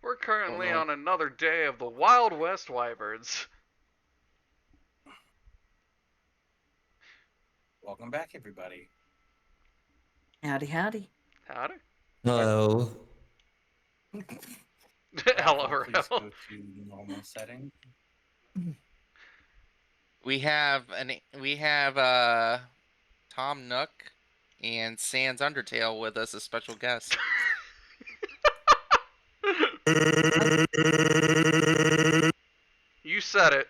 We're currently no. on another day of the Wild West Wyverns. Welcome back, everybody. Howdy, howdy. Howdy. Hello. Hello, Raffle, please Raffle. go to normal setting. We have Tom Nook and Sans Undertale with us as special guests. You said it.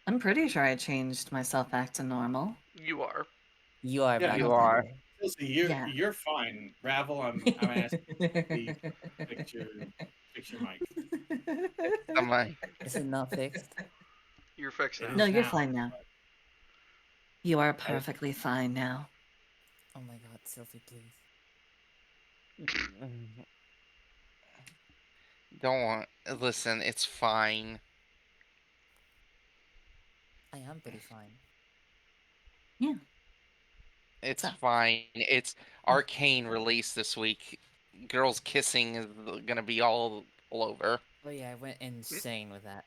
I'm pretty sure I changed myself back to normal. You are. You are Yeah, back. You Okay. are. Chelsea, Yeah. you're fine. Ravel, I'm asking you to fix your mic. I'm like, Is it not fixed? You're fixed It now. is No, you're now, fine now. but You are perfectly fine now. Oh my god, Sophie, please. don't listen. It's fine. I am pretty fine. Yeah. It's So. fine. It's Arcane release this week. Girls kissing is gonna be all over. Oh yeah, I went insane with that.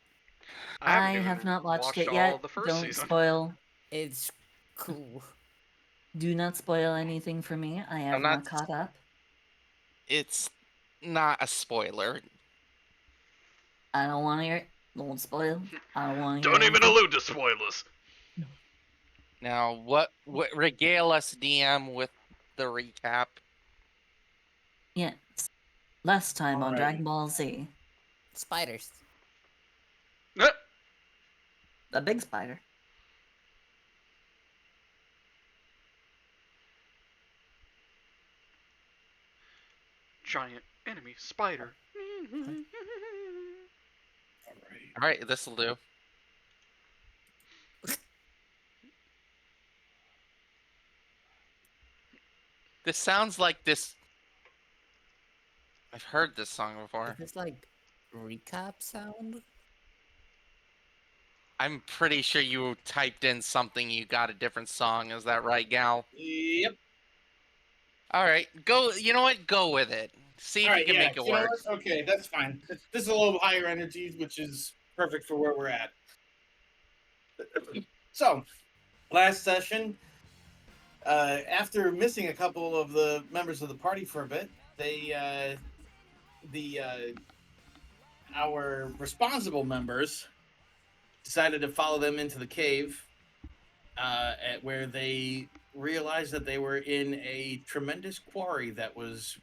haven't I even have not watched it all yet. of the 1st Don't season. spoil. It's cool. Do not spoil anything for me. I have I'm not- not caught up. It's not a spoiler. I don't want to hear it. Don't spoil. I don't want to hear Don't even anything. allude to spoilers. Now, what regale us, DM, with the recap? Yes. Last time on Alrighty. Dragon Ball Z. Spiders. A big spider. Giant enemy spider. All right, this will do. This sounds like this. I've heard this song Is before. this like recap sound? I'm pretty sure you typed in something. You got a different song. Is that right, Gal? Yep. All right, go. You know what? Go with it. See if All you right, can yeah. make it You know work. what? Okay, that's fine. This is a little higher energy, which is perfect for where we're at. So, last session, after missing a couple of the members of the party for a bit, our responsible members decided to follow them into the cave, at where they realized that they were in a tremendous quarry that was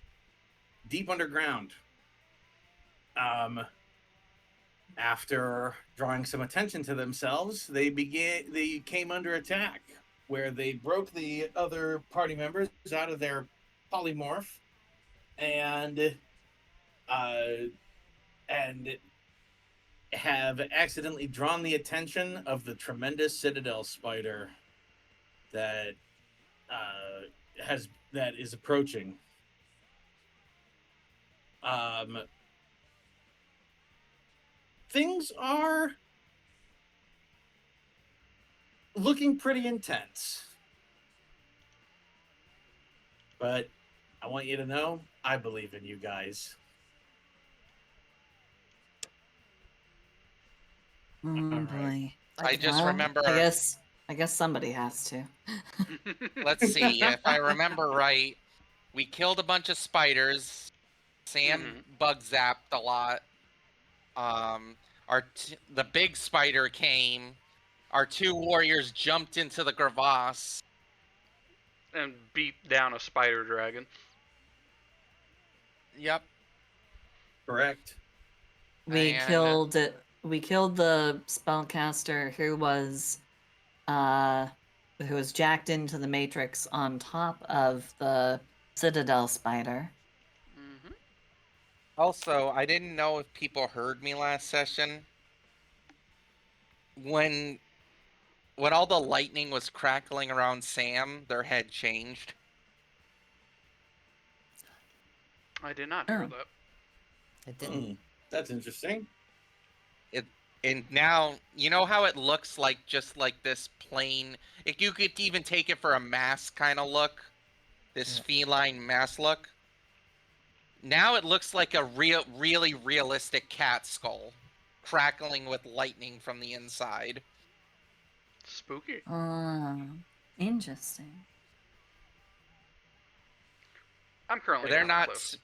deep underground. After drawing some attention to themselves, they came under attack, where they broke the other party members out of their polymorph, and have accidentally drawn the attention of the tremendous citadel spider that that is approaching. Things are looking pretty intense, but I want you to know I believe in you guys. Oh Alright. boy. I just Well, remember. I guess somebody has to. Let's see. If I remember right, we killed a bunch of spiders. Sam bug zapped a lot. The big spider came. Our two warriors jumped into the crevasse. And beat down a spider dragon. Yep. We And- killed the spellcaster who was jacked into the matrix on top of the citadel spider. Also, I didn't know if people heard me last session. When all the lightning was crackling around Sam, their head changed. I did not hear Oh. that. It didn't. That's interesting. And now, you know how it looks like just like this plain... If you could even take it for a mask kind of look. This feline mask look. Now it looks like a really realistic cat skull, crackling with lightning from the inside. Spooky. Interesting. I'm currently They're on a not. cliff.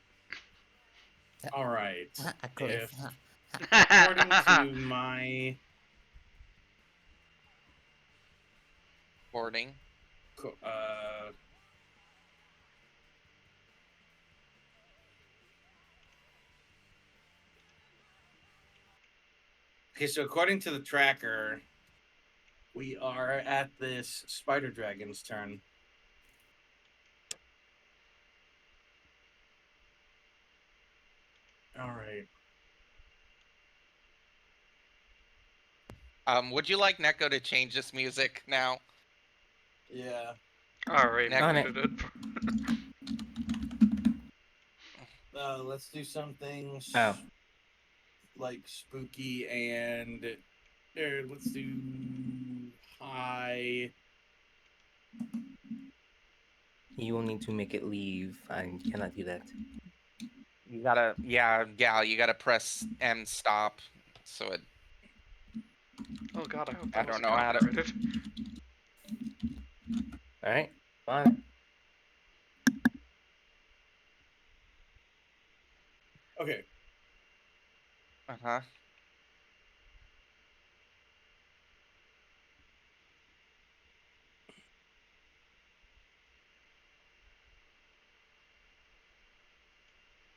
All right. A cliff. If according to my Boarding. uh, okay, so according to the tracker, we are at this spider dragon's turn. All right. Would you like Neko to change this music now? Yeah. Alright, On Nick it. did it. Let's do something Oh. like spooky and let's do high. You will need to make it leave. I cannot do that. You gotta, yeah, you gotta press M stop. So it. Oh god, I hope I that don't wasn't know how to- copyrighted. Alright, fine. Okay. Uh huh.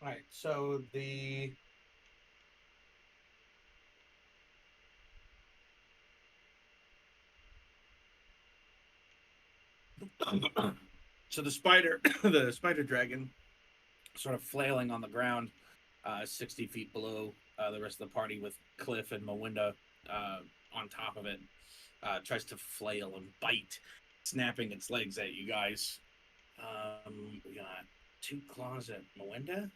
All right. So the so the spider the spider dragon sort of flailing on the ground 60 feet below the rest of the party with Cliff and Mawinda on top of it, tries to flail and bite, snapping its legs at you guys. We got 2 claws at Mawinda,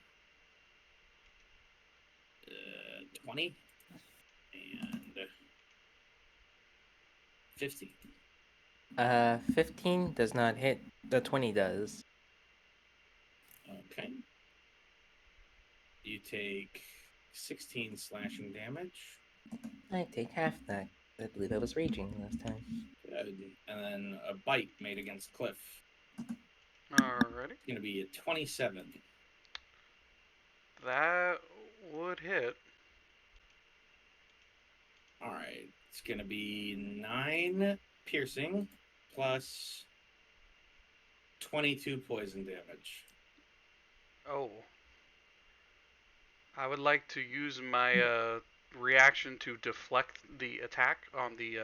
20 and 50. 15 does not hit. The 20 does. Okay. You take 16 slashing damage. I take half that. I believe I was raging last time. Good. And then a bite made against Cliff. Alrighty. It's going to be a 27. That would hit. All right. It's going to be 9 piercing plus 22 poison damage. Oh. I would like to use my reaction to deflect the attack on the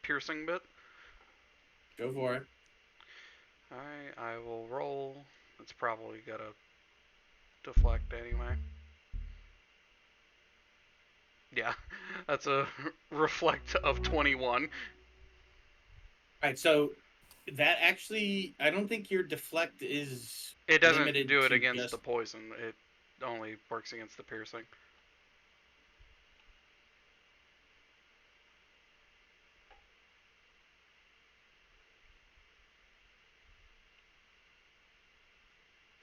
piercing bit. Go for it. Alright, I will roll. It's probably gotta deflect anyway. Yeah, that's a reflect of 21. All right. So that actually, I don't think your deflect is. It doesn't limited do it to against just- the poison. It only works against the piercing.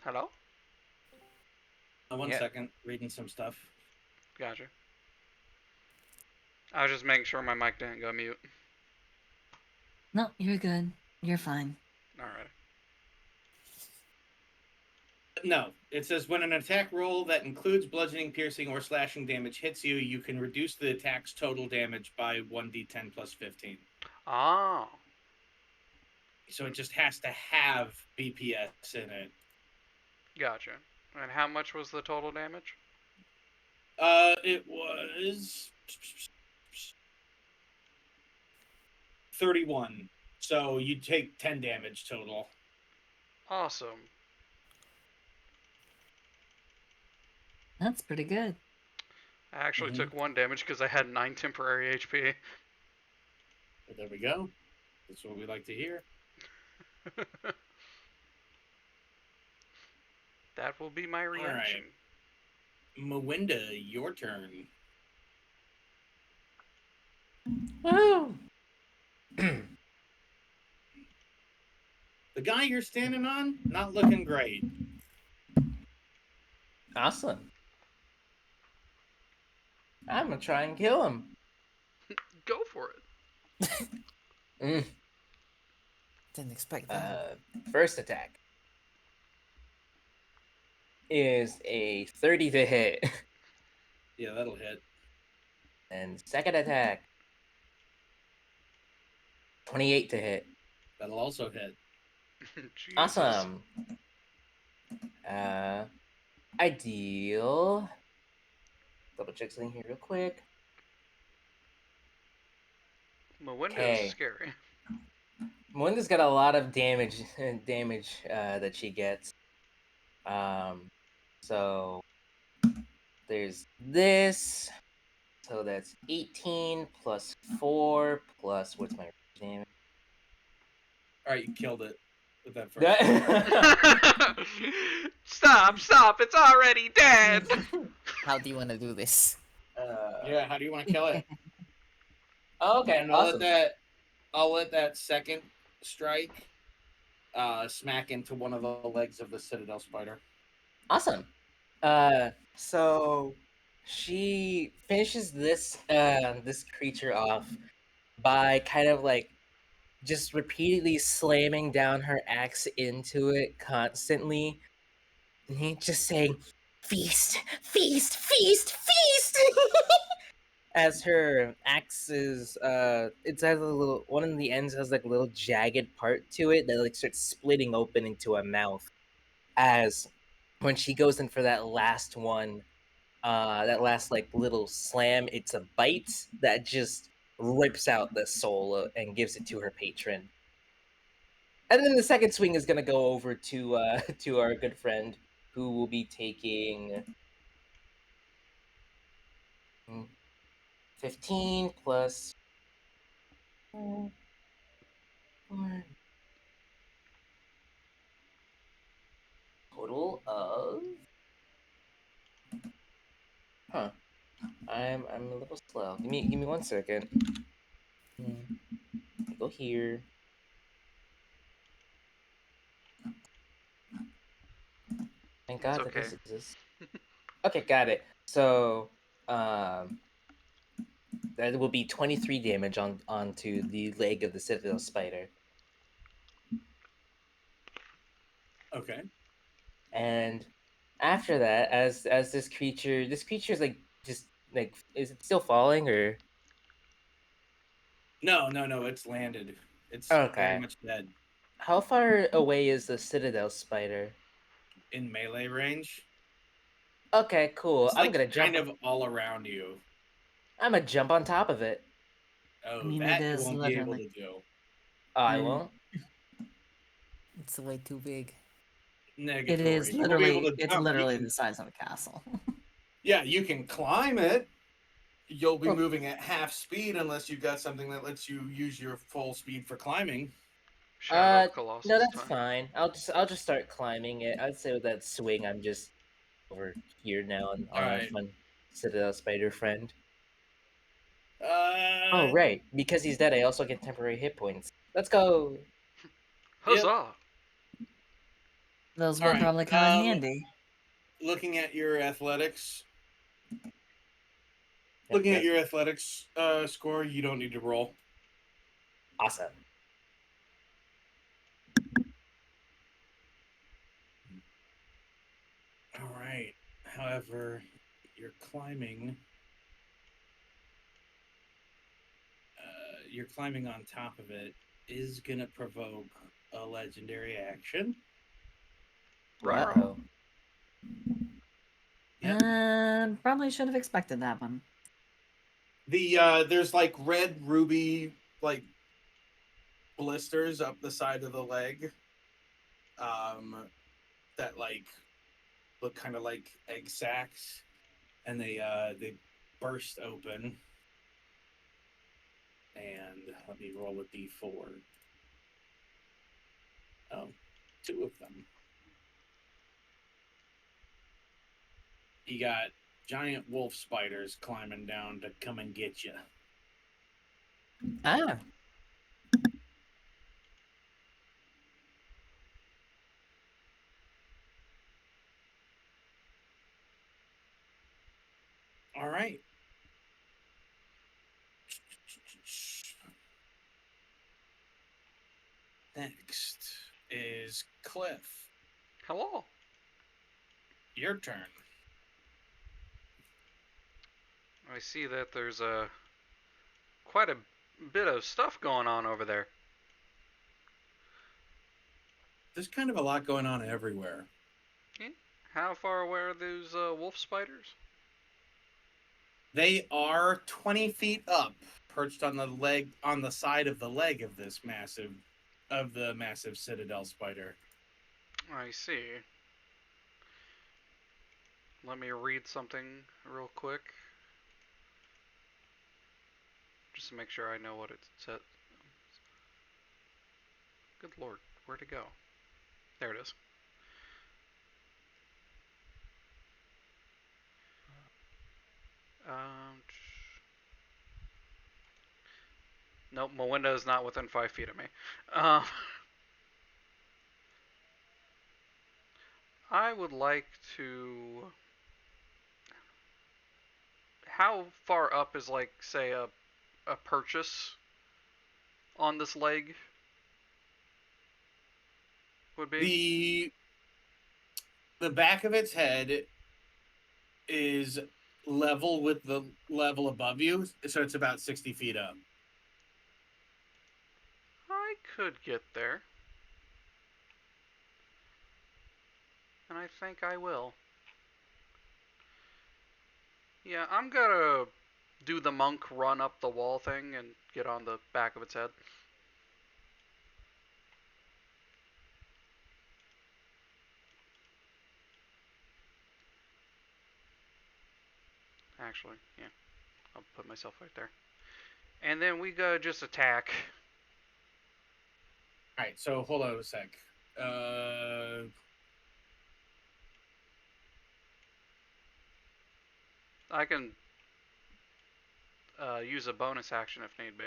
Hello? One Yeah. second, reading some stuff. Gotcha. I was just making sure my mic didn't go mute. No, you're good. You're fine. Alright. No, it says when an attack roll that includes bludgeoning, piercing, or slashing damage hits you, you can reduce the attack's total damage by 1d10 plus 15. Ah. So it just has to have BPS in it. Gotcha. And how much was the total damage? It was 31. So you take 10 damage total. Awesome. That's pretty good. I actually Mhm. took 1 damage because I had 9 temporary HP. But there we go. That's what we like to hear. That will be my reaction. Mawinda, your turn. Woo! The guy you're standing on, not looking great. Awesome. I'm gonna try and kill him. Go for it. Mm. Didn't expect that. First attack is a 30 to hit. Yeah, that'll hit. And second attack, 28 to hit. That'll also hit. Jesus. Awesome. I deal. Double check something here real quick. Melinda is Okay. scary. Melinda's got a lot of damage that she gets. So there's this. So that's 18 plus 4 plus what's my damage? All right, you killed it with that first. Stop! It's already dead. How do you want to do this? Yeah, how do you want to kill it? Okay, And awesome. I'll let that second strike smack into one of the legs of the Citadel spider. Awesome. So she finishes this creature off by kind of like just repeatedly slamming down her axe into it constantly, and just saying, "Feast, feast, feast, feast." As her axe is, it's has a little one of the ends has like a little jagged part to it that like starts splitting open into a mouth. As when she goes in for that last one, that last like little slam, it's a bite that just rips out the soul and gives it to her patron. And then the second swing is gonna go over to to our good friend who will be taking 15 plus 4, total of I'm a little slow. Give me 1 second. Go here. Thank It's God that okay. this exists. Okay, got it. So um that will be 23 damage onto the leg of the Citadel spider. Okay. And after that, as this creature is like just like, is it still falling or? No, it's landed. It's very Okay. much dead. How far away is the Citadel spider? In melee range. Okay, cool. It's I'm like gonna jump. kind of all around you. I'm gonna jump on top of it. I Oh, mean, it that you is won't be able literally. to do. Oh, I Mm. won't. It's way too big. It is Negatory. You won't be able literally. to It's jump. literally the size of a castle. Yeah, you can climb it. You'll be Oh. moving at half speed unless you've got something that lets you use your full speed for climbing. Shadow of No, Colossus that's time. fine. I'll just start climbing it. I'd say with that swing, I'm just over here now on All our right. fun Citadel spider friend. Uh, Oh, right. Because he's dead, I also get temporary hit points. Let's go. Yep. Huzzah! Those All will right. probably come in handy. Looking at your athletics, Yep. score, you don't need to roll. Awesome. All right. However, you're climbing. You're climbing on top of it is gonna provoke a legendary action. Ruh-roh. Uh-oh. Yep. Probably should have expected that one. There's like red ruby like blisters up the side of the leg. That like look kind of like egg sacs, and they burst open. And let me roll a d4. Oh, 2 of them. You got giant wolf spiders climbing down to come and get you. Ah. All right. Next is Cliff. Hello. Your turn. I see that there's quite a bit of stuff going on over there. There's kind of a lot going on everywhere. How far away are those wolf spiders? They are 20 feet up, perched on the side of the leg of the massive citadel spider. I see. Let me read something real quick. Just to make sure I know what it said. Good lord, where'd it go? There it is. Nope, my window is not within 5 feet of me. I would like to. How far up is, like, say, a purchase on this leg would be? The back of its head is level with the level above you, so it's about 60 feet up. I could get there. And I think I will. Yeah, I'm gonna do the monk run up the wall thing and get on the back of its head. Actually, yeah. I'll put myself right there. And then we go just attack. Alright, so hold on a sec. I can use a bonus action if need be.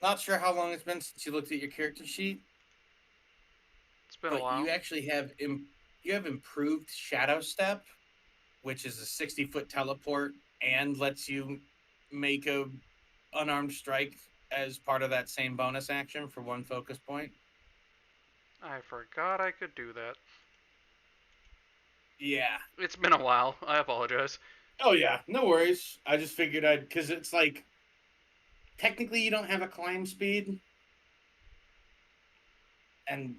Not sure how long it's been since you looked at your character sheet. It's been a But while. you actually have improved Shadow Step, which is a 60-foot teleport and lets you make a unarmed strike as part of that same bonus action for one focus point. I forgot I could do that. Yeah. It's been a while. I apologize. Oh yeah, no worries. I just figured because it's like technically you don't have a climb speed, and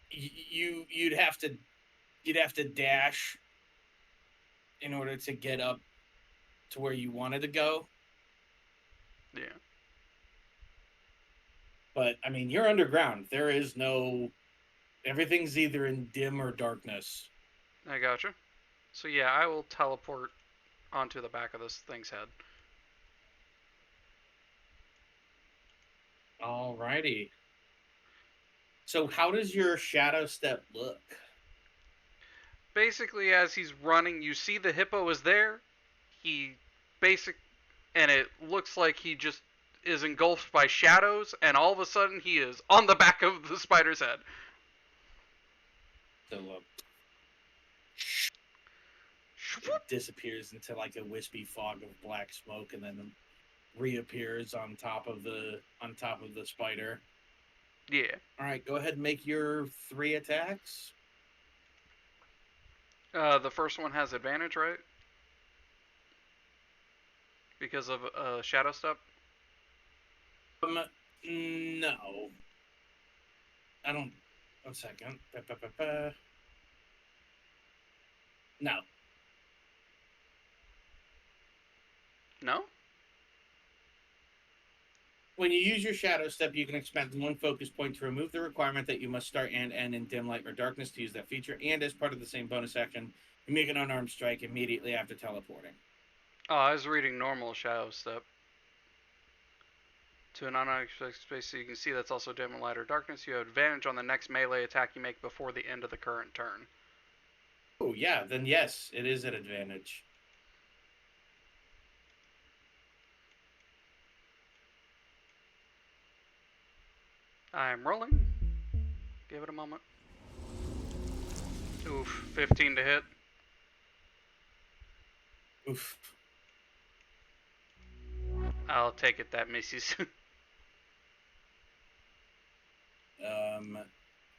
you'd have to dash in order to get up to where you wanted to go. Yeah. But I mean, you're underground. There is no. Everything's either in dim or darkness. I gotcha. So yeah, I will teleport onto the back of this thing's head. Alrighty. So how does your shadow step look? Basically, as he's running, you see the hippo is there. He and it looks like he just is engulfed by shadows, and all of a sudden he is on the back of the spider's head. So it disappears into like a wispy fog of black smoke, and then reappears on top of the spider. Yeah. All right, go ahead and make your 3 attacks. The first one has advantage, right? Because of shadow step. No. I don't. 1 second. No. No. When you use your shadow step, you can expend 1 focus point to remove the requirement that you must start and end in dim light or darkness to use that feature, and as part of the same bonus action, you make an unarmed strike immediately after teleporting. Oh, I was reading normal shadow step. To an unoccupied space, so you can see that's also dim light or darkness. You have advantage on the next melee attack you make before the end of the current turn. Oh yeah, then yes, it is an advantage. I'm rolling. Give it a moment. Oof, 15 to hit. Oof. I'll take it that misses.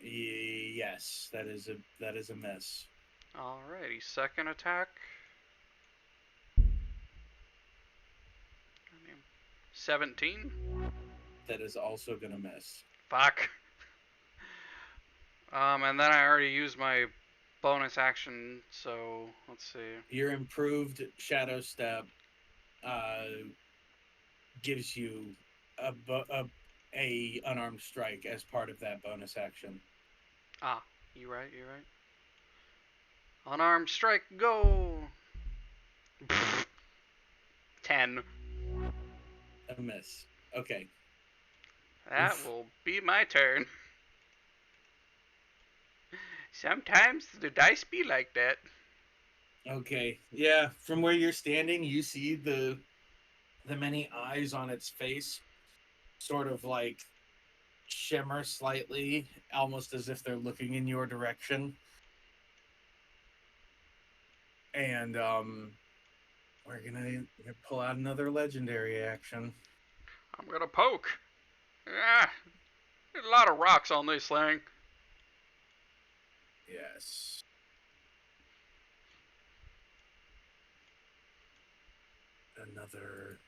Yes, that is a miss. Alrighty, second attack. 17. That is also gonna miss. Fuck. And then I already used my bonus action, so let's see. Your improved Shadow Step gives you a unarmed strike as part of that bonus action. Ah, you right. Unarmed strike, go! 10. A miss. Okay. That Oof. will be my turn. Sometimes the dice be like that. Okay. Yeah. From where you're standing, you see the many eyes on its face, sort of like shimmer slightly, almost as if they're looking in your direction. And we're gonna pull out another legendary action. I'm gonna poke. Ah, there's a lot of rocks on this thing. Yes. Another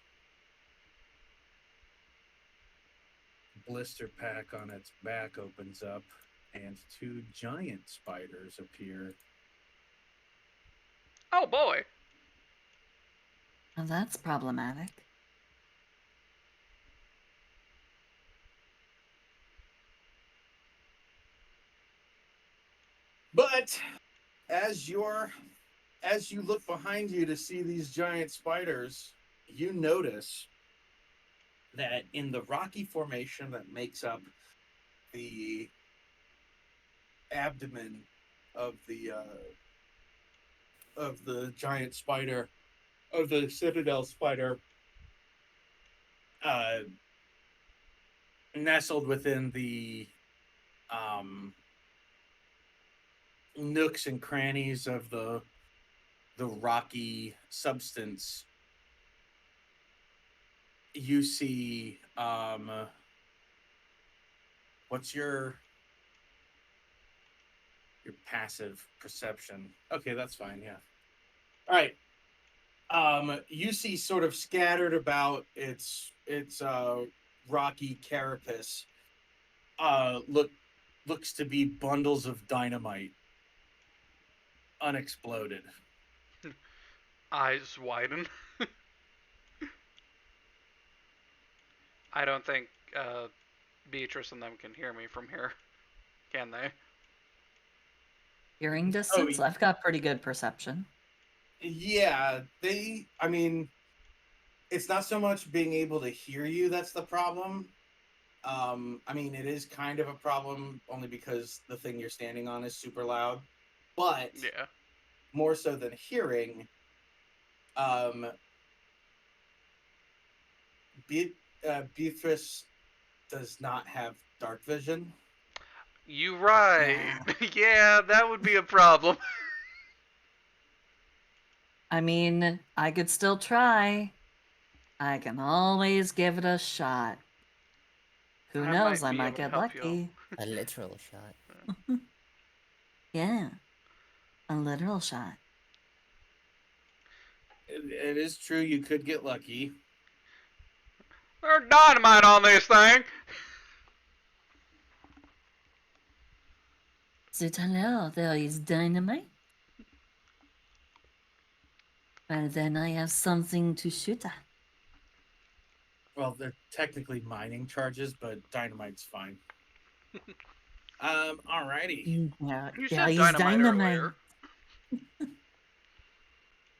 blister pack on its back opens up, and two giant spiders appear. Oh boy. Well, that's problematic. But as you look behind you to see these giant spiders, you notice that in the rocky formation that makes up the abdomen of the giant spider, of the citadel spider, uh, nestled within the nooks and crannies of the rocky substance, you see what's your passive perception? Okay, that's fine. Yeah. All right. You see sort of scattered about its rocky carapace, looks to be bundles of dynamite, unexploded. Eyes widen. I don't think Beatrice and them can hear me from here, can they? Hearing Oh, distance, I've got pretty good perception. yeah. I mean, it's not so much being able to hear you that's the problem. I mean, it is kind of a problem only because the thing you're standing on is super loud, but Yeah. more so than hearing, um, Beatrice does not have dark vision. You right. Yeah, that would be a problem. I mean, I could still try. I can always give it a shot. Who I knows? might I be might able to get help you out. lucky. A literal shot. Yeah, a literal shot. It is true you could get lucky. There's dynamite on this thing. Zut alors, there is dynamite. Well, then I have something to shoot at. Well, they're technically mining charges, but dynamite's fine. Alrighty. There, You there said is dynamite earlier.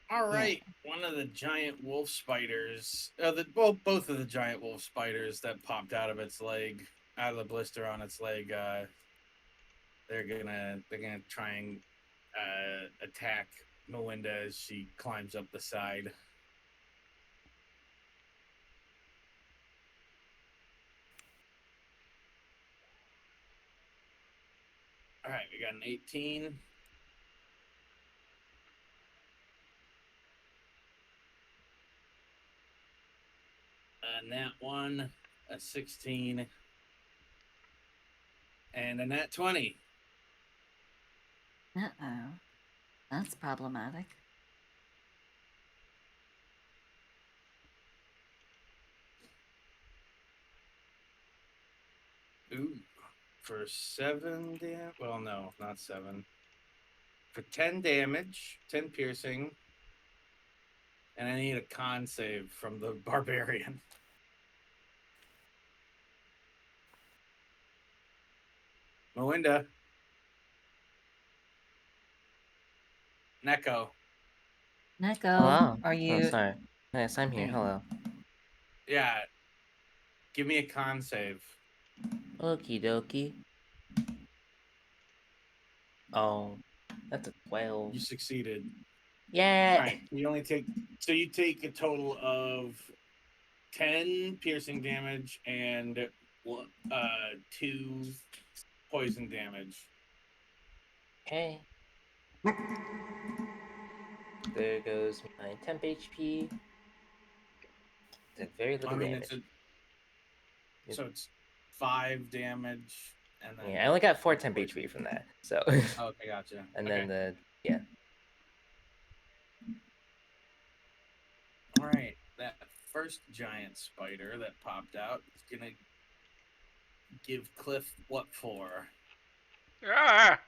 All right. One of the giant wolf spiders, both of the giant wolf spiders that popped out of its leg, out of the blister on its leg, they're gonna try and attack Melinda as she climbs up the side. All right, we got an 18. nat 1, a 16, and a nat 20. Uh-oh. That's problematic. Ooh. For 7 damage. Well, no, not 7. For 10 damage, 10 piercing. And I need a con save from the barbarian. Melinda. Neko. Neko, Hello. are Oh, you? sorry. Yes, I'm here. There you Hello. Yeah. Give me a con save. Okie dokie. Oh, that's a 12. You succeeded. Yeah. All right. You only take. So you take a total of 10 piercing damage and 2 poison damage. Okay. There goes my temp HP. Did very little I mean, damage. so it's 5 damage and then. Yeah, I only got 4 6 temp poison. HP from that. So. Okay, gotcha. And Okay. then yeah. All right, that first giant spider that popped out is gonna give Cliff what for? Ah!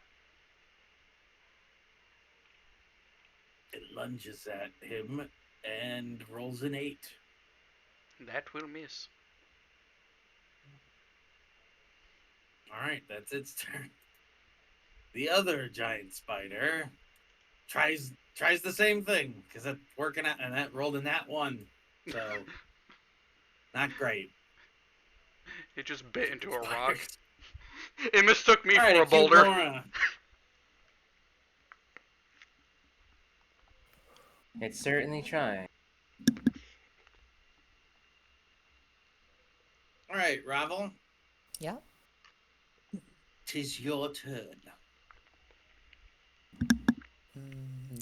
It lunges at him and rolls an 8. That will miss. All right, that's its turn. The other giant spider tries the same thing because that's working out, and that rolled a nat 1, so not great. It just bit into a rock. Spiders. It mistook me All right, for a acute boulder. Laura. It's certainly trying. All right, Ravel, Yeah. 'tis your turn.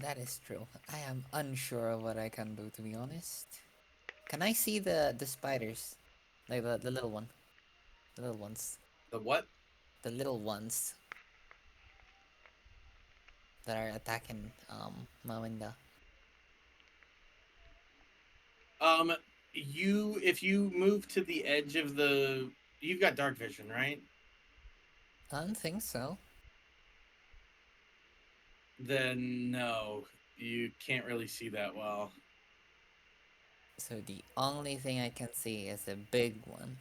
That is true. I am unsure of what I can do, to be honest. Can I see the spiders? Like the little one. The little ones. The what? The little ones that are attacking Mawinda. If you move to the edge of you've got dark vision, right? I don't think so. Then no, you can't really see that well. So the only thing I can see is a big one.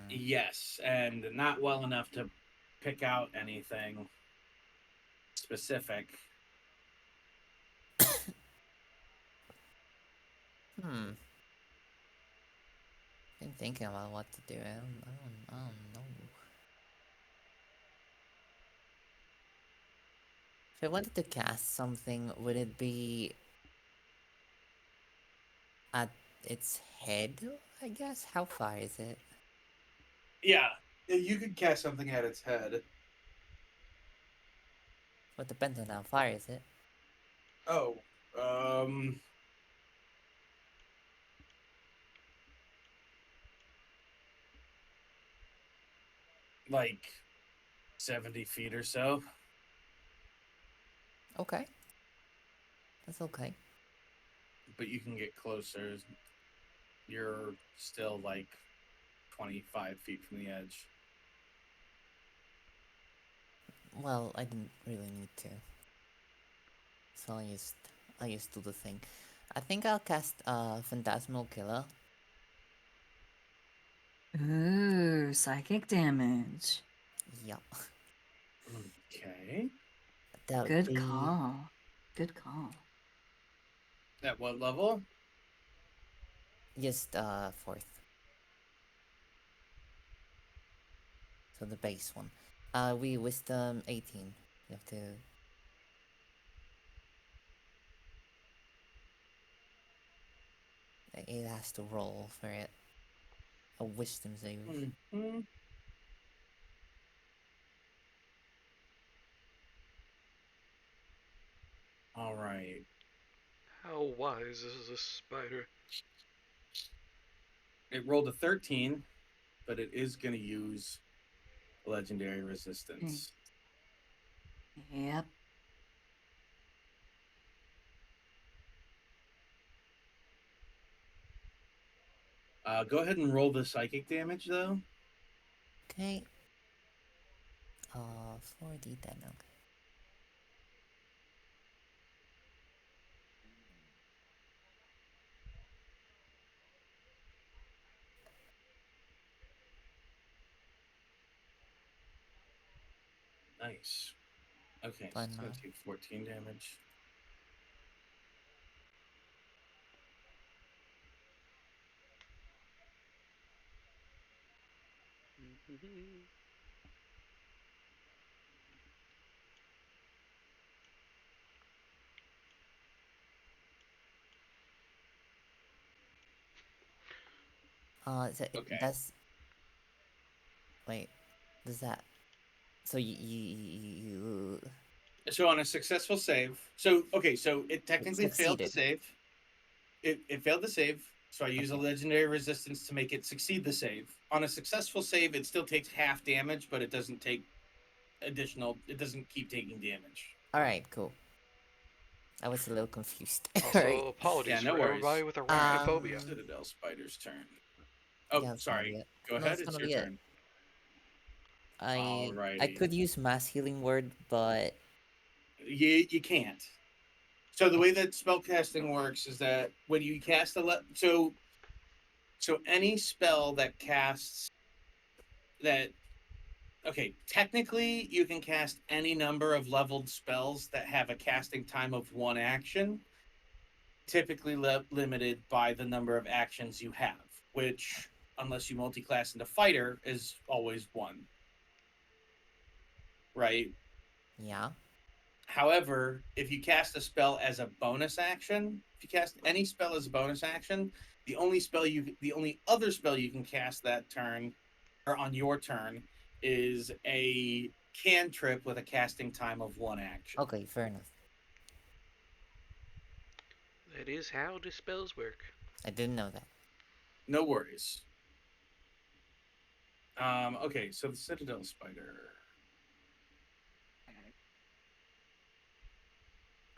Yes, and not well enough to pick out anything specific. Been thinking about what to do. I don't know. If I wanted to cast something, would it be at its head? I guess. How far is it? Yeah, you could cast something at its head. Well, depends on how far is it. Oh, like 70 feet or so. Okay. That's okay. But you can get closer. You're still like 25 feet from the edge. Well, I didn't really need to. So I just do the thing. I think I'll cast Phantasmal Killer. Ooh, psychic damage. Yup. Okay. That would Good be call. Good call. At what level? just fourth. So the base one. We wisdom 18. You have to. It has to roll for it. A wisdom save. Mm-hmm. All right. How How wise is this spider? It rolled a 13, but it is going to use legendary resistance. Yep. Go ahead and roll the psychic damage, though. Okay. 4d10. Okay. Nice. Okay, so Fun, it's going huh? to take 14 damage. So it Okay. does. Wait, does that? So you So on a successful save, so it technically failed to succeeded. save. It failed to save, so I use a Okay. legendary resistance to make it succeed the save. On a successful save, it still takes half damage, but it doesn't take additional. It doesn't keep taking damage. All right, cool. I was a little confused. All Also, right. apologies Yeah, no for worries. everybody with arachnophobia. Citadel Spider's turn. Oh, Yeah, it's gonna be sorry. it. Go No, ahead. it's It's gonna your be it. turn. I Alrighty. could use mass healing word, but You can't. So the way that spellcasting works is that when you cast so any spell that casts that okay, technically you can cast any number of leveled spells that have a casting time of 1 action, typically limited by the number of actions you have, which unless you multi-class into fighter is always 1. Right? yeah. However, if you cast a spell as a bonus action, if you cast any spell as a bonus action, the only other spell you can cast that turn or on your turn is a cantrip with a casting time of 1 action. Okay, fair enough. That is how the spells work. I didn't know that. No worries. Okay, so the Citadel Spider.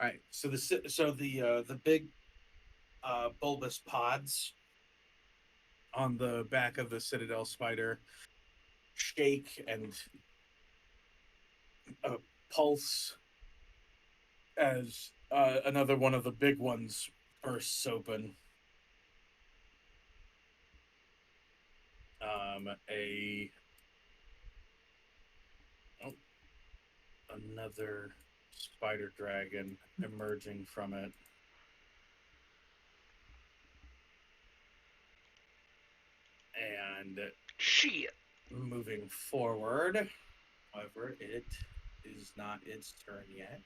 All right, so the big bulbous pods on the back of the Citadel Spider shake and pulse as another one of the big ones bursts open. Another spider dragon emerging from it. And Shit. moving forward. However, it is not its turn yet.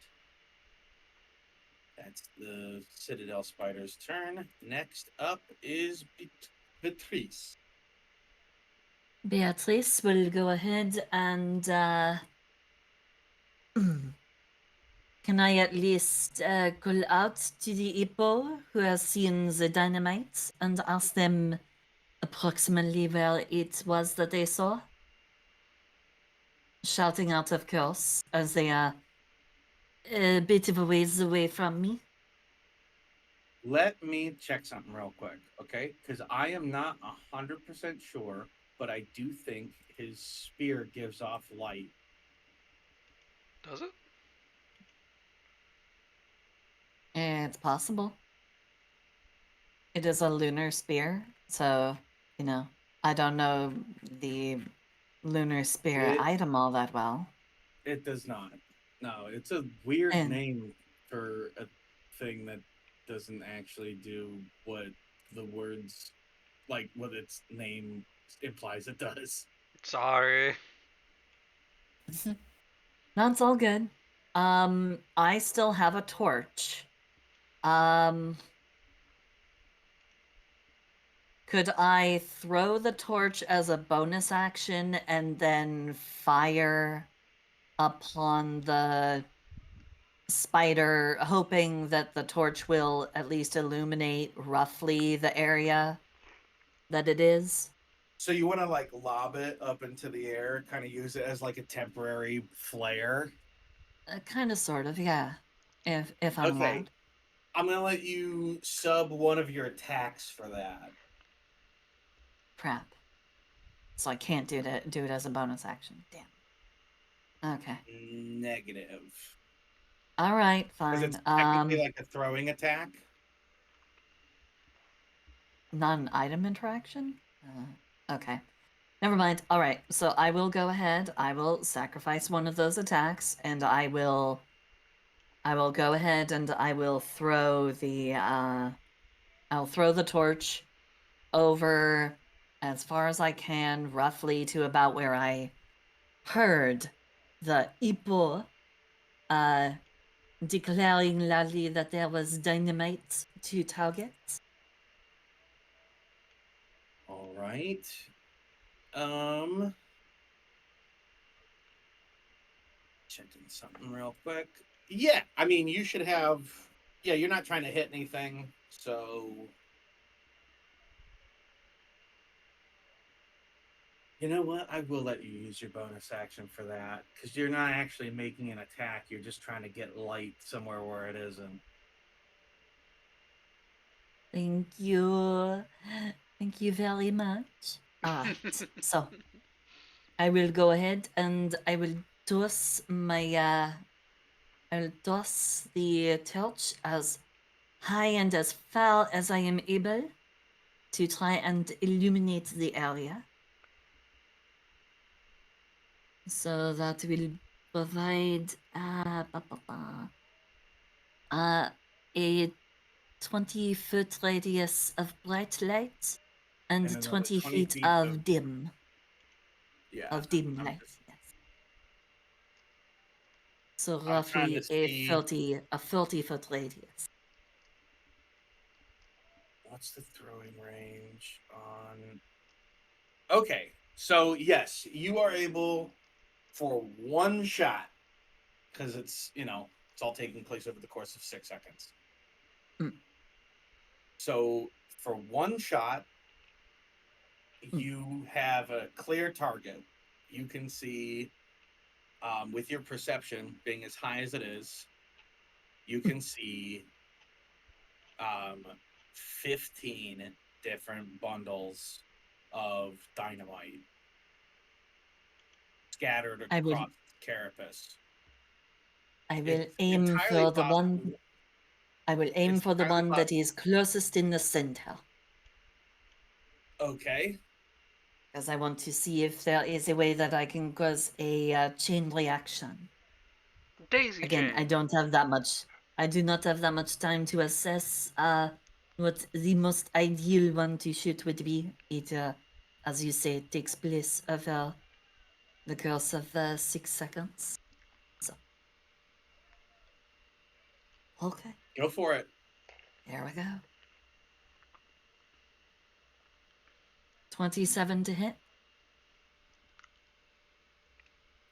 That's the Citadel Spider's turn. Next up is Beatrice. Beatrice will go ahead and can I at least call out to the hippo who has seen the dynamite and ask them approximately where it was that they saw? Shouting out, of course, as they are a bit of a ways away from me. Let me check something real quick, okay? Because I am not 100% sure, but I do think his spear gives off light. Does it? It's possible. It is a lunar spear, so, you know, I don't know the lunar spear item all that well. It does not. No, it's a weird And- name for a thing that doesn't actually do what the words, like what its name implies it does. Sorry. No, it's all good. I still have a torch. Could I throw the torch as a bonus action and then fire upon the spider, hoping that the torch will at least illuminate roughly the area that it is. So you want to like lob it up into the air, kind of use it as like a temporary flare. Kind of, sort of, yeah. If I'm Okay. allowed. I'm gonna let you sub one of your attacks for that. Crap. So I can't do it as a bonus action. Damn. Okay. Negative. All right, Because fine. it's technically like a throwing attack. Not an item interaction? Okay. Never mind. All right. So I will go ahead. I will sacrifice one of those attacks, and I will go ahead and I will throw the I'll throw the torch over as far as I can, roughly to about where I heard the Ipo declaring loudly that there was dynamite to target. All right. Um, checking something real quick. Yeah, I mean, you should have. Yeah, you're not trying to hit anything, so. You know what? I will let you use your bonus action for that because you're not actually making an attack. You're just trying to get light somewhere where it isn't. Thank you. Thank you very much. All right. So I will go ahead and I will toss I'll toss the torch as high and as far as I am able to try and illuminate the area. So that will provide a 20-foot radius of bright light and And another 20 20 feet feet of dim Yeah. dim I'm light. just- Yes. So I'm trying roughly to see 30-foot radius. what's the throwing range on. Okay, so yes, you are able for one shot because it's all taking place over the course of 6 seconds. Mm. So for one shot, Mm. you have a clear target. You can see, with your perception being as high as it is, you can see 15 different bundles of dynamite scattered I will across the carapace. I will It's aim entirely for the possible. one I will aim It's for the entirely one that is closest in the center. Okay. Because I want to see if there is a way that I can cause a chain reaction. Daisy Again, chain. I don't have that much. I do not have that much time to assess what the most ideal one to shoot would be. It, as you say, takes place over the course of 6 seconds. So, okay, Go for it. there we go. 27 to hit.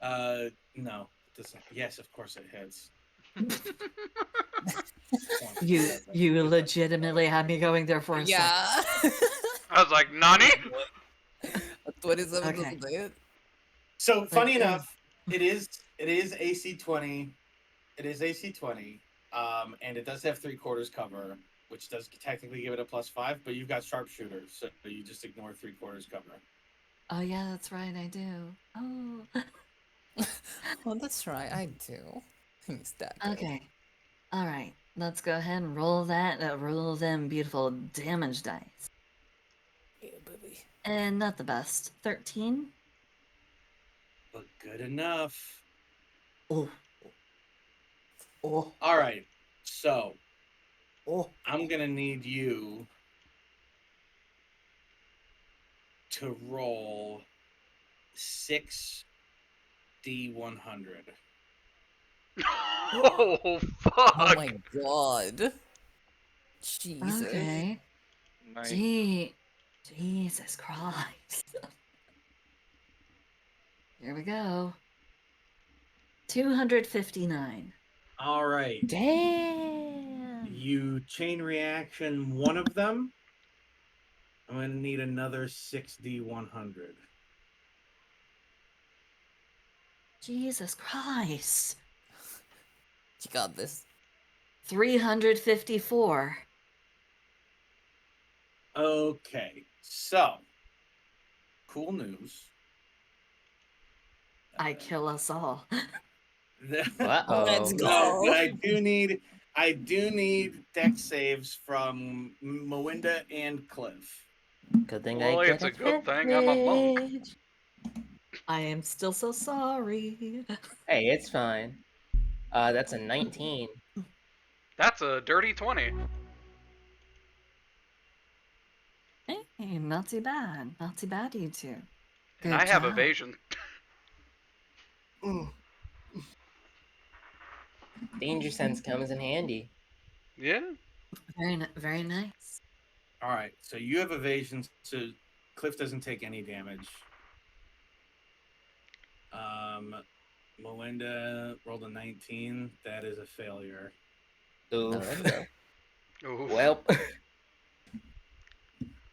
No, it doesn't. Yes, of course it hits. You legitimately had me going there for a second. Yeah. I was like, Nani? 27 Okay. doesn't hit. So funny Like, enough, it is AC 20. It is AC 20. And it does have 3/4 cover, which does technically give it a +5, but you've got sharpshooters, so you just ignore 3/4 cover. Oh yeah, that's right, I do. Oh. Oh, that's right, I do. He's that good. Okay. All right. Let's go ahead and roll that. Roll them beautiful damage dice. Yeah, baby. And not the best. 13. But good enough. Oh. Oh. All right. So Oh. I'm gonna need you to roll 6d100. Oh fuck! Oh my god. Jesus. Okay. Nice. Jesus Christ. Here we go. 259. All right. Damn. You chain reaction one of them. I'm going to need another 6d100. Jesus Christ. You got this. 354. Okay. So, cool news. I kill us all. Let's No, go. but I do need deck saves from Melinda and Cliff. Good thing Well, I it's get a good thing I'm a monk. advantage. I am still so sorry. Hey, it's fine. That's a 19. That's a dirty 20. Hey, not too bad. Not too bad, you two. And Good I have job. evasion. Danger sense comes in handy. Yeah. Very nice. All right, so you have evasion, so Cliff doesn't take any damage. Melinda rolled a 19. That is a failure. Oof. Melinda. Oof. Well,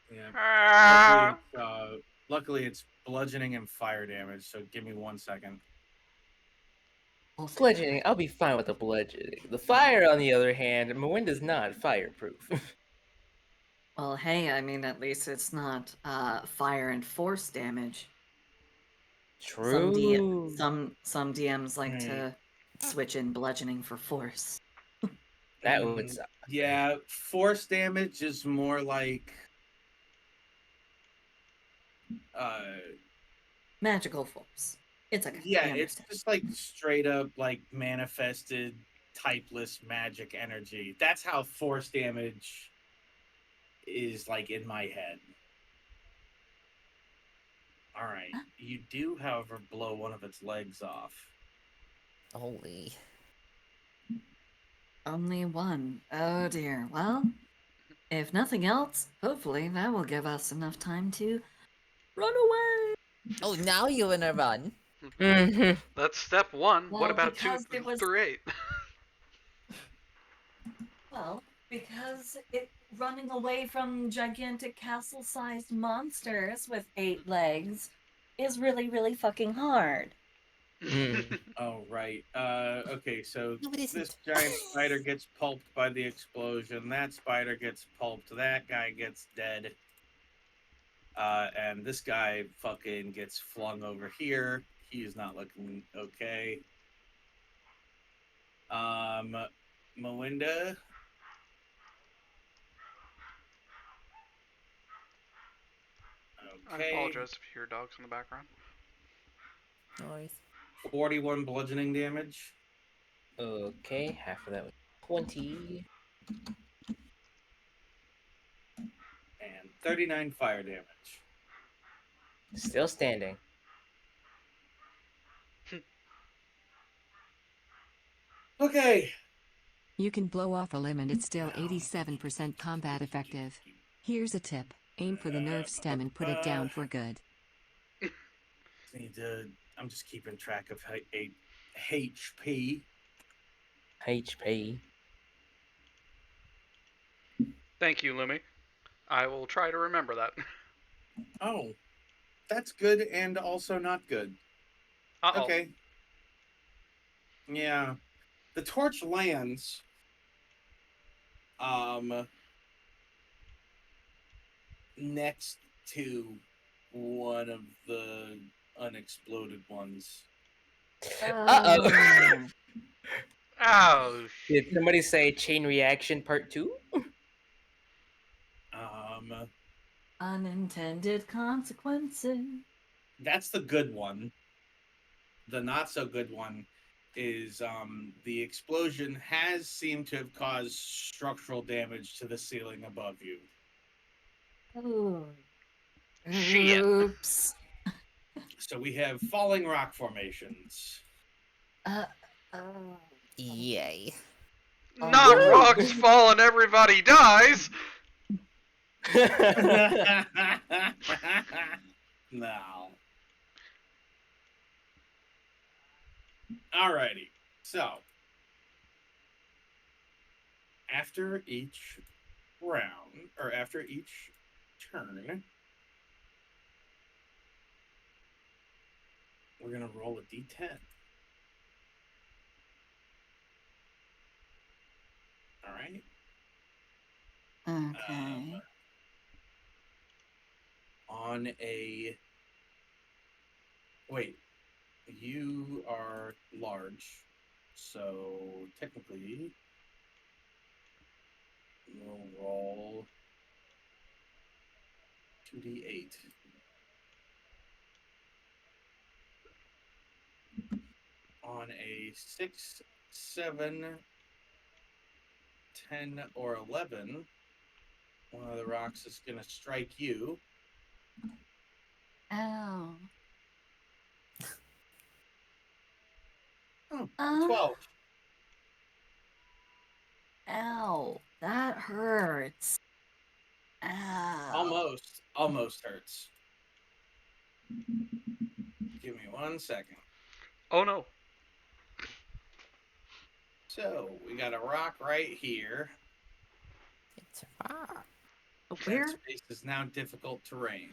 Yeah. Ah. Luckily, it's bludgeoning and fire damage. So give me 1 second. bludgeoning, I'll be fine with the bludgeoning. The fire, on the other hand, Melinda's not fireproof. Well, hey, I mean, at least it's not fire and force damage. True. Some DMs like Right. to switch in bludgeoning for force. That would suck. Yeah, force damage is more like Magical force. It's okay. yeah, I it's understand. just like straight up like manifested typeless magic energy. That's how force damage is like in my head. All right. You do, however, blow one of its legs off. Holy. Only one. Oh dear. Well, if nothing else, hopefully that will give us enough time to run away. Oh, now you wanna run. Mm-hmm. That's step 1. Well, What about 2 because it was through 8? because running away from gigantic castle-sized monsters with 8 legs is really, really fucking hard. Mm. Oh, right. Okay, so No, it this isn't. giant spider gets pulped by the explosion. That spider gets pulped. That guy gets dead. And this guy fucking gets flung over here. He is not looking okay. Melinda. I Okay. apologize if you hear dogs in the background. No worries. 41 bludgeoning damage. Okay, half of that was 20. And 39 fire damage. Still standing. Okay. You can blow off a limb and it's still 87% combat effective. Here's a tip. Aim for the nerve stem and put it down for good. I'm just keeping track of HP. HP. Thank you, Lumi. I will try to remember that. Oh, that's good and also not good. Uh-oh. Okay. Yeah. The torch lands. Next to one of the unexploded ones. Uh-oh. Oh, Did somebody say chain reaction part 2? Unintended consequences. That's the good one. The not so good one is the explosion has seemed to have caused structural damage to the ceiling above you. Oh. Shit. Oops. So we have falling rock formations. Yay. Not Woo! rocks fall and everybody dies. No. Alrighty. So after each round, or after each turn, we're going to roll a d10. All right. Okay. On a. Wait. You are large. So technically, we'll roll 2d8. On a 6, 7, 10, or 11, one of the rocks is going to strike you. Ow. Oh, Uh, 12. Ow. That hurts. Ow. Almost hurts. Give me 1 second. Oh no. So, we got a rock right here. It's far. Where? That space is now difficult terrain.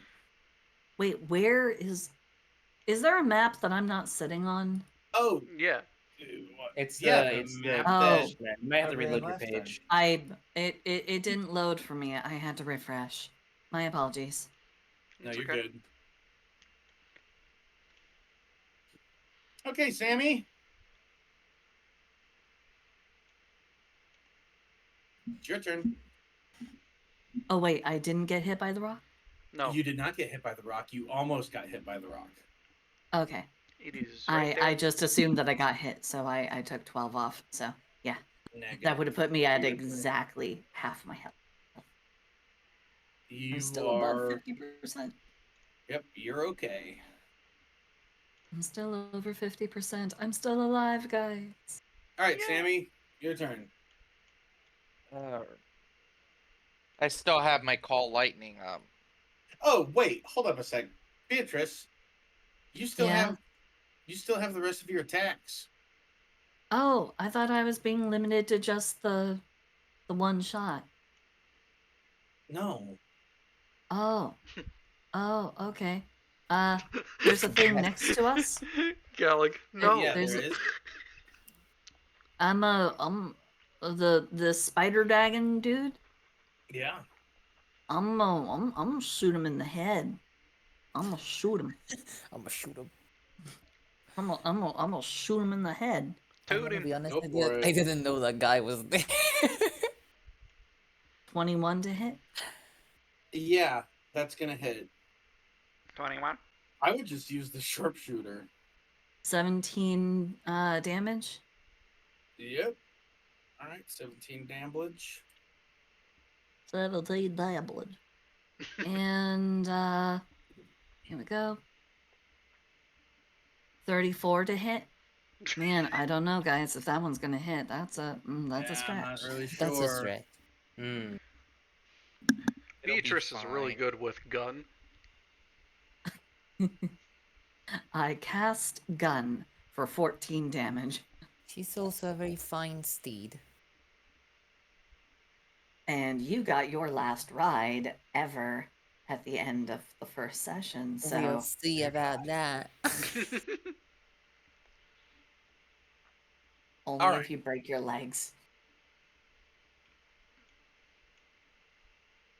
Wait, where is. Is there a map that I'm not sitting on? Oh, Yeah. It's yeah, the the it's map the Oh. page, man. You might have to I ran reload your last time. page. It didn't load for me. I had to refresh. My apologies. No, It's you're okay. good. Okay, Sammy. It's your turn. Oh wait, I didn't get hit by the rock? No. You did not get hit by the rock. You almost got hit by the rock. Okay. It is right I there. just assumed that I got hit, so I took 12 off. So yeah. Negative. That would have put me at You're good. exactly half my health. I'm You still above are. 50%. Yep, you're okay. I'm still over 50%. I'm still alive, guys. All right, Yeah. Sammy, your turn. I still have my call lightning up. Oh, wait, hold up a sec. Beatrice, you still Yeah. have the rest of your attacks. Oh, I thought I was being limited to just the one shot. No. Oh. Oh, okay. There's a thing next to us. Gallic. No. Yeah, There's there a- is. I'm the spider dragon dude. Yeah. I'm gonna shoot him in the head. I'm gonna shoot him. I'm gonna shoot him. I'm gonna shoot him in the head. I'm gonna Tootin'. be honest Go with for you. it. I didn't know that guy was there. 21 to hit. Yeah, that's gonna hit. 21. I would just use the sharpshooter. 17 damage. Yep. All right, 17 damage. 17 damage. And here we go. 34 to hit. Man, I don't know, guys. If that one's gonna hit, that's a Yeah, stretch. I'm not really sure. That's a stretch. Hmm. It'll be Beatrice is really fine. good with gun. I cast gun for 14 damage, She's also a very fine steed. and you got your last ride ever at the end of the first session. We'll So see about that. only All if right. you break your legs.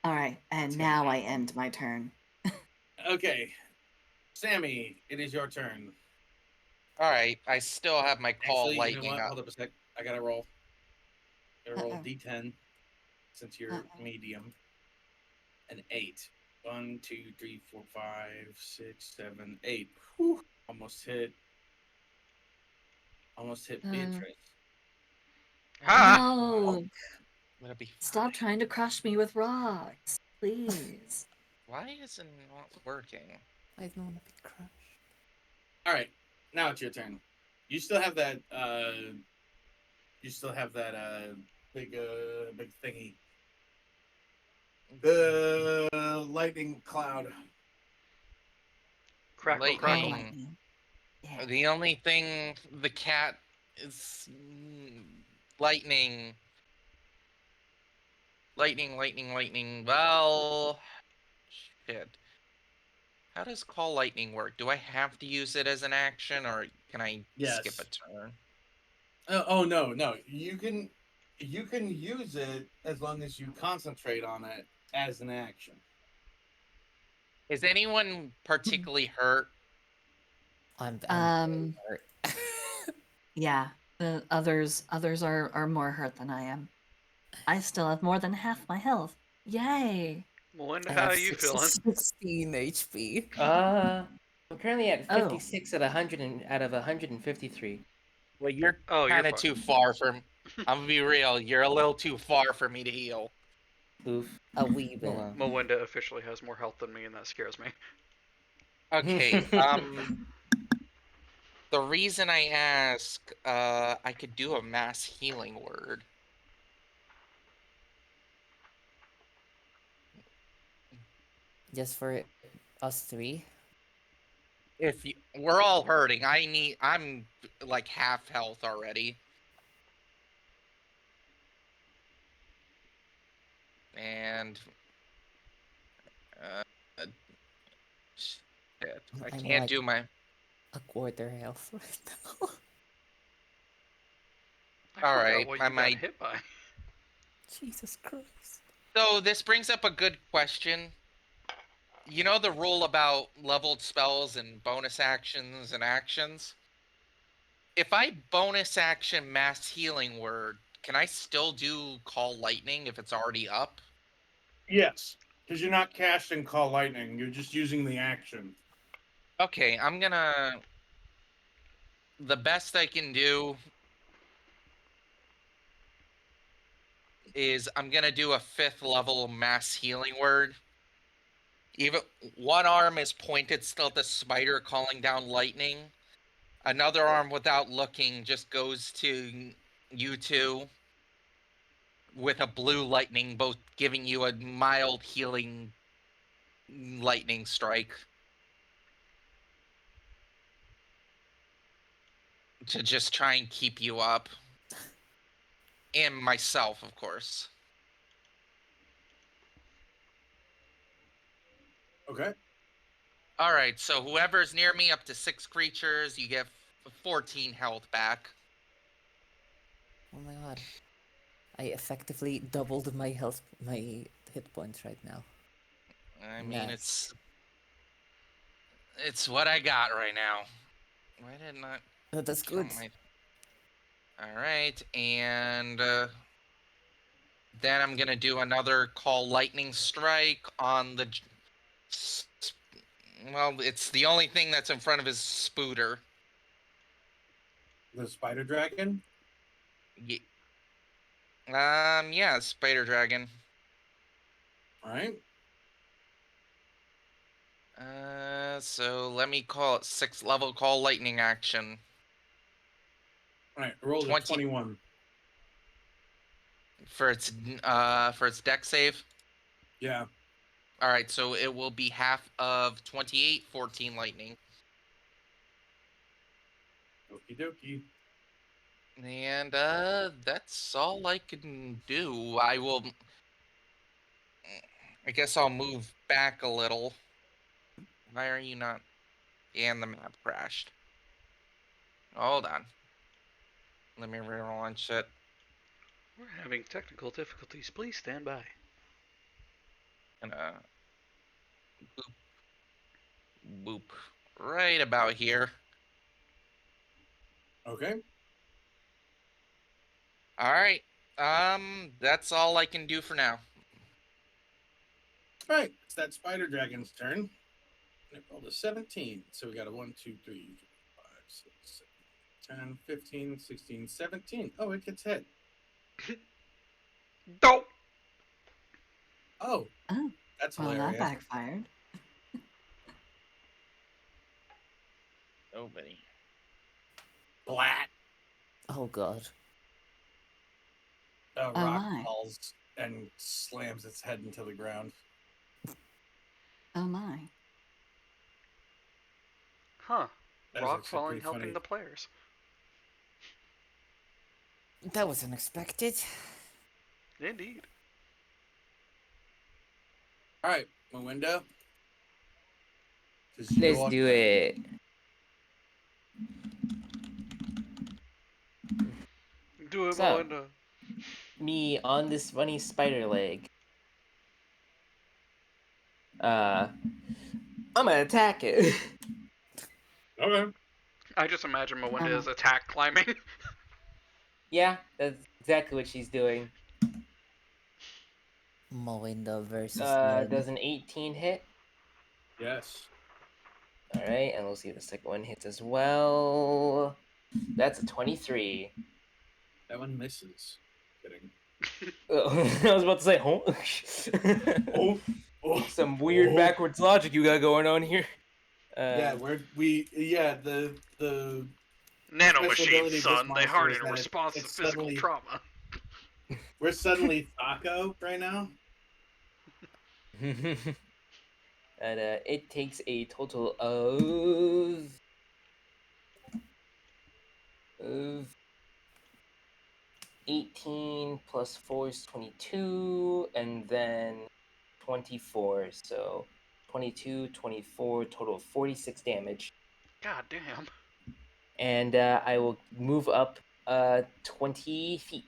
All right, and now I end my turn. Okay. Sammy, it is your turn. All right, I still have my call Actually, you know lightning what? up. Hold up a sec. I gotta roll. Gotta roll a Uh-oh. d10 since you're Uh-oh. medium. An 8. 1, 2, 3, 4, 5, 6, 7, 8. Whew. Almost hit. Almost hit Beatrice. Ha! No! It'll be Stop fine. trying to crush me with rocks, please. Why is it not working? I don't want to be crushed. All right, now it's your turn. You still have that. You still have that big thingy. The lightning cloud. Crackle, Lightning. crackle. Lightning. Yeah. The only thing the cat is lightning Lightning, lightning, lightning. Well, shit. How does call lightning work? Do I have to use it as an action, or can I skip a Yes. turn? Oh no, no. You can use it as long as you concentrate on it as an action. Is anyone particularly hurt? I'm Um, hurt. yeah. The others are more hurt than I am. I still have more than half my health. Yay! Melinda, I how have are you feeling? 16 HP. I'm currently at Oh. 56 at 100 out of 153. Well, you're Oh, you're kind of fine. too far from. I'm gonna be real. You're a little too far for me to heal. Oof. A wee Oh bit. well. Melinda officially has more health than me, and that scares me. Okay. The reason I ask, I could do a mass healing word. Just for us three. If you, we're all hurting, I'm like half health already. And uh, shit, I I'm can't like do my. a quarter health right now. I All forgot right, what I you got might. hit by. Jesus Christ. So this brings up a good question. You know the rule about leveled spells and bonus actions and actions? If I bonus action mass healing word, can I still do call lightning if it's already up? Yes, because you're not casting call lightning. You're just using the action. Okay, I'm gonna. The best I can do is I'm gonna do a 5th level mass healing word. Even one arm is pointed still at the spider calling down lightning. Another arm without looking just goes to you two with a blue lightning, both giving you a mild healing lightning strike. To just try and keep you up. And myself, of course. Okay. Alright, so whoever's near me up to 6 creatures, you get 14 health back. Oh my god. I effectively doubled my health, my hit points right now. I mean, Nice. it's what I got right now. Why didn't I That's good. count my... Alright, and then I'm gonna do another call lightning strike on the... Well, it's the only thing that's in front of his spooter. The spider dragon. Yeah, spider dragon. All right. So let me call it 6th level call lightning action. All right. Roll a 20 21. for its deck save. Yeah. All right, so it will be half of 28, 14 lightning. Okie dokie. And that's all I can do. I guess I'll move back a little. Why are you not? And the map crashed. Hold on. Let me relaunch it. We're having technical difficulties. Please stand by. And boop. Right about here. Okay. All right. That's all I can do for now. All right. It's that spider dragon's turn. And it rolled a 17. So we got a 1, 2, 3, 4, 5, 6, 7, 10, 15, 16, 17. Oh, it gets hit. Don't. Oh, Oh, that's well, that hilarious. backfired. Nobody. Blat. Oh god. A Oh rock my. falls and slams its head into the ground. Oh my. Huh. That was Rock actually falling pretty helping funny. the players. That was unexpected. Indeed. All right, Melinda. Let's do it. Do it, So, Melinda. me on this funny spider leg. I'm gonna attack it. Okay. I just imagine Melinda as attack climbing. Yeah, that's exactly what she's doing. Moinda versus Ned. Does an 18 hit? Yes. All right, and we'll see if the second one hits as well. That's a 23. That one misses. Kidding. I was about to say, huh? Oh. Some weird backwards logic you got going on here. Yeah, the special Nanomachines, ability of this son. They monster harden is in that response to it's physical suddenly trauma. we're suddenly Taco right now. And it takes a total of 18 plus 4 is 22, and then 24. So 22, 24, total of 46 damage. God damn. And I will move up 20 feet.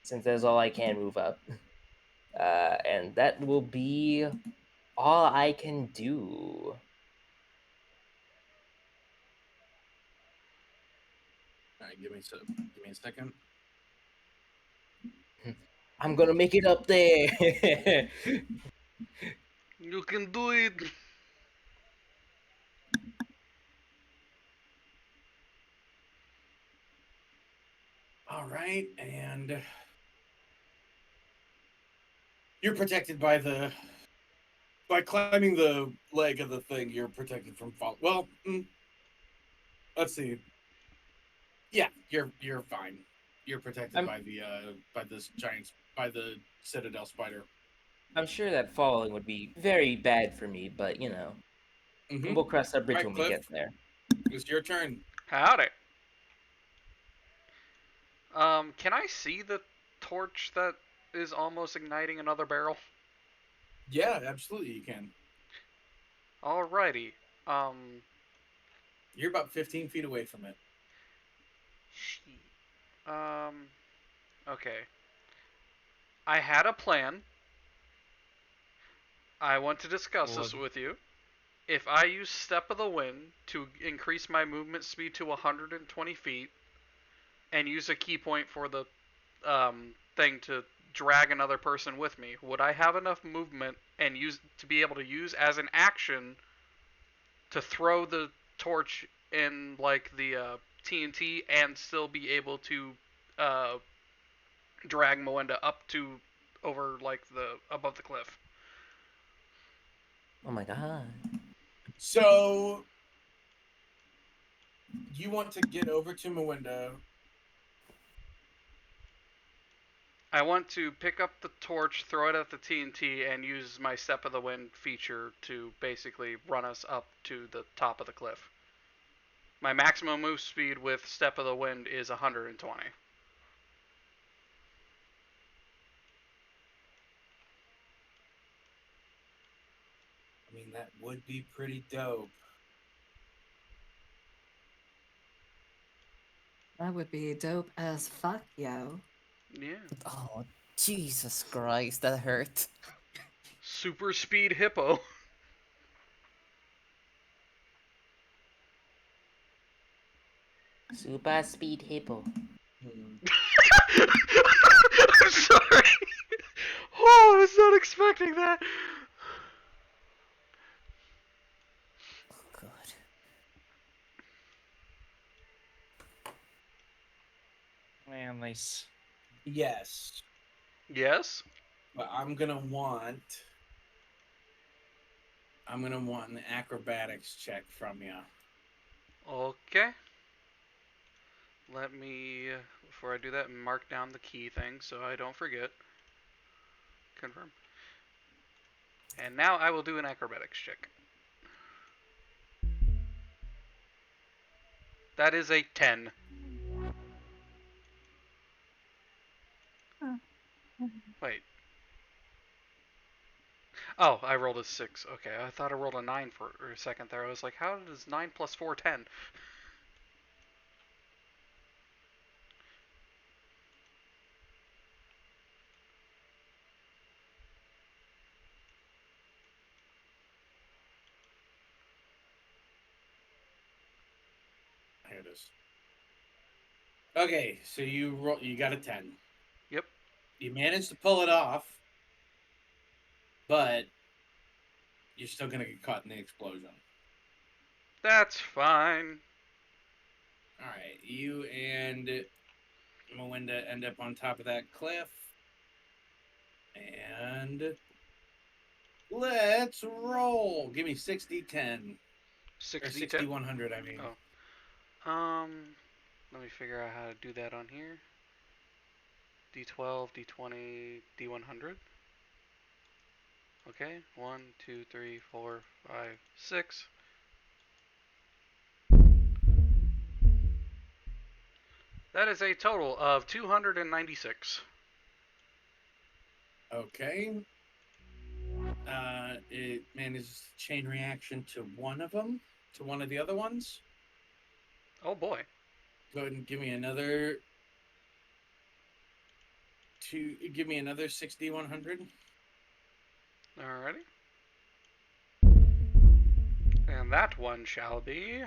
Since that's all I can move up. And that will be all I can do. All right, give me a second. I'm gonna make it up there. You can do it. All right, and you're protected by climbing the leg of the thing. You're protected from fall. Well, let's see. Yeah, you're fine. You're protected by the citadel spider. I'm sure that falling would be very bad for me, but Mm-hmm. we'll cross that bridge Right, when Cliff. we get there. It's your turn. Howdy. Can I see the torch that is almost igniting another barrel? Yeah, absolutely, you can. Alrighty. You're about 15 feet away from it. Okay. I had a plan. I want to discuss this with you. If I use Step of the Wind to increase my movement speed to 120 feet, and use a key point for the thing to drag another person with me, would I have enough movement and use to be able to use as an action to throw the torch in like the TNT and still be able to uh, drag Melinda up to over like the above the cliff? Oh my god. So you want to get over to Melinda. I want to pick up the torch, throw it at the TNT, and use my Step of the Wind feature to basically run us up to the top of the cliff. My maximum move speed with Step of the Wind is 120. I mean, that would be pretty dope. That would be dope as fuck, yo. Yeah. Oh, Jesus Christ, that hurt. Super speed hippo. Super speed hippo. I'm sorry. Oh, I was not expecting that. Oh, God. Man, nice. Yes, Yes. but I'm gonna want an acrobatics check from you. Okay. Let me, before I do that, mark down the key thing so I don't forget. Confirm. And now I will do an acrobatics check. That is a 10. Wait. rolled a 6. Okay, I thought I rolled a 9 for a second there. I was like, how does 9 plus 4 10? Here it is. Okay, so you got a 10. Yep. You managed to pull it off, but you're still gonna get caught in the explosion. That's fine. All right, you and Melinda end up on top of that cliff, and let's roll. Give me 60-10 or 60 10? 60-100. I mean, Oh. Let me figure out how to do that on here. D12, D20, D100. Okay, 1, 2, 3, 4, 5, 6. That is a total of 296. okay. It manages chain reaction to one of them, to one of the other ones. Oh boy. Go ahead and give me another. Give me another 60-100. Alrighty. And that one shall be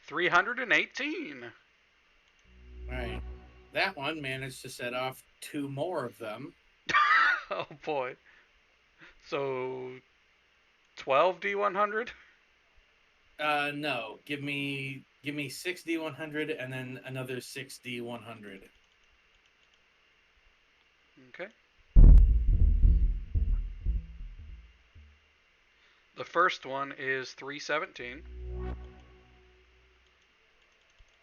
318. All right. That one managed to set off 2 more of them. Oh boy. So 12 D100? No. Give me 60-100 and then another 60-100. Okay. The first one is 317.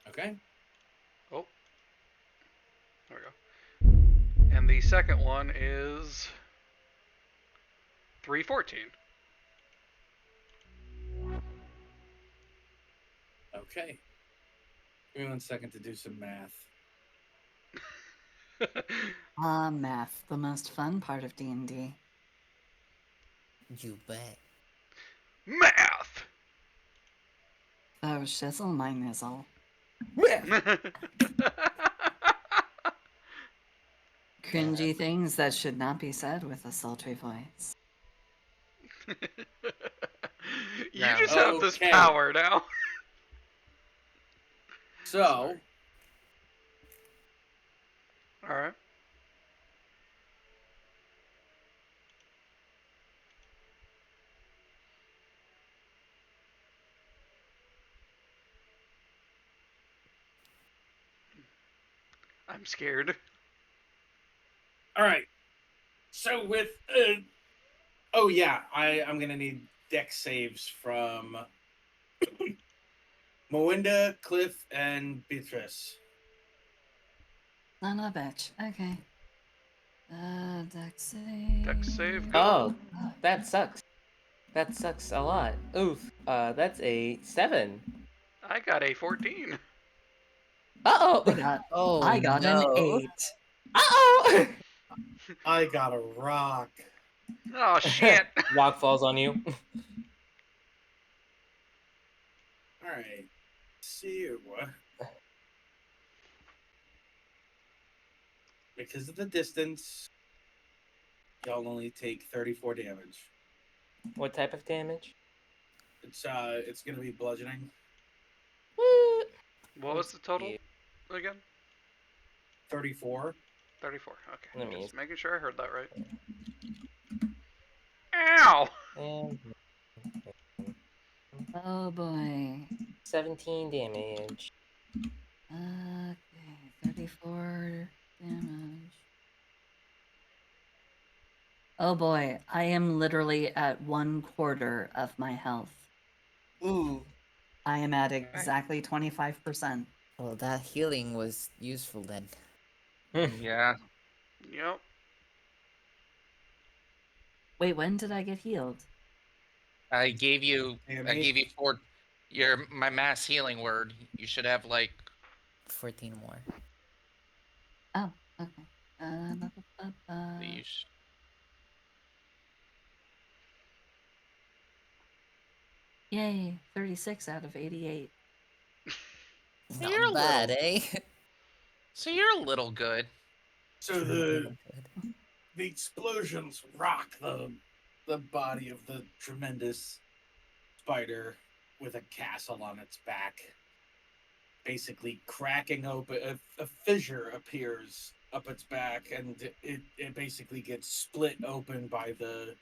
Okay. Oh. There we go. And the second one is 314. Okay. Give me 1 second to do some math. Math, the most fun part of D&D. You bet. Math! Oh, shizzle my nizzle. Cringy things that should not be said with a sultry voice. You Now- just have this Okay. power now. So, Alright. I'm scared. all right. So with oh yeah, I'm gonna need deck saves from Melinda, Cliff, and Beatrice. Son of a bitch. Okay. Dex save. Dex save, go. Oh, that sucks. That sucks a lot. Oof. That's a 7. I got a 14. Uh I oh. got, Oh I got an no. 8. Uh oh. I got a rock. Oh shit. Rock falls on you. All right. See what? Because of the distance, y'all only take 34 damage. What type of damage? It's gonna be bludgeoning. What? What was the total again? 34. 34. Let Okay. me Just making sure I heard that right. Ow! And Oh boy. 17 damage. Okay, 34 damage. Oh boy, I am literally at 1/4 of my health. Ooh. I am at exactly 25%. Well, that healing was useful then. Yeah. Yep. Wait, when did I get healed? I gave you Damn I it. gave you my mass healing word. You should have like 14 more. Oh, okay. Ba, ba, ba, ba. these. Yay, 36 out of 88. You're Not a bad, little- eh? So you're a little good. So Little good. the explosions rock the body of the tremendous spider with a castle on its back, basically cracking open. A fissure appears up its back, and it basically gets split open by the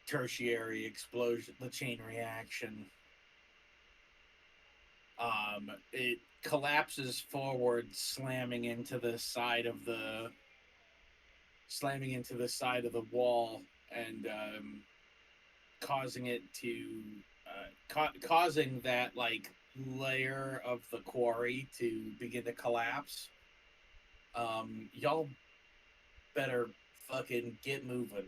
tertiary explosion, the chain reaction. It collapses forward, slamming into the side of the wall, and causing it to causing that like layer of the quarry to begin to collapse. Y'all better fucking get moving.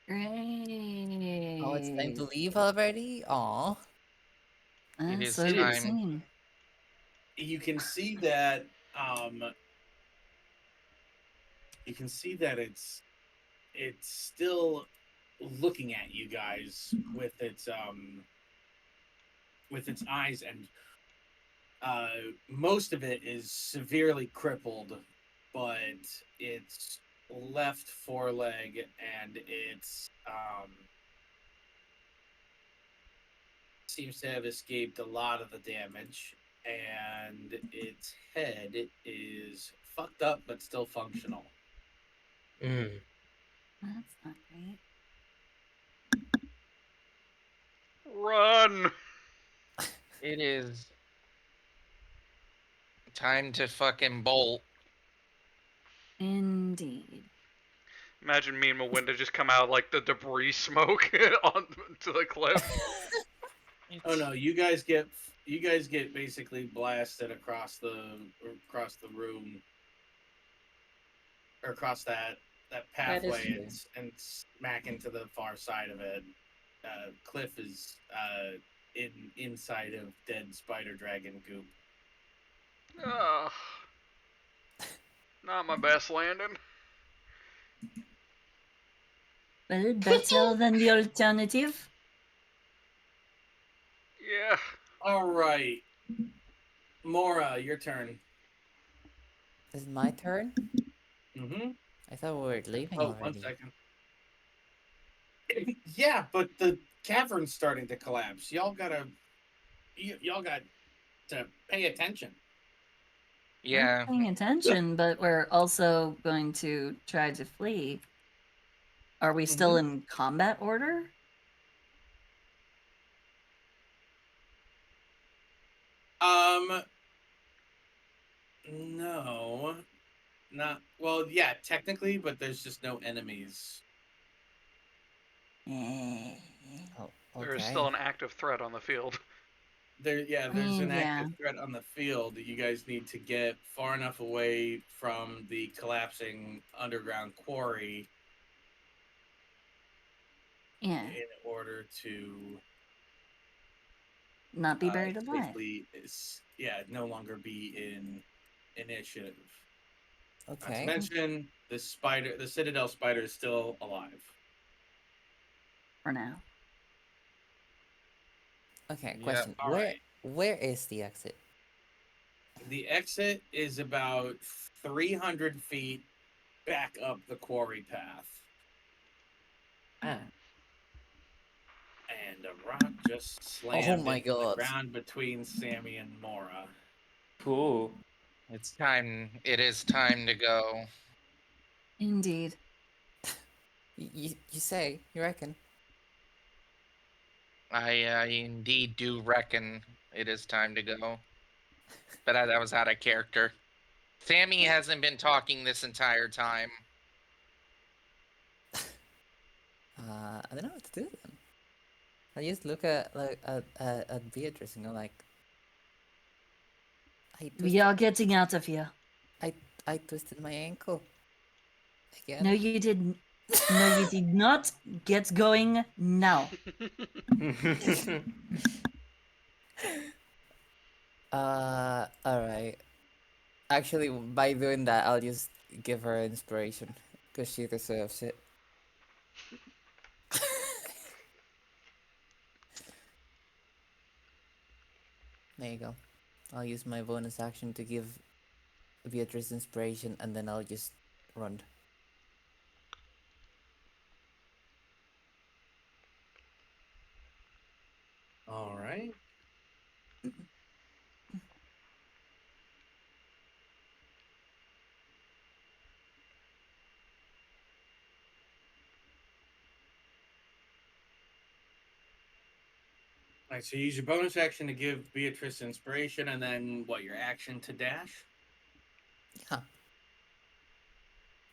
Great. Oh, it's time to leave already? Aw. It is So it would time. seem. You can see that um you can see that it's still looking at you guys with its eyes, and most of it is severely crippled, but its left foreleg and its seems to have escaped a lot of the damage, and its head is fucked up but still functional. Mm. That's not great. Run! It is time to fucking bolt. Indeed. Imagine me and Melinda just come out like the debris smoke onto the cliff. Oh no, you guys get basically blasted across the room, or across that That is pathway, true. and smack into the far side of it. Cliff is inside of dead spider dragon goop. Ugh. Not my best landing. Well, better than the alternative. Yeah. All right, Mora, your turn. Is it my turn? Mm-hmm. I thought we were leaving Oh, already. 1 second. Yeah, but the cavern's starting to collapse. Y'all got to pay attention. Yeah. We're paying attention, but we're also going to try to flee. Are we still in combat order? No, not well. Yeah, technically, but there's just no enemies. Oh, There is okay. still an active threat on the field. There's an Yeah. active threat on the field. You guys need to get far enough away from the collapsing underground quarry Yeah. in order to Not be buried alive. safely, no longer be in initiative. Not to Okay. mention, the citadel spider is still alive. For now. Okay, Yeah, question. all Where right. where is the exit? The exit is about 300 feet back up the quarry path. Ah, And a rock just slammed my into the God. ground between Sammy and Mora. cool. it's time. It is time to go. Indeed. You say, you reckon? I indeed do reckon it is time to go. But that was out of character. Sammy hasn't been talking this entire time. I don't know what to do then. I just look at at Beatrice and go like, I We twisted, are getting out of here. I twisted my ankle again. No, you didn't. No, you did not. Get going now. All right. Actually, by doing that, I'll just give her inspiration because she deserves it. There you go. I'll use my bonus action to give Beatrice inspiration, and then I'll just run. All right. All right, so you use your bonus action to give Beatrice inspiration, and then what? Your action to dash? Yeah.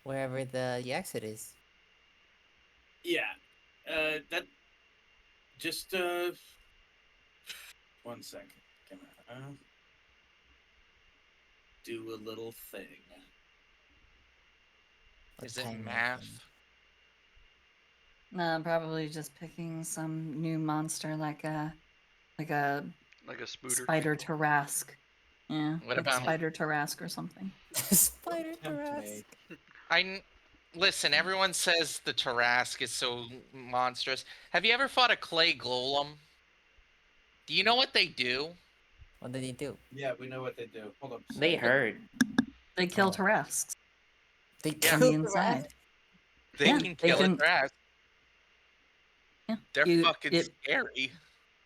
Wherever the exit is. Yeah. That. Just 1 second. Gonna do a little thing. A Is it tiny math? thing. No, probably just picking some new monster like a Like a spooter. spider Tarask. Yeah, What like about- spider Tarask or something. Spider Tempt Tarask. me. Listen, everyone says the Tarask is so monstrous. Have you ever fought a clay golem? Do you know what they do? What did he do? Yeah, we know what they do. Hold up. a They second. hurt. They kill Oh. Tarasks They Yeah. from the killed inside. They Yeah, can they kill can- a Tarask. Yeah, They're you- fucking it- scary.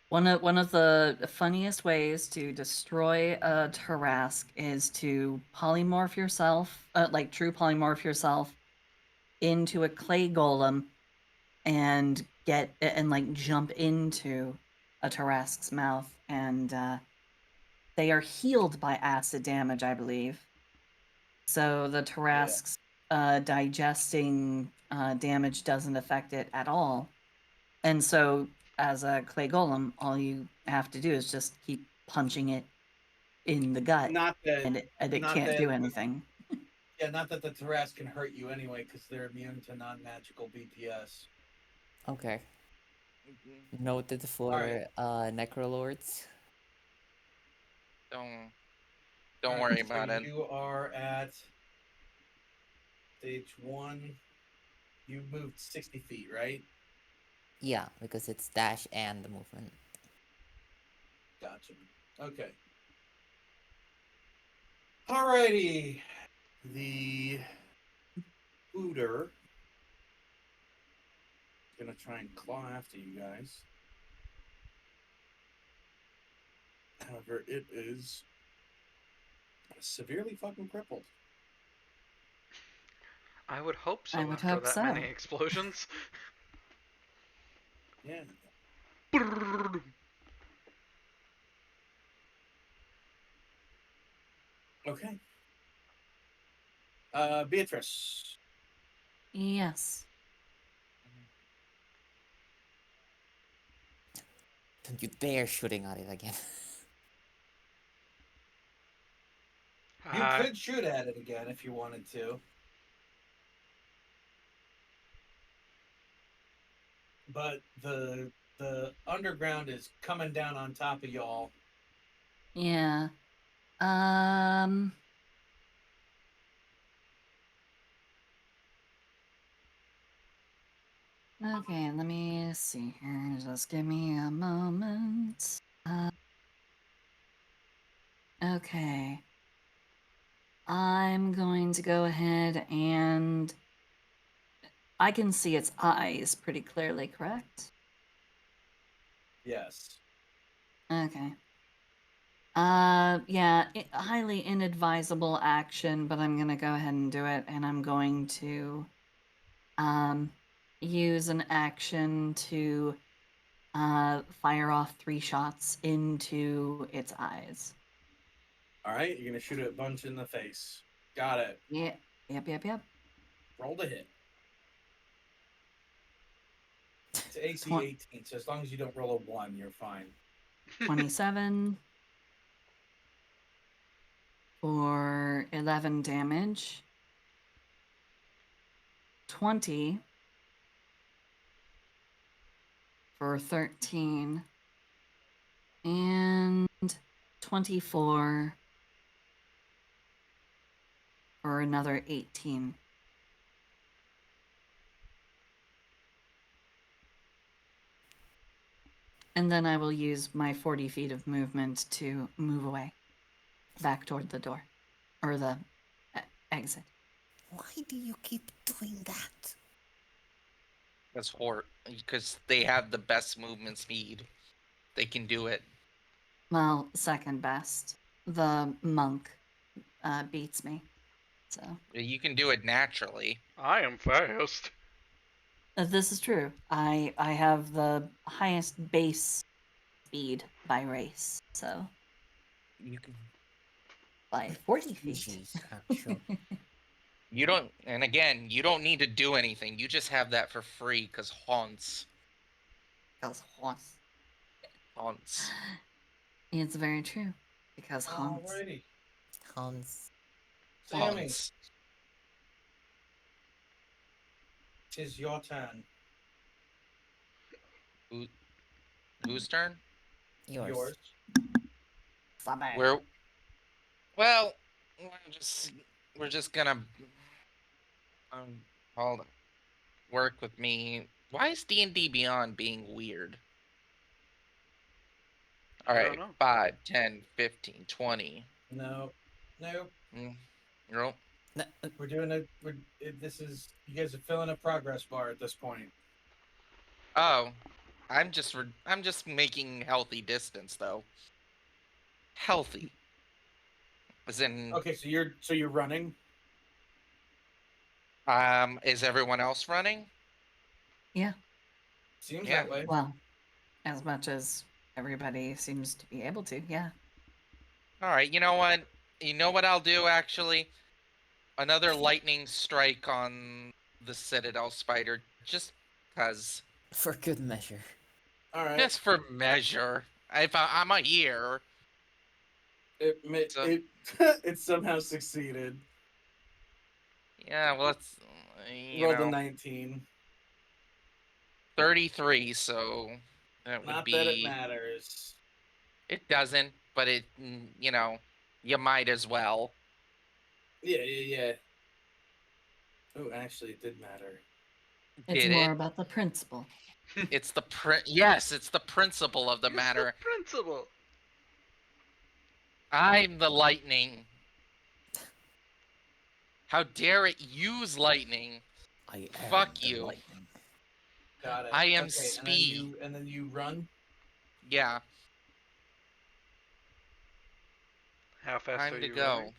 One of the funniest ways to destroy a Tarask is to polymorph yourself, like true polymorph yourself into a clay golem and like jump into a Tarask's mouth, and they are healed by acid damage, I believe. So the Tarask's digesting damage doesn't affect it at all. And so, as a clay golem, all you have to do is just keep punching it in the gut, Not that. and it not can't that- do anything. Yeah, not that the Tarask can hurt you anyway, because they're immune to non-magical BPS. Okay. Noted for Alright. Necrolords. Don't Alright, worry so about it. You are at stage 1. You moved 60 feet, right? Yeah, because it's dash and the movement. Gotcha. Okay. Alrighty. The Booter is gonna try and claw after you guys. However, it is severely fucking crippled. I would hope so I would after hope that so. many explosions. Yeah. Okay. Beatrice. Yes. Don't you dare shooting at it again. You could shoot at it again if you wanted to. But the underground is coming down on top of y'all. Yeah. Okay, let me see here. Just give me a moment. Okay. I'm going to go ahead and I can see its eyes pretty clearly, correct? Yes. Okay. Yeah, highly inadvisable action, but I'm gonna go ahead and do it, and I'm going to, use an action to, fire off 3 shots into its eyes. Alright, you're gonna shoot it a bunch in the face. Got it. Yeah, yep. Roll to hit. It's AC Twen- 18, so as long as you don't roll a 1, you're fine. 27 for 11 damage. 20 for 13. And 24 for another 18. And then I will use my 40 feet of movement to move away, back toward the door, or the exit. Why do you keep doing that? Because they have the best movement speed. They can do it. Well, second best. The monk beats me. So You can do it naturally. I am fast. this is true. I have the highest base speed by race. So You can. by 40 feet. Species, actually. You don't. And again, you don't need to do anything. You just have that for free because haunts. Because haunts. Haunts. It's very true. Because haunts. Alrighty. Hans. Sammy, Haunts. tis your turn. Whose turn? Yours. Sabbath. Where? Well, we're just gonna hold on. Work with me. Why is D&D Beyond being weird? All I right, don't know. 5, 10, 15, 20. No. Nope. Nope. No, We're doing a. This is. You guys are filling a progress bar at this point. Oh, I'm just making healthy distance though. Healthy. As in, Okay, so you're running. is everyone else running? Yeah. Seems Yeah. that way. Well, as much as everybody seems to be able to, yeah. All right. You know what? You know what I'll do actually? Another lightning strike on the Citadel Spider, just cause. for good measure. All right. Just for measure. I'm a here. It So- it somehow succeeded. Yeah, well, it's Rolled a 19. 33, so that would Not be. that it matters. It doesn't, but you might as well. Yeah. Oh, actually, it did matter. It's Did more it? about the principle. It's the Yes, it's the principle of the It's matter. the principle. I'm the lightning. How dare it use lightning? I am Fuck the you. lightning. Got it. I am okay, speed. And then you run. Yeah, How fast time are to you go. running?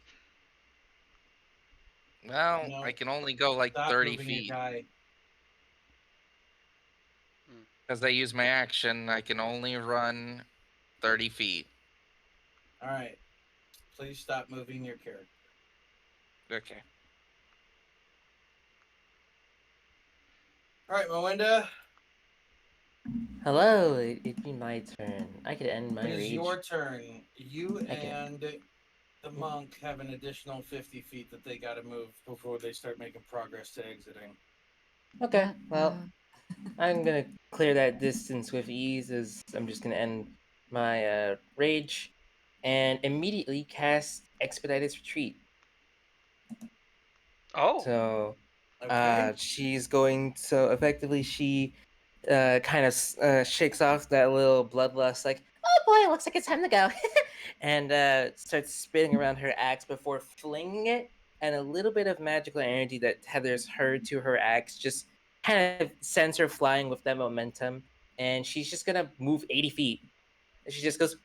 Well, No. I can only go like Stop 30 moving feet. your guy. Because I use my action, I can only run 30 feet. All right. Please stop moving your character. Okay. All right, Melinda. Hello, it'd be my turn. I could end my It is rage. your turn. You Okay. and the monk have an additional 50 feet that they got to move before they start making progress to exiting. Okay, well, I'm gonna clear that distance with ease as I'm just gonna end my rage and immediately cast Expedited Retreat. Oh, So Okay. she's going so effectively she kind of shakes off that little bloodlust like, oh boy, it looks like it's time to go. And starts spinning around her axe before flinging it, and a little bit of magical energy that tethers her to her axe just kind of sends her flying with that momentum, and she's just gonna move 80 feet. And she just goes,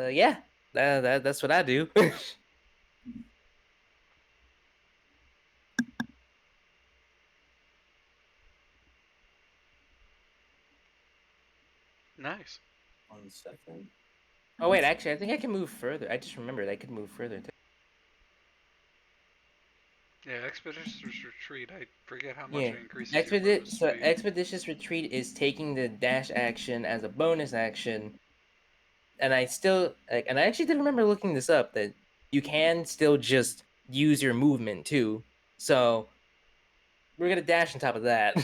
yeah, that's what I do. nice. 1 second. Oh wait, actually, I think I can move further. I just remembered I could move further. Yeah, Expeditious Retreat. I forget how much Yeah, it increases your movement speed. Expeditious Retreat is taking the dash action as a bonus action, and I still and I actually did remember looking this up that you can still just use your movement too. So we're gonna dash on top of that.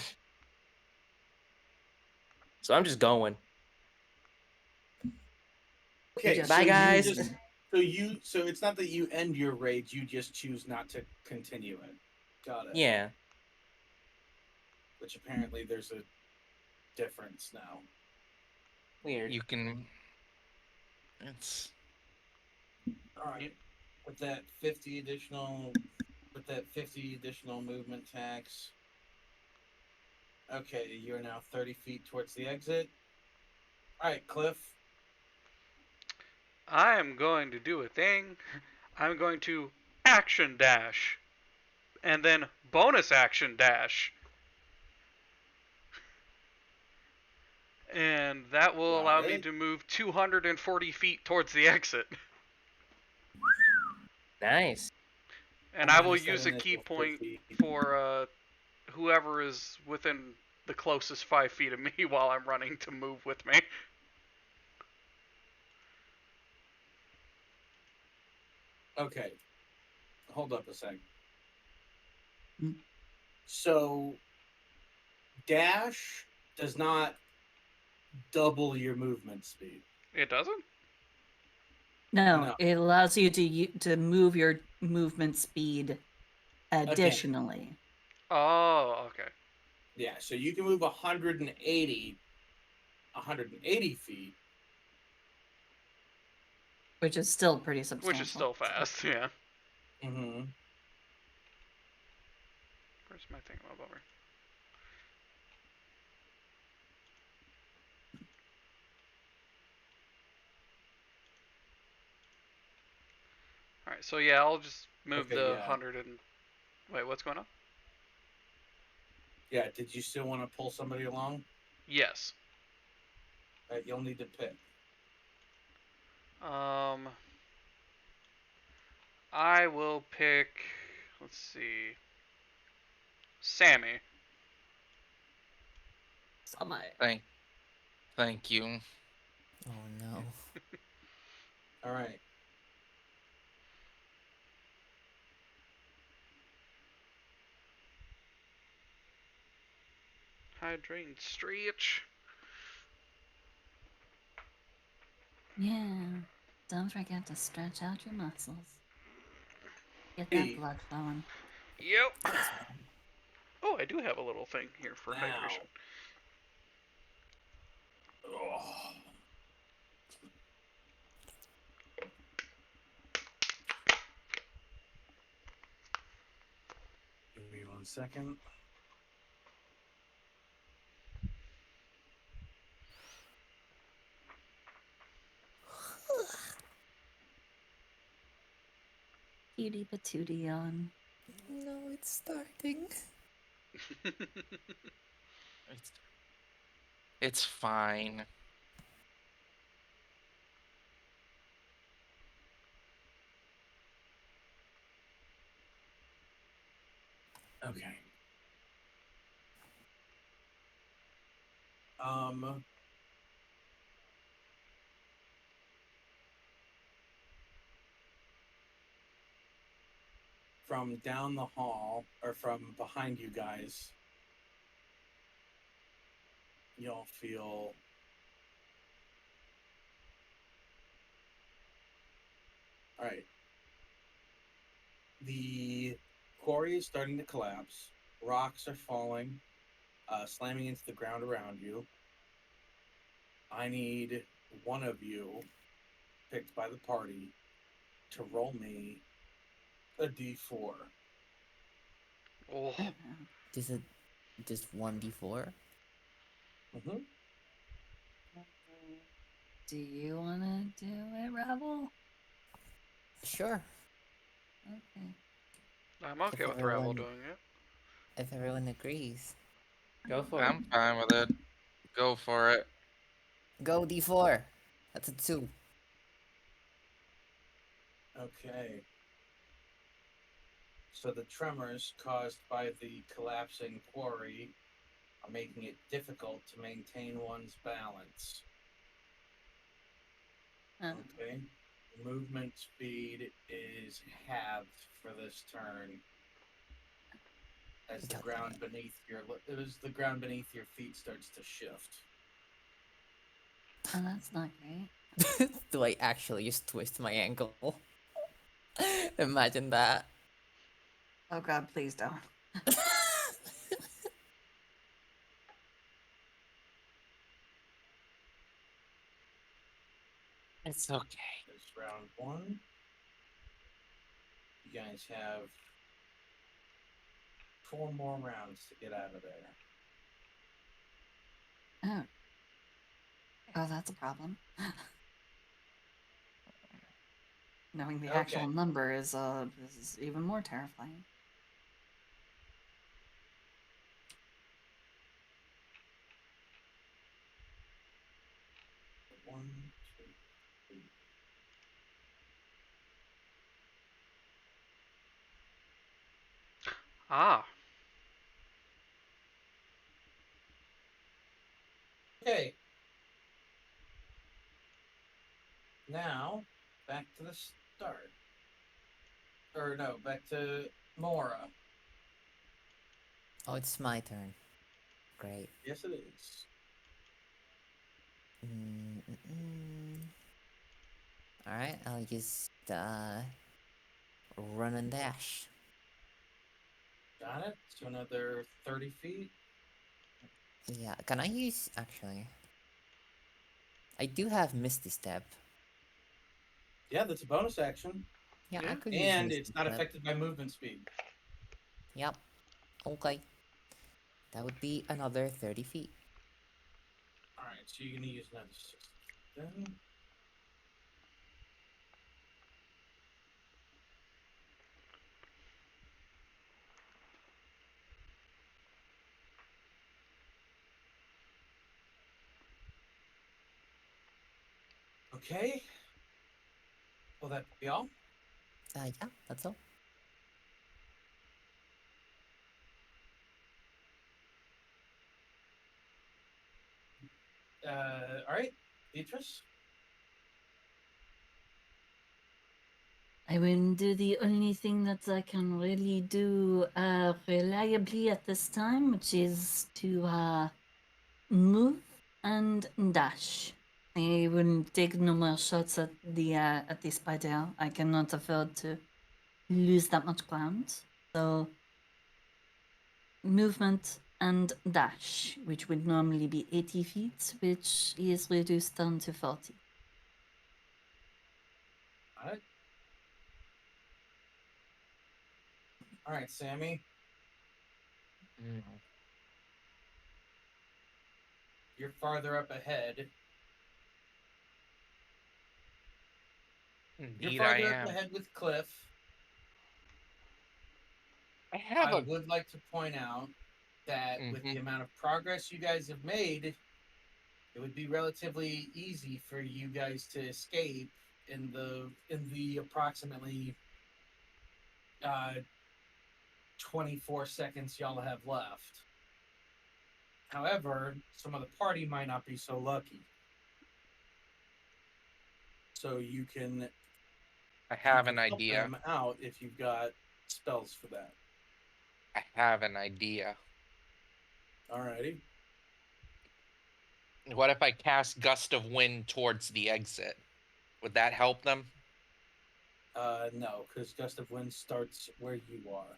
So I'm just going. Okay, Bye, so guys. So it's not that you end your rage, you just choose not to continue it. Got it. Yeah. Which apparently there's a difference now. Weird. You can. It's. All right. With that 50 additional movement tax. Okay, you're now 30 feet towards the exit. All right, Cliff. I am going to do a thing. I'm going to action dash. And then bonus action dash. And that will allow me to move 240 feet towards the exit. Nice. And I will use a key point for whoever is within the closest 5 feet of me while I'm running to move with me. Okay. Hold up a sec. Hmm. So, dash does not double your movement speed. It doesn't? No, No. it allows you to move your movement speed additionally. Oh, okay. Yeah, so you can move 180 feet. Which is still pretty substantial. Which is still fast, yeah. Mm-hmm. Where's my thing over? Alright, so yeah, I'll just move Okay, the yeah. 100 and... Wait, what's going on? Yeah, did you still want to pull somebody along? Yes. You'll need to pick. I will pick... Let's see... Sammy. Thank you. Oh no. All right. Hydrate and stretch. Yeah. Don't forget to stretch out your muscles. Get Hey. that blood flowing. Yep. Oh, I do have a little thing here for Now. hydration. Oh. Give me 1 second. Cutie patootie on. No, it's starting. It's fine. Okay. Um. From down the hall, or from behind you guys, you'll feel all right. The quarry is starting to collapse. Rocks are falling, slamming into the ground around you. I need one of you, picked by the party, to roll me a d4. Oh, Is it just 1d4? Mm-hmm. Do you want to do it, Rebel? Sure. Okay. I'm okay If with Ravel everyone- doing it. If everyone agrees. Go for I'm fine with it. Go for it. Go d4. That's a 2. Okay. So the tremors caused by the collapsing quarry are making it difficult to maintain one's balance. Okay. Movement speed is halved for this turn. As the ground beneath your feet starts to shift. Oh, that's not great. Do I actually just twist my ankle? Imagine that. Oh God, please don't. It's okay. That's round one. You guys have 4 more rounds to get out of there. Oh. Oh, that's a problem. Knowing the actual Okay. number is even more terrifying. One, two, three. Ah. Okay. Now, back to the start. Or no, back to Mora. Oh, it's my turn. Great. Yes, it is. Alright, I'll just run and dash. Got it. So another 30 feet. Yeah, can I use actually? I do have Misty Step. Yeah, that's a bonus action. Yeah, Yeah. I could use And Misty it's not Step. affected by movement speed. Yep. Okay. That would be another 30 feet. Alright, so you're going to use another 60 then. Okay. Will that be all? Yeah, that's all. Alright. Beatrice? I will do the only thing that I can really do reliably at this time, which is to move and dash. I will take no more shots at the spider. I cannot afford to lose that much ground. So movement and dash, which would normally be 80 feet, which is reduced down to 40. Alright. Alright, Sammy. You're farther up ahead. You're Indeed, I farther up am. ahead with Cliff. I have I a. would like to point out that with the amount of progress you guys have made, it would be relatively easy for you guys to escape in the approximately 24 seconds y'all have left. However, some of the party might not be so lucky. So you can I have you an can help idea. them out if you've got spells for that. I have an idea. Alrighty. What if I cast Gust of Wind towards the exit? Would that help them? No, because Gust of Wind starts where you are.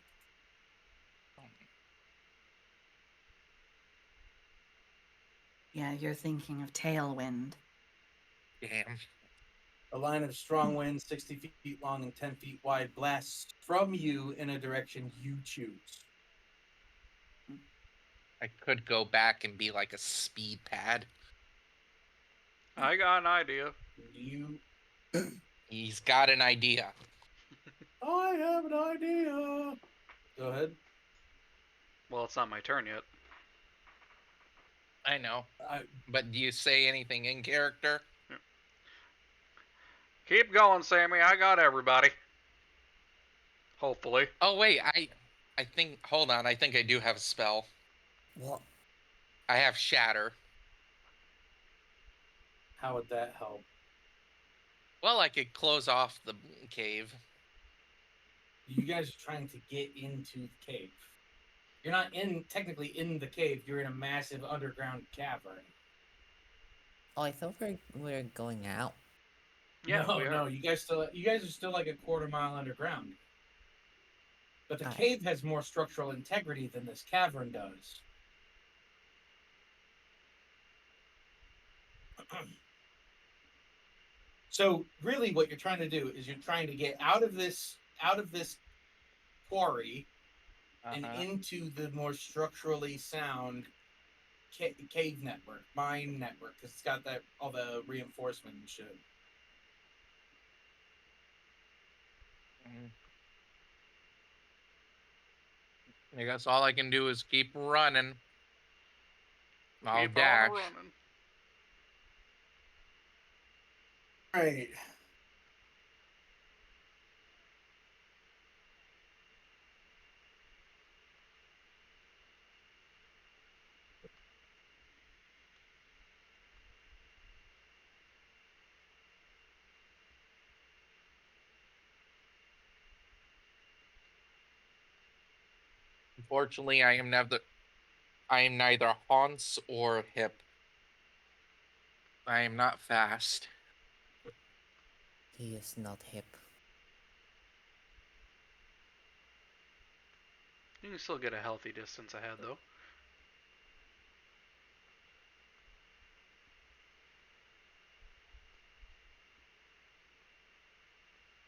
Yeah, you're thinking of tailwind. Damn. A line of strong wind, 60 feet long and 10 feet wide, blasts from you in a direction you choose. I could go back and be like a speed pad. I got an idea. You. He's got an idea. I have an idea. Go ahead. Well, it's not my turn yet. I know. I, But do you say anything in character? Keep going, Sammy. I got everybody. Hopefully. Oh wait, I think hold on, I think I do have a spell. What? I have Shatter. how would that help? Well, I could close off the cave. You guys are trying to get into the cave. You're not technically in the cave. You're in a massive underground cavern. Oh, I thought we're going out. Yeah, no, we are. no, you guys are still like a quarter mile underground. But the Alright. cave has more structural integrity than this cavern does. So really what you're trying to do is you're trying to get out of this quarry and into the more structurally sound cave network, mine network, because it's got that all the reinforcement and shit. I guess all I can do is keep running. I'll Keep on dash. running. Right. Unfortunately, I am neither Hans or Hip. I am not fast. He is not hip. You can still get a healthy distance ahead, though.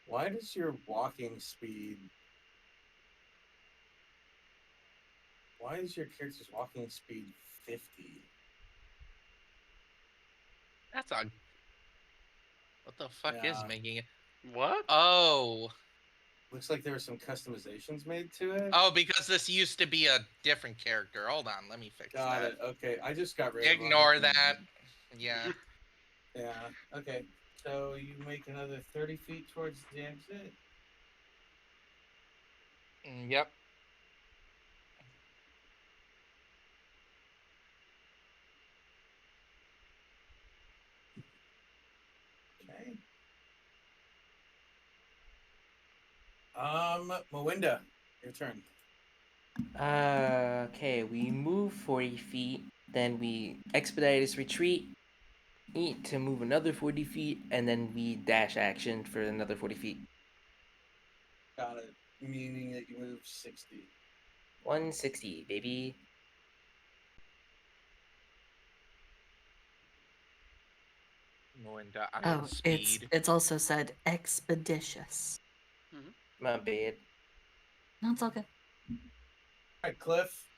Why does your walking speed? Why is your character's walking speed 50? That's a. What the fuck is Yeah. making it? What? Oh. Looks like there were some customizations made to it. Oh, because this used to be a different character. Hold on, let me fix Got that. it. Okay, I just got rid of them. Ignore that. Yeah. Yeah. Okay. So you make another 30 feet towards the exit. Yep. Okay. Mawinda, your turn. Okay, we move 40 feet, then we expedite his retreat, eat to move another 40 feet, and then we dash action for another 40 feet. Got it. Meaning that you move 60. 160, baby. Melinda, I Oh, am speed. it's also said expeditious. My bad. No, it's all good. All right, Cliff.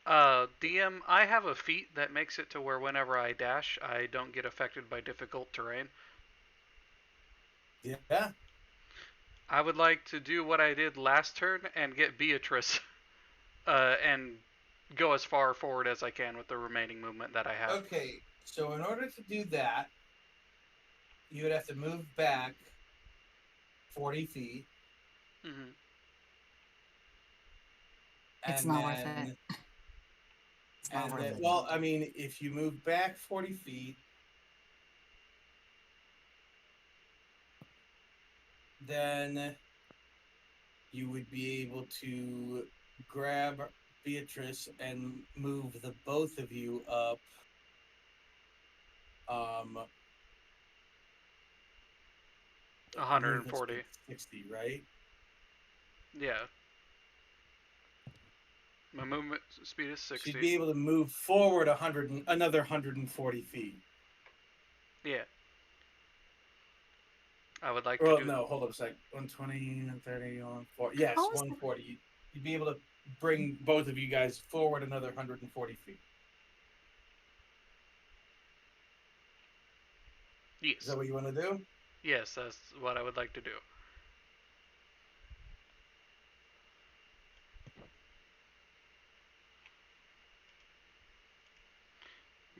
DM, I have a feat that makes it to where whenever I dash, I don't get affected by difficult terrain. Yeah. I would like to do what I did last turn and get Beatrice, and go as far forward as I can with the remaining movement that I have. Okay. So in order to do that, you would have to move back 40 feet. Mm-hmm. It's And not worth then, it. It's not worth it. well, I mean, if you move back 40 feet, then you would be able to grab Beatrice and move the both of you up. Your movement 140. speed 60, right? Yeah. My movement speed is So 60. you'd be able to move forward another 140 feet. Yeah. I would like Well, to do. no, hold up a sec. 120, 130, 140. Yes, How is it- 140. You'd be able to bring both of you guys forward another 140 feet. Is Yes. that what you want to do? Yes, that's what I would like to do.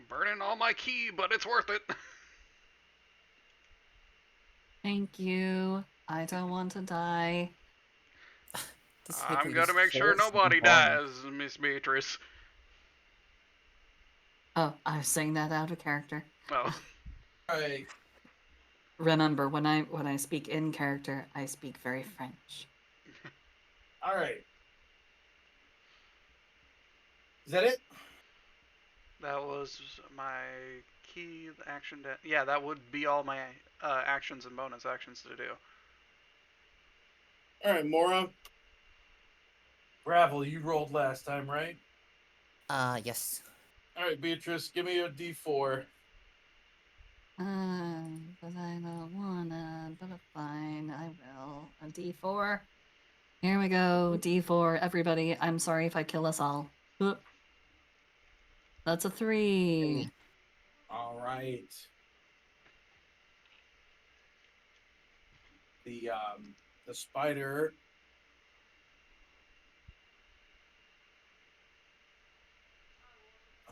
Burning all my ki, but it's worth it. Thank you. I don't want to die. This I'm hippo gonna is make sure so nobody small. dies, Miss Beatrice. Oh, I was saying that out of character. Oh. All right. Remember, when I speak in character, I speak very French. All right. Is that it? That was my key action. Yeah, that would be all my actions and bonus actions to do. All right, Mora. Gravel, you rolled last time, right? Yes. All right, Beatrice, give me a D4. But I don't wanna, but fine, I will. A D4. Here we go, D4. Everybody, I'm sorry if I kill us all. That's a 3. All right. The spider.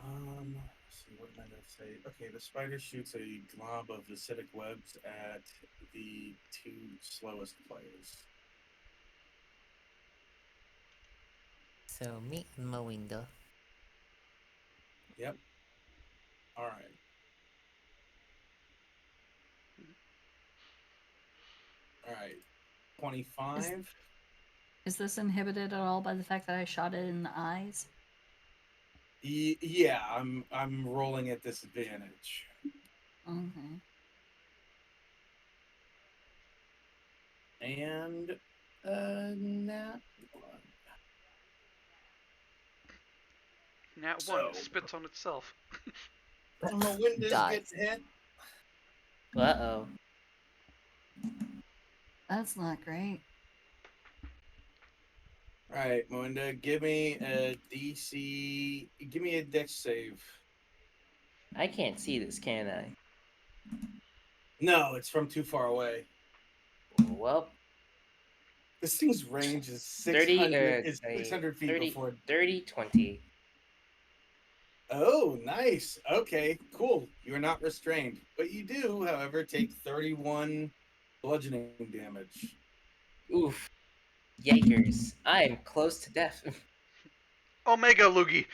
Let's see, what am I gonna say? Okay, the spider shoots a glob of acidic webs at the two slowest players. So me and my window. Yep. All right. All right. 25. Is this inhibited at all by the fact that I shot it in the eyes? Yeah, I'm rolling at disadvantage. Okay. And nat one. Nat So 1 spits on itself. Melinda's Die. getting hit. Uh-oh. That's not great. All right, Melinda, give me a DC. Give me a dex save. I can't see this, can I? No, it's from too far away. Well, This thing's range is 30, 600 feet 30, before. 30, 20. Oh, nice. Okay, cool. You're not restrained, but you do, however, take 31 bludgeoning damage. Oof. Yikers. I am close to death. Omega Loogie.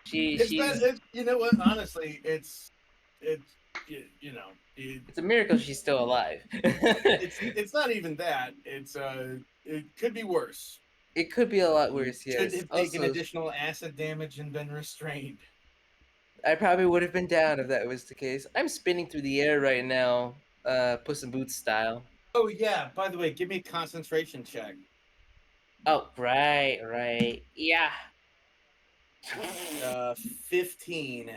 She's You know what? Honestly, it's you know it's a miracle she's still alive. it's not even that. It could be worse. It could be a lot You worse, should yes. have taken Also, additional acid damage and been restrained. I probably would have been down if that was the case. I'm spinning through the air right now, Puss in Boots style. Oh yeah. By the way, give me a concentration check. Oh, right. Yeah. 15.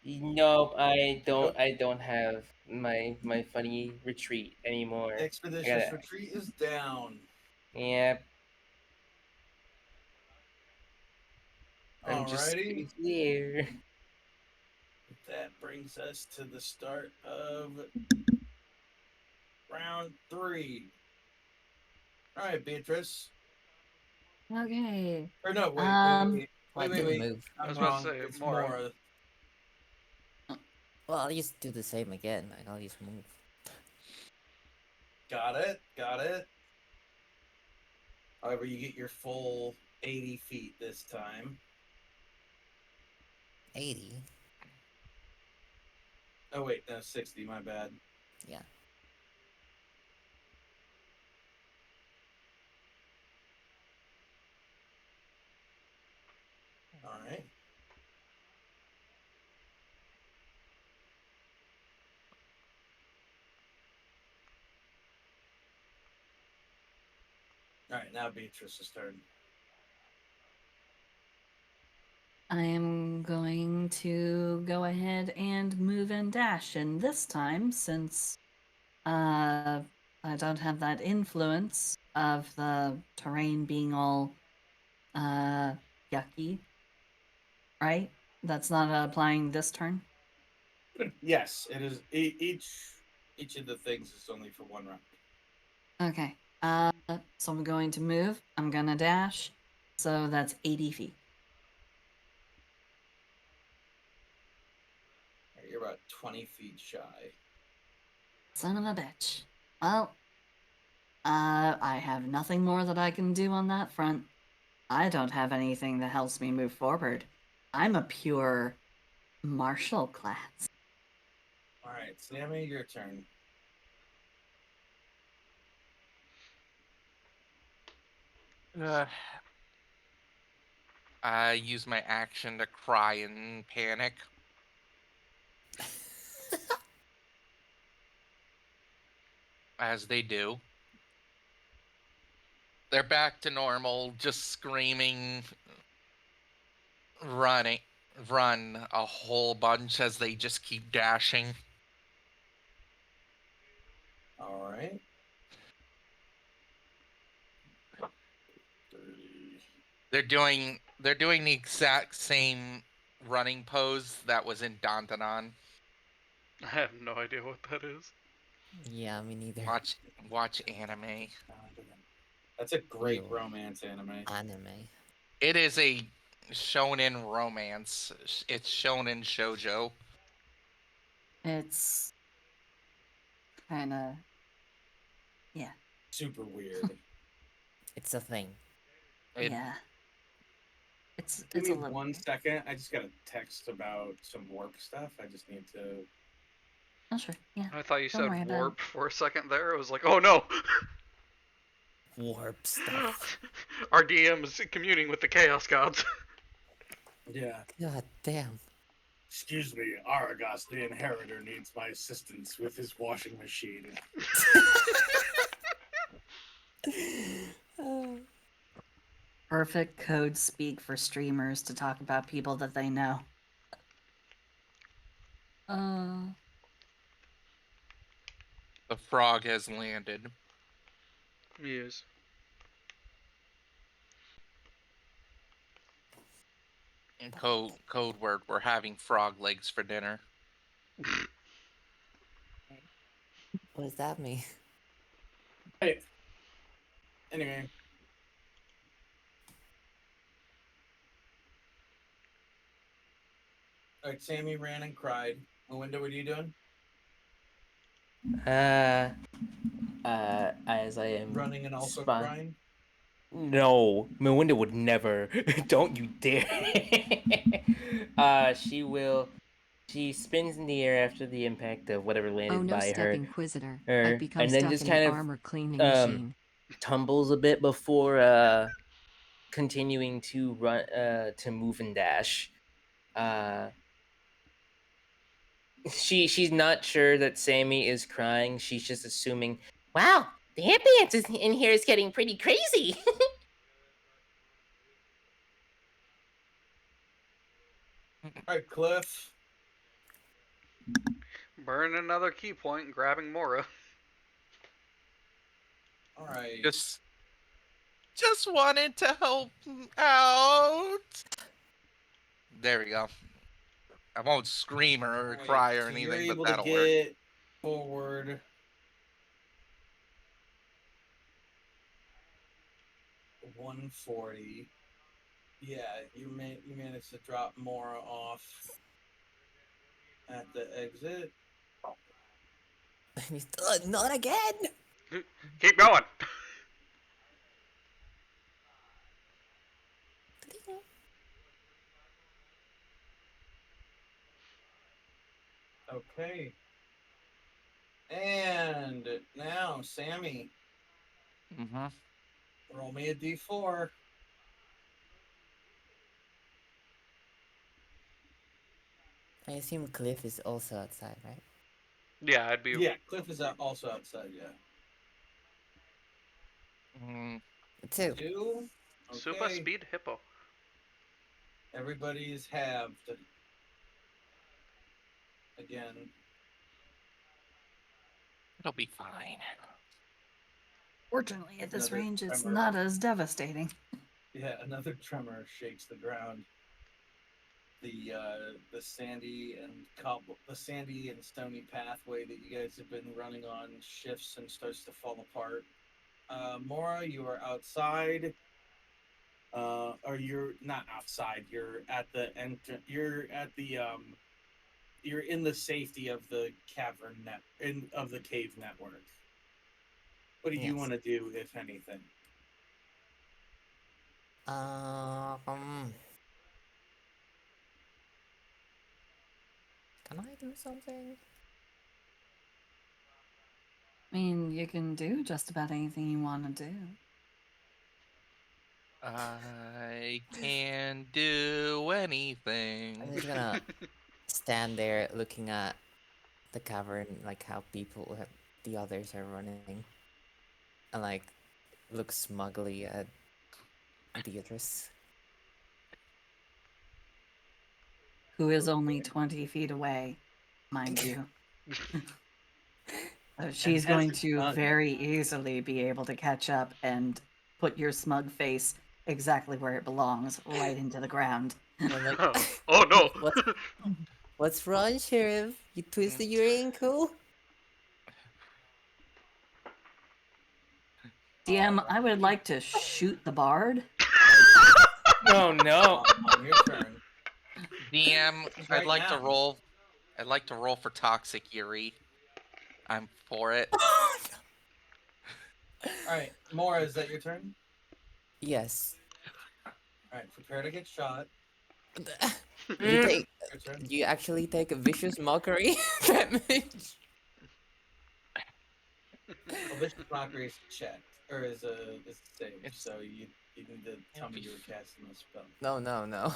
Nope, I Nope. don't have my funny retreat anymore. I Expeditious gotta, retreat is down. yeah, I'm just Alrighty. spinning through the air. That brings us to the start of round 3. All right, Beatrice. Okay. Or no, wait. Well, I Wait. didn't move. I I'm was about to wrong. say, It's Mora. Mora. Well, I'll just do the same again. Like, I'll just move. Got it. However, you get your full 80 feet this time. 80. Oh, wait, no, 60, my bad. Yeah. All right. All right, now Beatrice's turn. I am going to go ahead and move and dash, and this time, since I don't have that influence of the terrain being all yucky, right? That's not applying this turn. Yes, it is. Each of the things is only for one round. Okay. So I'm going to move. I'm gonna dash. So that's 80 feet. All right, you're about 20 feet shy. Son of a bitch. Well, I have nothing more that I can do on that front. I don't have anything that helps me move forward. I'm a pure martial class. All right, Sammy, your turn. Uh, I use my action to cry in panic. As they do. They're back to normal, just screaming, running, run a whole bunch as they just keep dashing. All right. 30. They're doing the exact same running pose that was in Dandanon. I have no idea what that is. Yeah, me neither. Watch anime. That's a great Ew. romance anime. Anime. It is a shonen romance. It's shonen shoujo. It's kind of, yeah, Super weird. It's a thing. It, yeah. It's Give it's me a little. 1 second. I just got a text about some warp stuff. I just need to. Oh sure, yeah. I thought you Don't worry said about warp for a second there. I was like, oh no! Warp stuff. Our DM is communing with the Chaos Gods. Yeah. God damn. Excuse me, Aragos, the inheritor, needs my assistance with his washing machine. Perfect code speak for streamers to talk about people that they know. the frog has landed. Yes. And code word, we're having frog legs for dinner. What does that mean? Hey. Anyway. Alright, Sammy ran and cried. Melinda, what are you doing? As I am Running and also spun- crying? No, Melinda would never. Don't you dare. She spins in the air after the impact of whatever landed Oh no, by Step her, Inquisitor. her, I've become and then stuck just in kind the of armor cleaning machine. tumbles a bit before continuing to run to move and dash. She's not sure that Sammy is crying. She's just assuming, wow, the ambience in here is getting pretty crazy. Alright, Cliff. Burn another key point and grabbing Mora. Alright. Just wanted to help out. There we go. I won't scream or Alright, cry or so you're anything, but able to that'll work. get forward 140. Yeah, you managed to drop Mora off at the exit. Not again! Keep going! Okay. And now, Sammy, Mm-hmm. roll me a d4. I assume Cliff is also outside, right? Yeah, I'd be. Yeah, Cliff is also outside, yeah. Mm, 2. 2. Super Okay. speed hippo. Everybody's halved. Again. it'll be fine. Fortunately, at this Another range, it's tremor. not as devastating. Yeah, another tremor shakes the ground. The sandy and stony pathway that you guys have been running on shifts and starts to fall apart. Mora, you are outside. Or you're not outside. You're at the You're in the safety of the of the cave network. What do you Yes. want to do, if anything? Can I do something? I mean, you can do just about anything you want to do. I can do anything. I'm just gonna stand there looking at the cavern, like how the others are running, and like look smugly at Beatrice. Who is only 20 feet away, mind you. So she's has going a to gun. very easily be able to catch up and put your smug face exactly where it belongs, right into the ground. And I'm like, Oh no! What? What's wrong, Sheriff? You twisted your ankle? DM, I would like to shoot the bard. Oh no. On your turn. DM, Right I'd like to now. roll. I'd like to roll for Toxic Yuri. I'm for it. All right, Mora, is that your turn? Yes. All right, prepare to get shot. You take. Your turn. You actually take a vicious mockery damage. Well, Vicious Mockery is checked, or is a save, It's- so you need to tell me you were casting a spell. No.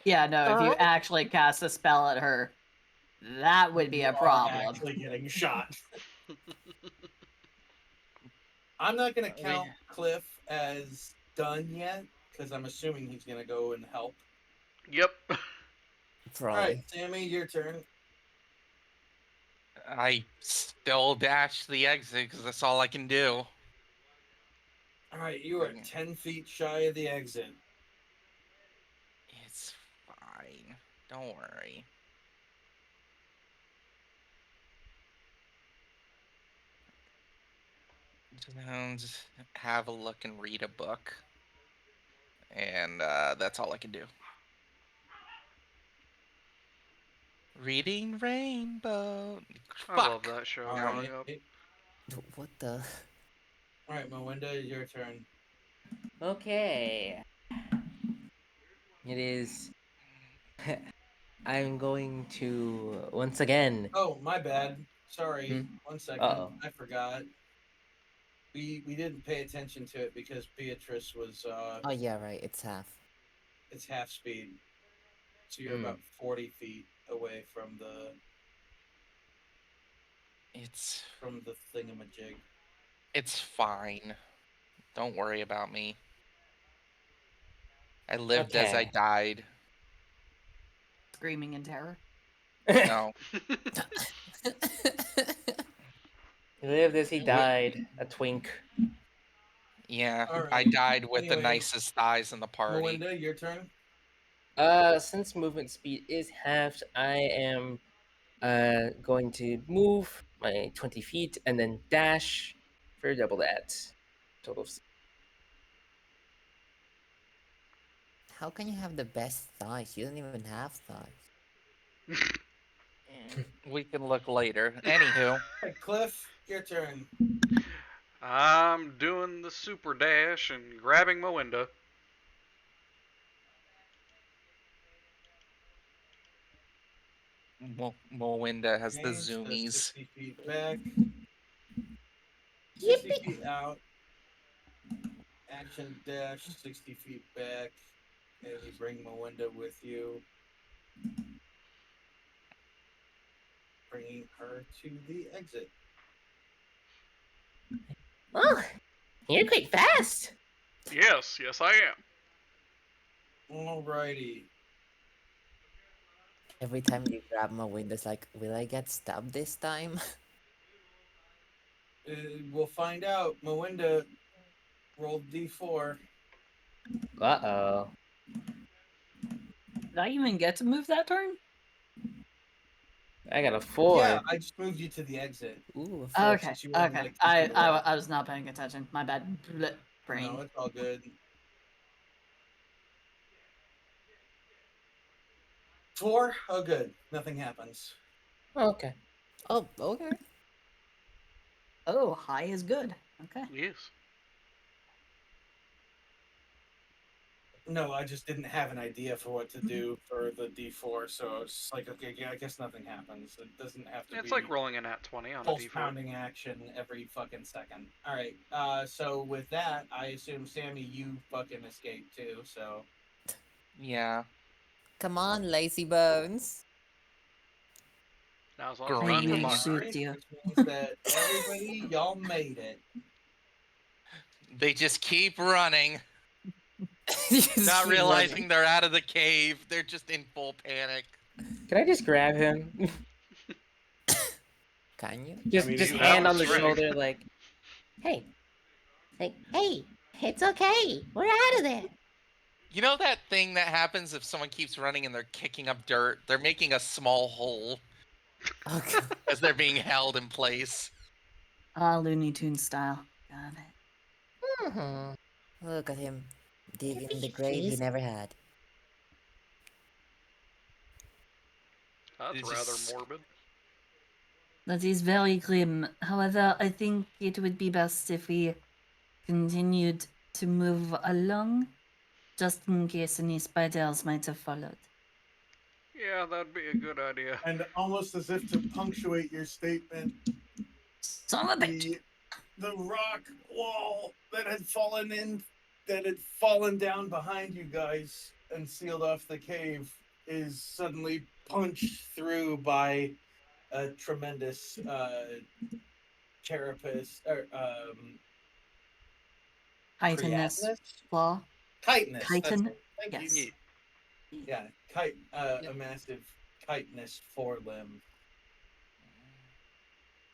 Yeah, no, if you actually cast a spell at her, that would be You a are problem. actually getting shot. I'm not gonna count Cliff as done yet, because I'm assuming he's gonna go and help. Yep. All Probably. right, Sammy, your turn. I still dash the exit because that's all I can do. All right, you are 10 feet shy of the exit. It's fine. Don't worry. Just have a look and read a book. And that's all I can do. Reading Rainbow. I Fuck. love that show All growing right, up. What the? all right, Melinda, your turn. Okay. It is. I'm going to once again. Oh, my bad. Sorry. Hmm? 1 second. Uh-oh. I forgot. We didn't pay attention to it because Beatrice was Oh yeah, right. It's half. it's half speed. So you're Hmm. about 40 feet away from the It's thingamajig. it's fine. Don't worry about me. I lived as I Okay. died. Screaming in terror. No. He lived as he died, a twink. Yeah, All I right. died with the Anyway, nicest thighs in the party. Melinda, your turn. Since movement speed is halved, I am going to move my 20 feet and then dash for double that. Total of How can you have the best thighs? You don't even have thighs. We can look later. Anywho, All right, Cliff, your turn. I'm doing the super dash and grabbing my window. Moinda has the Okay, so zoomies. 60 feet back. 60 feet out. Action dash 60 feet back. And you bring Melinda with you. Bringing her to the exit. Oh, you're quite fast. Yes, I am. Alrighty. Every time you grab my windows, like, will I get stabbed this time? We'll find out. Melinda rolled d4. Uh-oh. Did I even get to move that turn? I got a 4. Yeah, I just moved you to the exit. Ooh, a Oh, four. okay, Since you weren't, okay. like, I, kicking the wall. I was not paying attention. My bad. Blech, brain. No, it's all good. 4? Oh, good. Nothing happens. Okay. Oh, okay. Oh, high is good. Okay. Yes. No, I just didn't have an idea for what to do for the D4, so it's like, okay, yeah, I guess nothing happens. It doesn't have to It's be like rolling a nat 20 on a pulse d4. pounding action every fucking second. All right, so with that, I assume Sammy, you fucking escaped too. So Yeah. Come on, lazy bones. Now, as long as I none Green. from will our shoot Alright, you. which means that everybody, y'all made it. They just keep running, Just not keep realizing running. they're out of the cave. They're just in full panic. Can I just grab him? Can you? just mean, just you have hand the on the strength. shoulder, like, hey, it's okay. We're out of there. You know that thing that happens if someone keeps running and they're kicking up dirt? They're making a small hole Oh, God. as they're being held in place. Looney Tunes style. Got it. Mhm. Look at him digging the Happy grave he face. never had. That's It's rather just- morbid. That is very grim. However, I think it would be best if we continued to move along, just in case any spiders might have followed. Yeah, that'd be a good idea. And almost as if to punctuate your statement, Son of a bitch! the rock wall that had fallen down behind you guys and sealed off the cave is suddenly punched through by a tremendous carapace or Chitinous Creatinous? claw. chitinous. Chitin? Thank Yes. you. Yeah, a massive chitinous forelimb.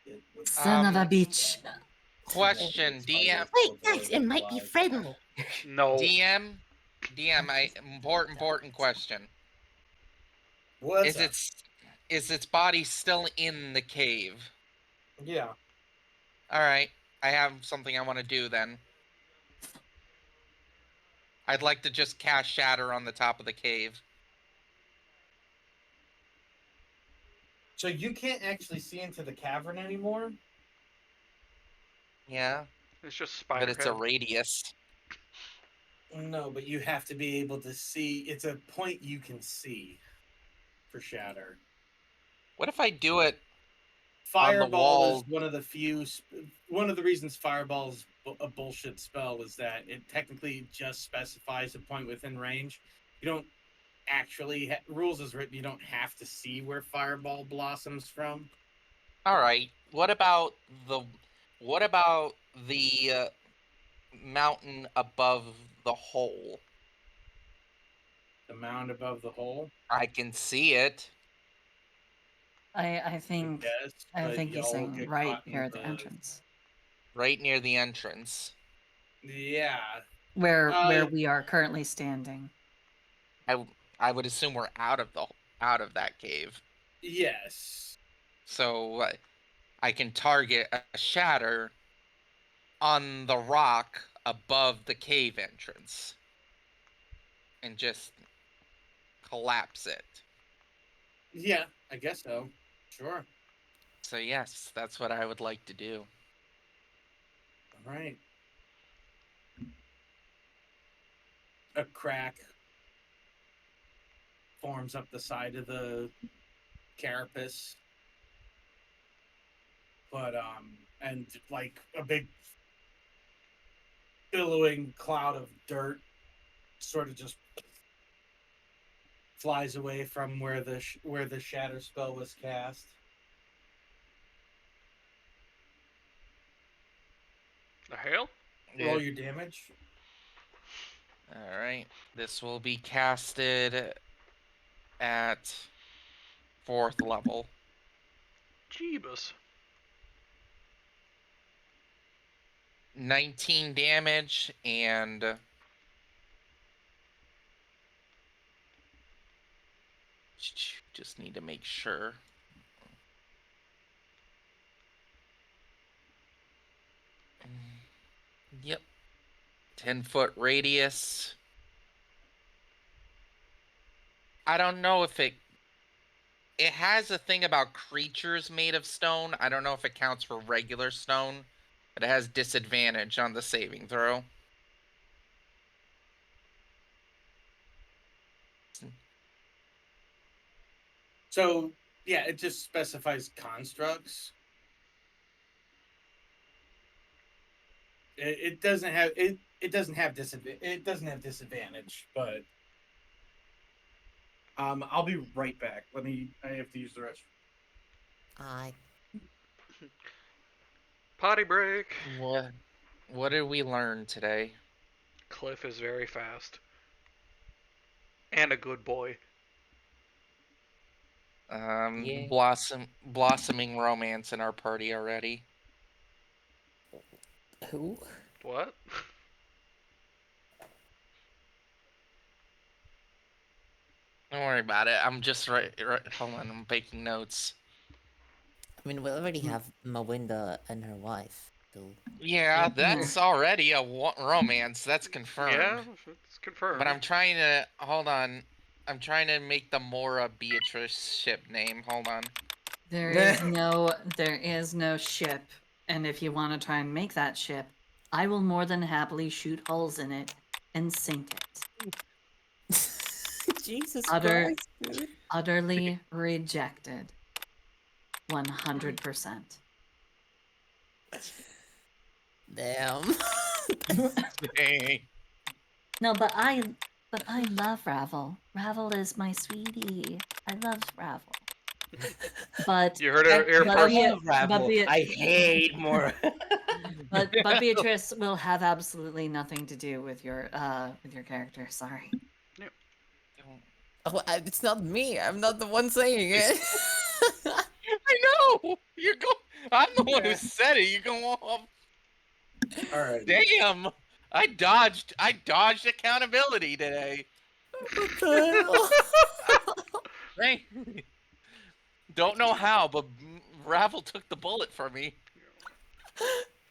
It would- Son of a Um, bitch. Question, DM. Wait, guys, it might be friendly. No. DM, important question. What's Is up? its body still in the cave? Yeah. All right, I have something I want to do then. I'd like to just cast Shatter on the top of the cave. So you can't actually see into the cavern anymore? Yeah, It's just but it's a Spiderhead. radius. No, but you have to be able to see. It's a point you can see for shatter. What if I do it? Fireball wall. is one of the few. One of the reasons Fireball is a bullshit spell is that it technically just specifies a point within range. You don't actually rules is written. You don't have to see where Fireball blossoms from. All right. What about the mountain above the hole? The mound above the hole. I can see it. I think Yes, I but think he's y'all saying get right caught in here at the the- entrance. Right near the entrance. Yeah. Where we are currently standing. I would assume we're out of that cave. Yes. So I can target a shatter on the rock above the cave entrance and just collapse it. Yeah, I guess so. Sure. So yes, that's what I would like to do. All right. A crack forms up the side of the carapace, but and like a big billowing cloud of dirt sort of just flies away from where the shatter spell was cast. The hell? Roll your damage. All right. This will be casted at 4th level. Jeebus. 19 damage and just need to make sure. Yep. 10-foot radius. I don't know if it has a thing about creatures made of stone. I don't know if it counts for regular stone, but it has disadvantage on the saving throw. So yeah, it just specifies constructs. It doesn't have it. It doesn't have disadvantage. It doesn't have disadvantage, but I'll be right back. I have to use the restroom. I Potty break. What did we learn today? Cliff is very fast. And a good boy. Yeah. Blossoming romance in our party already. who? What? Don't worry about it. I'm just right. Hold on, I'm making notes. I mean, we already have Mawinda and her wife. So Yeah, that's already a romance. That's confirmed. Yeah, it's confirmed. But I'm trying to hold on. I'm trying to make the Mora Beatrice ship name. Hold on. There is no ship, and if you want to try and make that ship, I will more than happily shoot holes in it and sink it. Jesus Utter- Christ, dude. Utterly rejected. 100%. Damn. Dang. No, but I love Ravel. Ravel is my sweetie. I love Ravel. But You heard it here but first. I love Ravel. but Bea- I hate more. but Beatrice will have absolutely nothing to do with your character. Sorry. Oh, it's not me. I'm not the one saying it. I know. I'm the one who said it. You're going off. all right. Damn. I dodged accountability today. What the hell? Right. Don't know how, but Ravel took the bullet for me.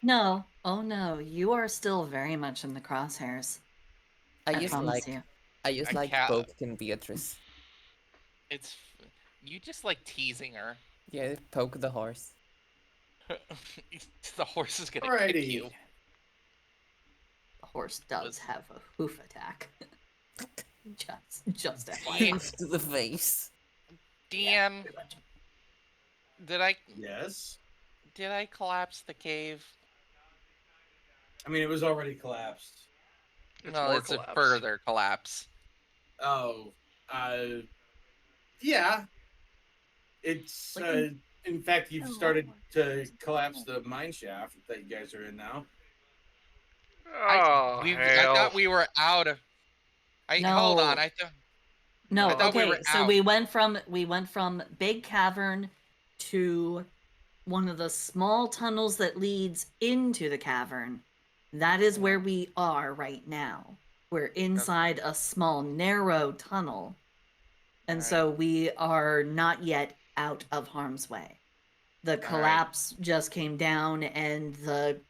No. Oh no. You are still very much in the crosshairs. I I used promise like you. I used I like can't- Poke and Beatrice. It's you just like teasing her. Yeah, Poke the horse. The horse is gonna kick Alrighty. you. The horse does have a hoof attack. just FYI. Hoof to the face. DM, did I Yes. collapse the cave? I mean, it was already collapsed. No, more it's collapse. a further collapse. Oh, yeah. It's in fact, you've started to collapse the mine shaft that you guys are in now. Oh, I hell. thought we were out of. Hold on. No. I thought. No, I thought we okay. were So out. we went from big cavern to one of the small tunnels that leads into the cavern. That is where we are right now. We're inside a small narrow tunnel. And so we are not yet out of harm's way. The collapse just came down and the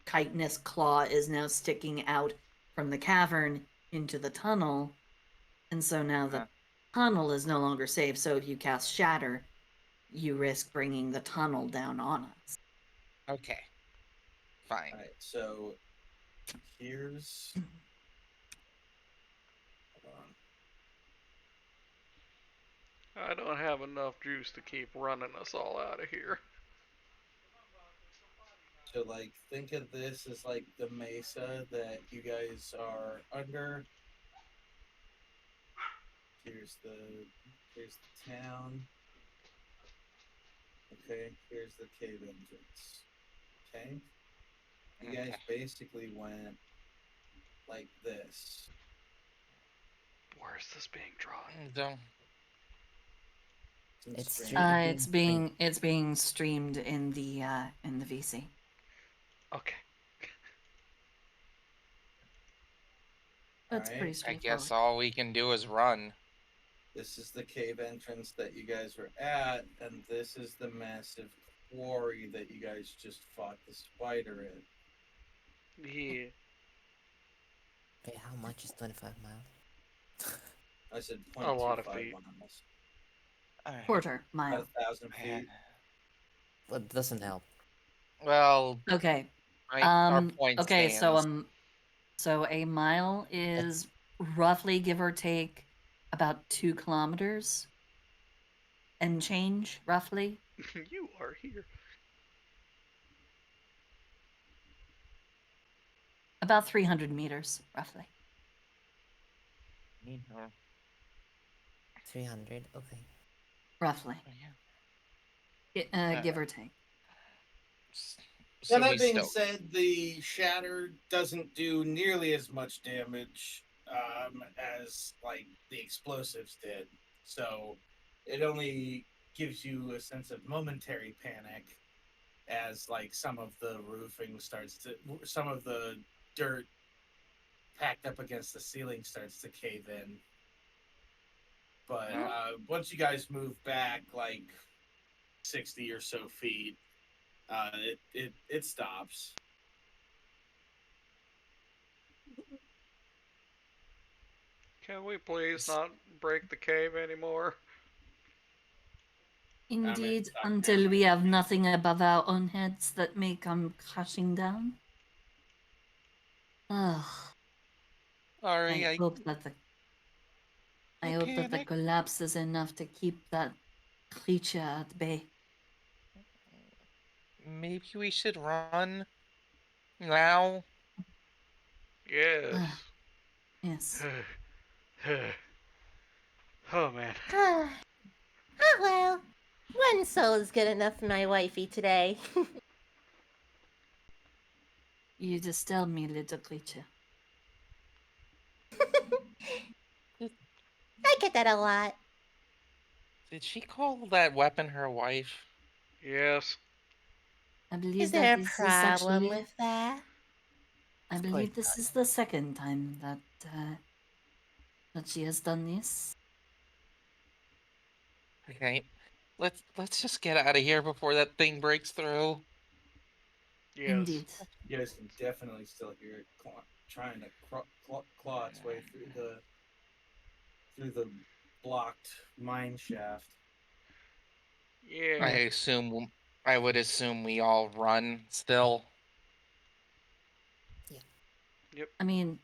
chitinous claw is now sticking out from the cavern into the tunnel. And so now the tunnel is no longer safe. So if you cast Shatter, you risk bringing the tunnel down on us. Okay. Fine. All right, so here's. Hold on. I don't have enough juice to keep running us all out of here. So, like, think of this as like the mesa that you guys are under. Here's the town. Okay, here's the cave entrance. Okay, you guys basically went like this. Where is this being drawn? Don't. It's Strange. It's being streamed in the VC. Okay. That's Alright, pretty I straightforward. guess all we can do is run. This is the cave entrance that you guys were at, and this is the massive quarry that you guys just fought the spider in. Yeah. Wait, how much is 25 miles? I said A lot of 0.25 feet. miles. Quarter mile. 1,000 feet. Well, it doesn't help. Well, Okay. our point Okay, stands. so a mile is roughly, give or take, about 2 kilometers. and change, roughly. You are here. About 300 meters, roughly. 300. Okay. Roughly. Give or take. Now, So that we being still. said, the shatter doesn't do nearly as much damage as like the explosives did. So it only gives you a sense of momentary panic as like some of the roofing starts to, some of the dirt packed up against the ceiling starts to cave in. But once you guys move back like 60 or so feet, it stops. Can we please not break the cave anymore? Indeed, it's not until damage. we have nothing above our own heads that may come crashing down. Ugh. Sorry, I hope that the collapse is enough to keep that creature at bay. maybe we should run now. Yes. Yes. Oh man. Oh well, one soul is good enough for my wifey today. You disturb me, little creature. I get that a lot. Did she call that weapon her wife? Yes. I believe Is there that a this is problem actually. with that? I Of believe course this is the second time that she has done this. Okay, let's just get out of here before that thing breaks through. Yes. Indeed. You guys can definitely still hear it trying to claw its way through the blocked mine shaft. Yeah. I would assume we all run still. I mean,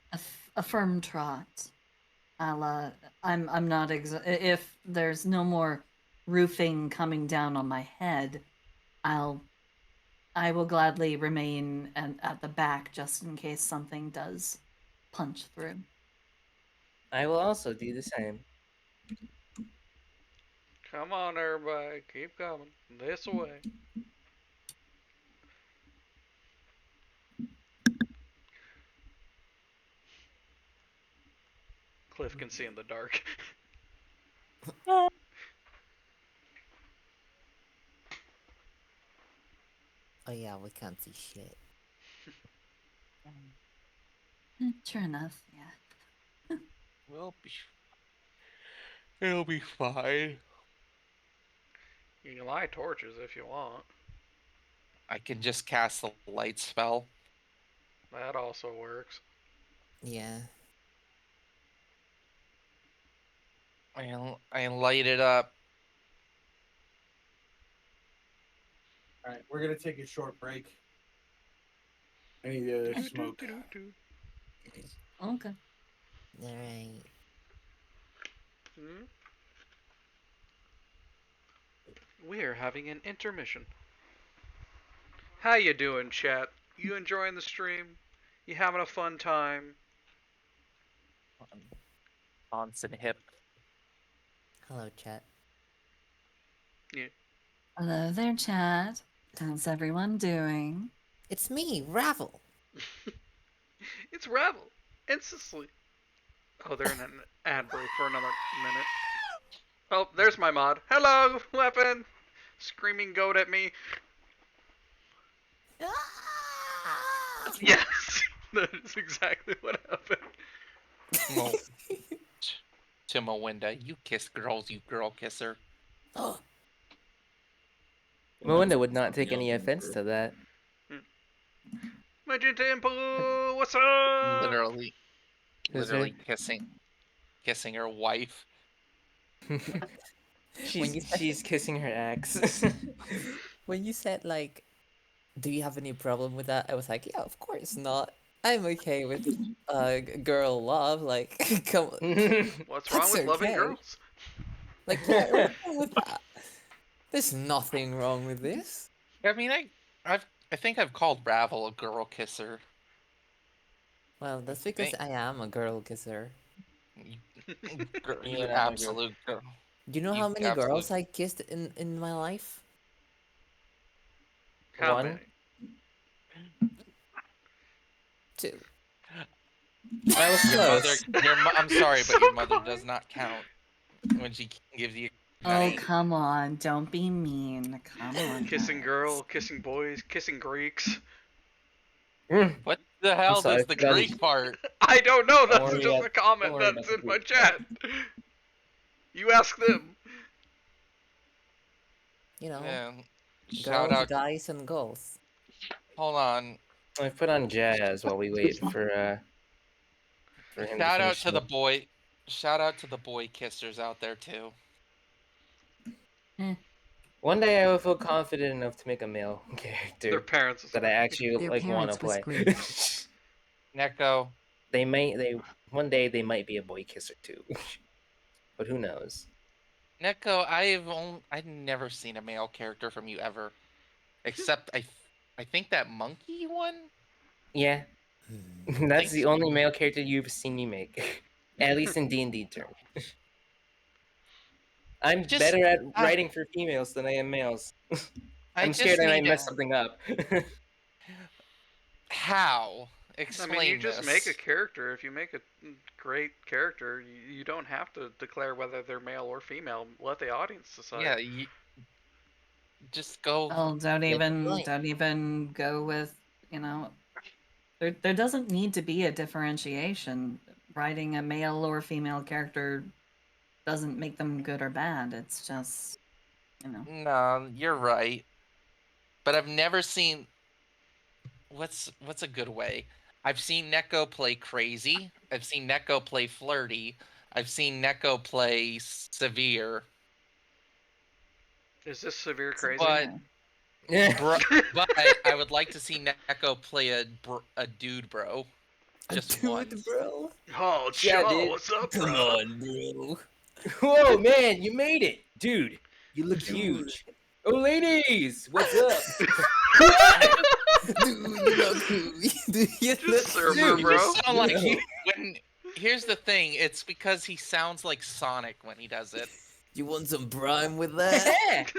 a firm trot. I'm not if there's no more roofing coming down on my head, I will gladly remain at the back just in case something does punch through. I will also do the same. Come on, everybody. Keep coming. This way. Cliff can see in the dark. Oh yeah, we can't see shit. True enough, yeah. We'll be. It'll be fine. You can light torches if you want. I can just cast the light spell. That also works. Yeah. I light it up. All right, we're gonna take a short break. I need to smoke. Okay. Alright. We're having an intermission. How you doing, chat? You enjoying the stream? You having a fun time? Onsen hip. Hello, chat. Hello there, chat. How's everyone doing? It's me, Ravel. It's Ravel and Cicely. Oh, they're in an ad break for another minute. Oh, there's my mod. Hello, weapon! Screaming goat at me. Yes! That is exactly what happened. Mo. To Mowinda, you kiss girls, you girl kisser. Melinda would not take any offense to that. Magenta Impu, what's up? Literally Is there- kissing her wife. she's kissing her axe. When you said like, do you have any problem with that? I was like, yeah, of course not. I'm okay with girl love. Like, come on. What's wrong That's with loving okay. girls? Like, yeah, what's wrong with that? There's nothing wrong with this. I mean, I think I've called Ravel a girl kisser. Well, that's because Think- I am a girl kisser. You and I agree. absolute girl. Do you know You how many absolute- girls I kissed in my life? How One? many? 2. I was Your mother, close. I'm sorry, but your So mother quiet. does not count when she gives you. Oh, night. come on. Don't be mean. Come on. Kissing guys. girl, kissing boys, kissing Greeks. What the hell sorry, does the forgot Greek part? I don't know. Don't That's worry just about- a comment don't worry that's about in the my Greek part. chat. You ask them. You know, Yeah. Shout girls, out. guys, and girls. Hold on. I put on jazz while we wait for him Shout to out finish to the it. boy. Shout out to the boy kissers out there too. One day I will feel confident enough to make a male Their character parents. that I actually Their want to parents was play. great. Neko. One day they might be a boy kisser too, but who knows? Neko, I've never seen a male character from you ever, except I think that monkey one. Yeah, Hmm. that's the so. only male character you've seen me make, at least in D&D terms. I'm Just- better at I- writing for females than I am males. I I'm scared just I might need mess to- something up. How? I Explain mean, you just this. make a character. If you make a great character, you don't have to declare whether they're male or female. Let the audience decide. Yeah, you just go. Oh, don't Good even point. don't even go with, you know, there doesn't need to be a differentiation. Writing a male or female character doesn't make them good or bad. It's just, you know. No, you're right. But I've never seen. What's a good way? I've seen Neko play crazy. I've seen Neko play flirty. I've seen Neko play severe. Is this severe crazy? But Yeah. but I would like to see Neko play a dude, bro. Just Dude, once. bro. Oh, Yeah, Joe, dude. what's up, Come bro? on, bro. Whoa, man, you made it, dude. You look Dude. huge. Oh, ladies, what's up? Dude, you look cool. Dude, you Just look serve cool. her, You bro. just sound like No. when. Here's the thing. It's because he sounds like Sonic when he does it. You want some brine with that?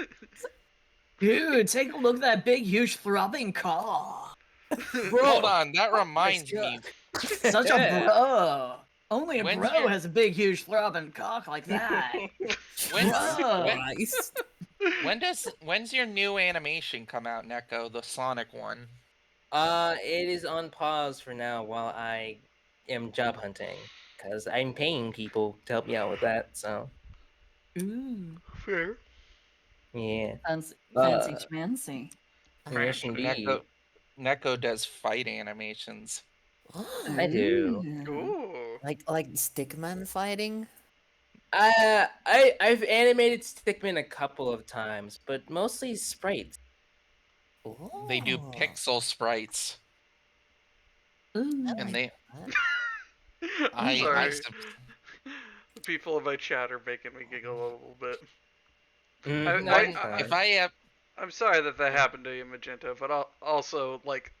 Dude, take a look at that big, huge, throbbing cock. Hold on, that reminds God. me. Such a bro. Only a When's bro your- has a big, huge, throbbing cock like that. When's, Bro. Christ. when's your new animation come out, Neko? The Sonic one. It is on pause for now while I am job hunting because I'm paying people to help me out with that. So Ooh, Fair. yeah, fancy, Uh, fancy schmancy. yes indeed. Neko does fight animations. I do. Ooh. Like Stickman fighting? I've animated Stickman a couple of times, but mostly sprites. They do Oh, pixel sprites, Ooh. I and like they. that. I'm I sorry. sub- The people in my chat are making me giggle a little bit. Mm, No, I- if I have, I'm sorry that happened to you, Magenta, but also, like,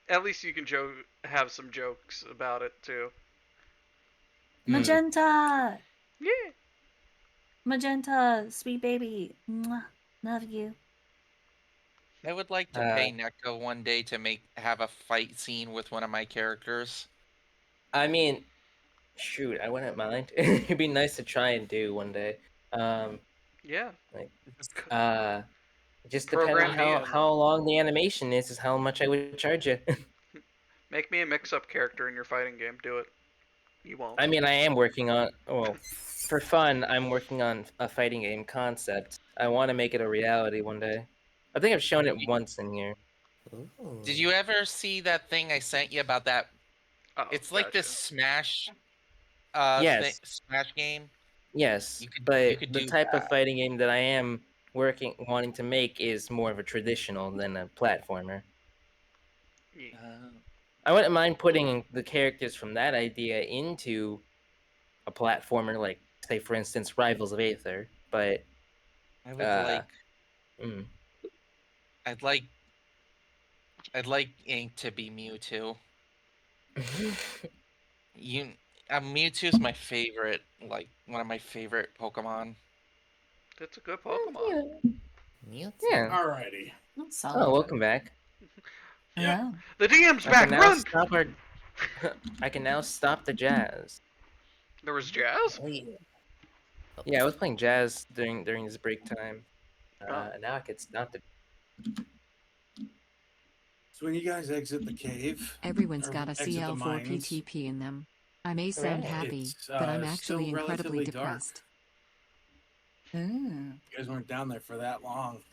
at least you can have some jokes about it, too. Magenta! Yeah. Magenta, sweet baby. Mwah. Love you. I would like to pay Neko one day to have a fight scene with one of my characters. I mean, shoot, I wouldn't mind. It'd be nice to try and do one day. Yeah. Just depending Program me in. how long the animation is how much I would charge you. Make me a mix-up character in your fighting game. Do it. You won't. I mean, I am working on. Well, for fun, I'm working on a fighting game concept. I want to make it a reality one day. I think I've shown it once in here. Ooh. Did you ever see that thing I sent you about that? Oh, It's like gotcha. this Smash. Yes. Smash game. Yes, You could but the do type of that. fighting game that I am wanting to make is more of a traditional than a platformer. Yeah. I wouldn't mind putting the characters from that idea into a platformer, like say for instance, Rivals of Aether. But I would Mm. I'd like Ink to be Mewtwo. You, Mewtwo's my favorite, like one of my favorite Pokemon. It's a good Oh, Pokemon. cute. Mewtwo. Yeah. Alrighty. That's solid. Oh, welcome back. Yep. Hello. The DM's I back. can now Run! stop our. I can now stop the jazz. There was Jazz. Oh, yeah. Yeah, I was playing jazz during this break time. Oh. Now I can stop the. So when you guys exit the cave, Everyone's or got a exit the CL4 mines, PTP in them. I may sound Right. happy, it's but I'm still actually incredibly relatively dark. depressed. Ooh. You guys weren't down there for that long,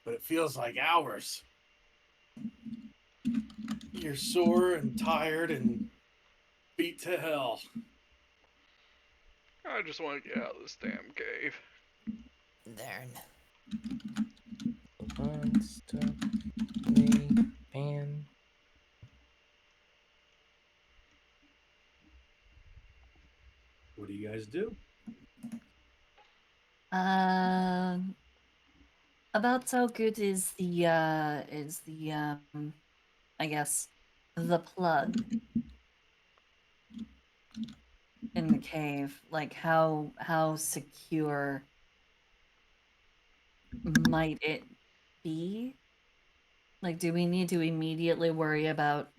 but it feels like hours. You're sore and tired and beat to hell. I just want to get out of this damn cave. Darn. One stop me and. What do you guys do? Uh, about how good is the I guess the plug in the cave? Like how secure might it be? Like, do we need to immediately worry about,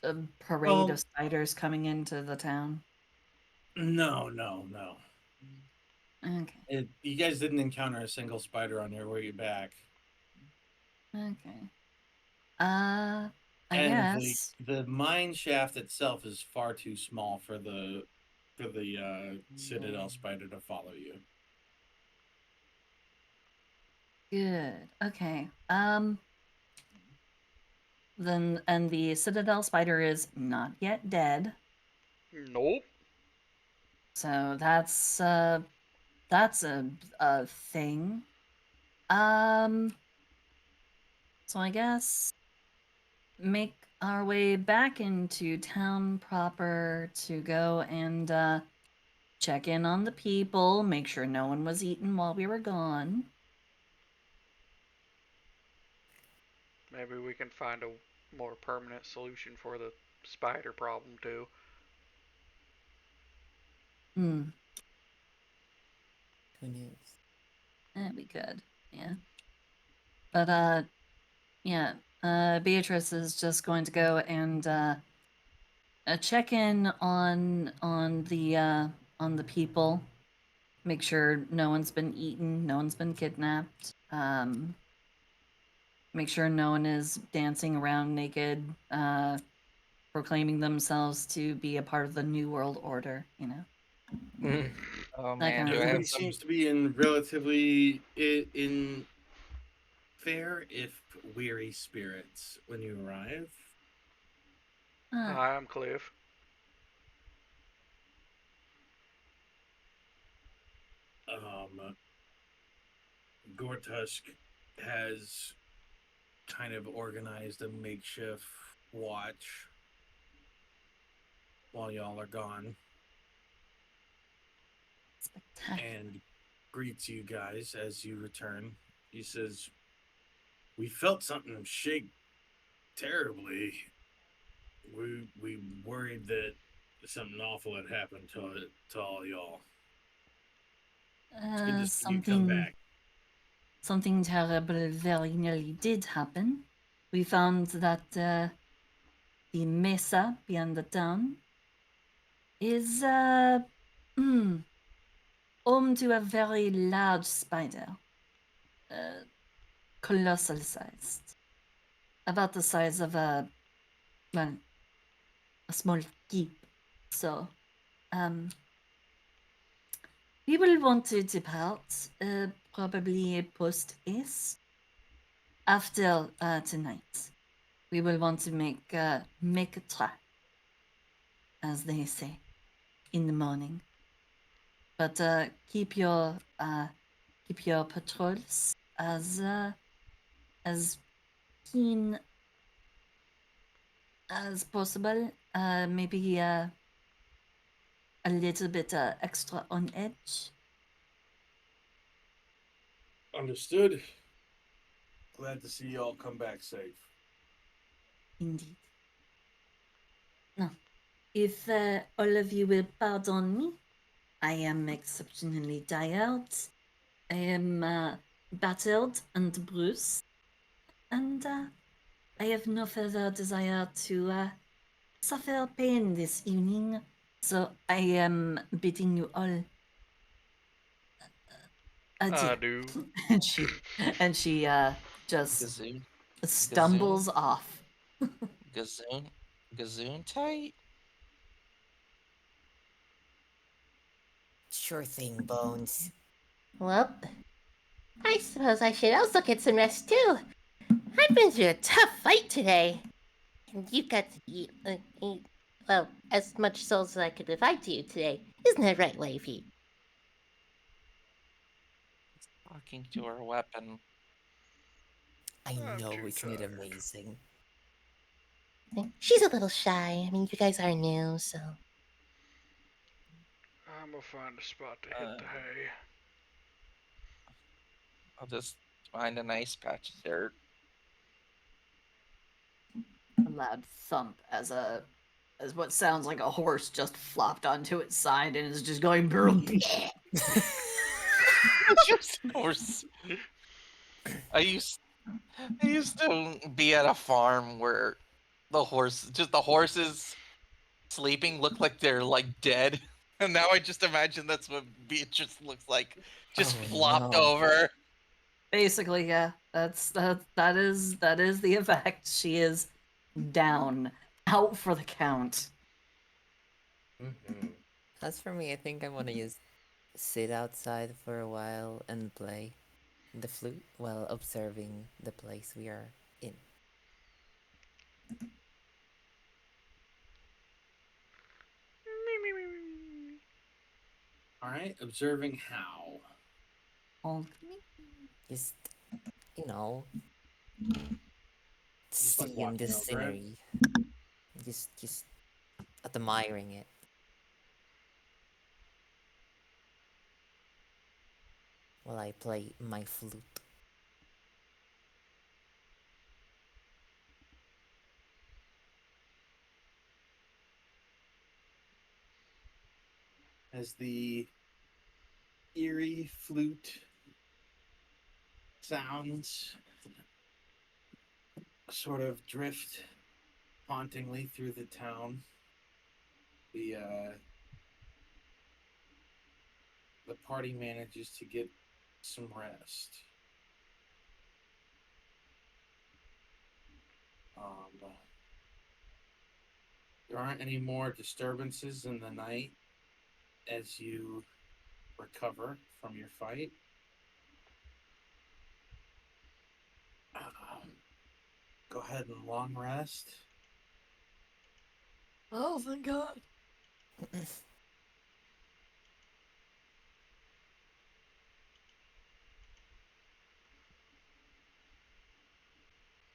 a parade Well- of spiders coming into the town? No. Okay. You guys didn't encounter a single spider on your way back. Okay. I And guess. the mine shaft itself is far too small for the citadel spider to follow you. Good. Okay. Then and the citadel spider is not yet dead. Nope. So that's a thing. Um so I guess make our way back into town proper to go and check in on the people, make sure no one was eaten while we were gone. Maybe we can find a more permanent solution for the spider problem too. Hmm. Who knows? That'd be good. Yeah. But yeah. Beatrice is just going to go and check in on the people. Make sure no one's been eaten, no one's been kidnapped. Make sure no one is dancing around naked, proclaiming themselves to be a part of the New World Order, Oh That man, kind do of I Everybody have thing. some? seems to be in relatively in fair if weary spirits when you arrive. Ah, Hi, I'm Cliff. Gortusk has kind of organized a makeshift watch while y'all are gone spectacular. and greets you guys as you return. He says, "We felt something shake terribly. We worried that something awful had happened to all y'all. It's good to see you come back." Something terrible very nearly did happen. We found that the mesa beyond the town is home to a very large spider, uh, colossal sized, about the size of well, a small keep. So, we will want to depart, probably post haste after tonight. We will want to make a track, as they say, in the morning. But keep your patrols as keen as possible. Maybe a little bit extra on edge. Understood. Glad to see you all come back safe. Indeed. Now, if all of you will pardon me, I am exceptionally tired. I am battered and bruised, and I have no further desire to suffer pain this evening. So I am bidding you all adieu. Adieu. and she just Gazoon, stumbles off. gazoon tight. Sure thing, Bones. Well, I suppose I should also get some rest too. I've been through a tough fight today. And you got to eat, well, as much souls as I could provide to you today. Isn't that right, Wavy? Talking to her weapon. I I'm know, too isn't it tired. amazing? She's a little shy. I mean, you guys are new, so. I'm gonna find a spot to hit the hay. I'll just find a nice patch of dirt. A loud thump as what sounds like a horse just flopped onto its side and is just going. Horse. I used to be at a farm where the horses sleeping look like they're like dead. And now I just imagine that's what Beatrice looks like. Just Oh, flopped no. over. Basically, yeah, that is the effect. She is down, out for the count. Mm-hmm. As for me, I think I want to just sit outside for a while and play the flute while observing the place we are in. All right, observing how. Oh, Just, you know, Just like seeing the walking over it. scenery. Just admiring it. While I play my flute. As the eerie flute sounds sort of drift hauntingly through the town, the party manages to get some rest. There aren't any more disturbances in the night as you recover from your fight. Go ahead and long rest. oh, thank God.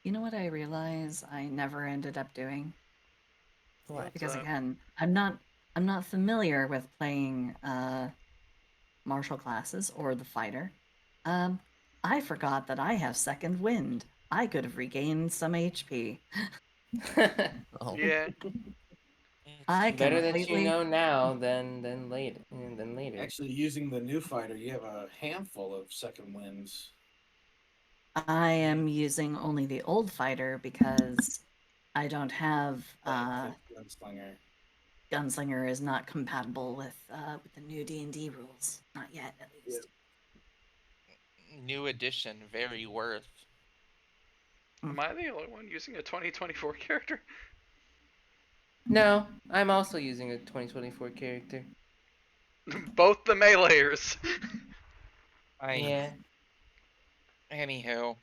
You know what I realize I never ended up doing? What? Because that? again, I'm not familiar with playing martial classes or the fighter. I forgot that I have second wind. I could have regained some HP. Oh. Yeah. I Better that you completely. know now than later. Actually, using the new fighter, you have a handful of second winds. I am using only the old fighter because I don't have Gunslinger. Gunslinger is not compatible with the new D&D rules. Not yet, at least. New edition, very worth. Am I the only one using a 2024 character? No, I'm also using a 2024 character. Both the meleeers. Yeah. Anywho,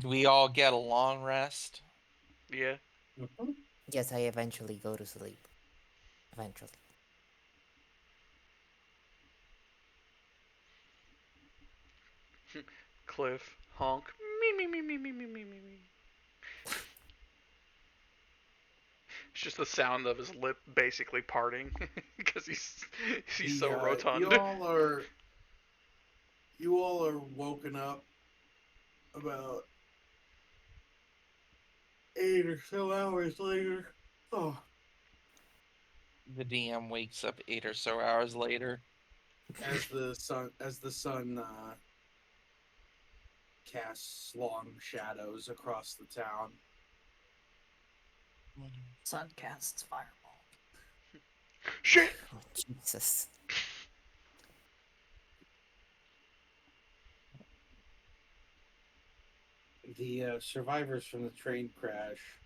we all get a long rest. Yeah. Yes, I eventually go to sleep. Eventually. Cliff, honk. Me. It's just the sound of his lip basically parting because he's so rotund. You all are You all are woken up about 8 or so hours later. Oh, The DM wakes up 8 or so hours later. as the sun casts long shadows across the town. Sun casts fireball. Shit! Oh, Jesus. The survivors from the train crash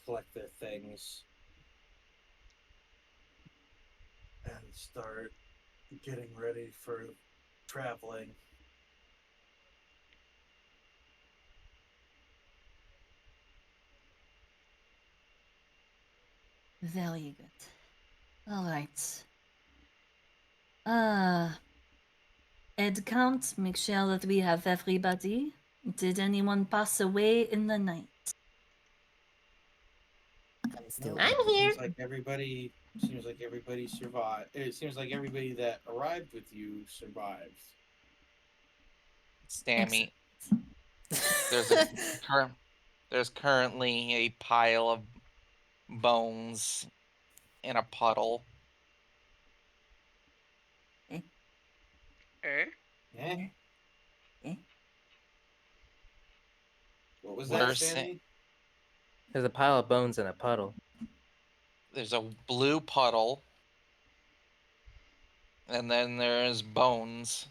collect their things and start getting ready for traveling. Very good. All right. Head count. Make sure that we have everybody. Did anyone pass away in the night? I'm still No, I'm here. here. Seems like everybody survived. It seems like everybody that arrived with you survived. Stammy, there's a there's currently a pile of bones in a puddle. Eh? Eh? Eh? What was We're that, sa- Stanley? There's a pile of bones in a puddle. There's a blue puddle, and then there's bones.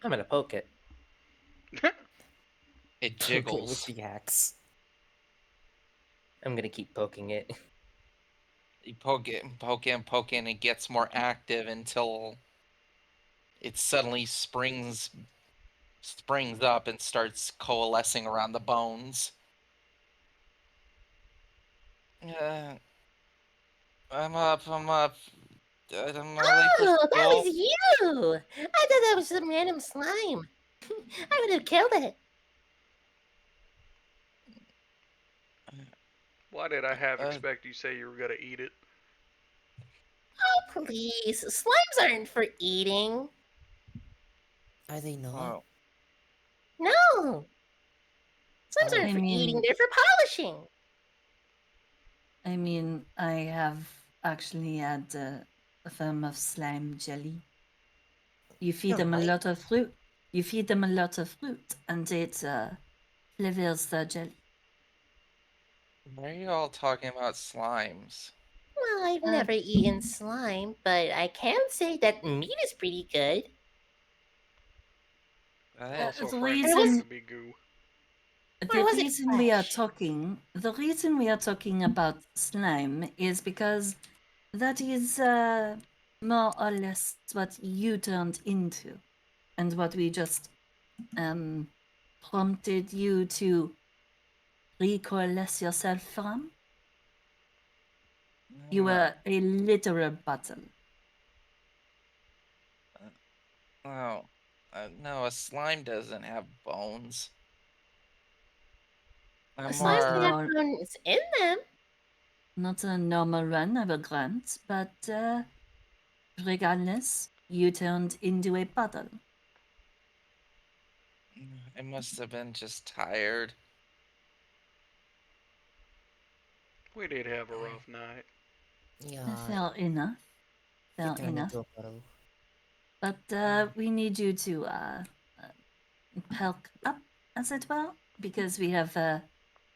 I'm gonna poke it. It Poke it with jiggles. the axe. I'm gonna keep poking it. You poke it, poke it, and it gets more active until it suddenly springs up and starts coalescing around the bones. I'm up. My late for Oh, that school. was you! I thought that was some random slime. I would have killed it. Why did I half Uh, expect you say you were gonna eat it? Oh, please. Slimes aren't for eating. Are they not? Oh, No. Slimes Oh. aren't I for eating, mean, they're for polishing. I mean, I have actually had a form of slime jelly. You feed No, them a what? lot of fruit. You feed them a lot of fruit, and it flavors the jelly. why are you all talking about slimes? Well, I've Uh, never eaten slime, but I can say that meat is pretty good. Also, the frankly, There was it reason could be goo. Or was it flesh? the reason we are talking about slime is because that is more or less what you turned into, and what we just prompted you to recoalesce yourself from. You were a literal bottle. Oh, no, a slime doesn't have bones. I'm Slimes can have more. Or bones in them. not a normal run, I will grant, but regardless, you turned into a bottle. I must have been just tired. We did have a rough night. Yeah, Fair enough. he Fair turned enough. into a puddle. But we need you to perk up, as it were, because we have a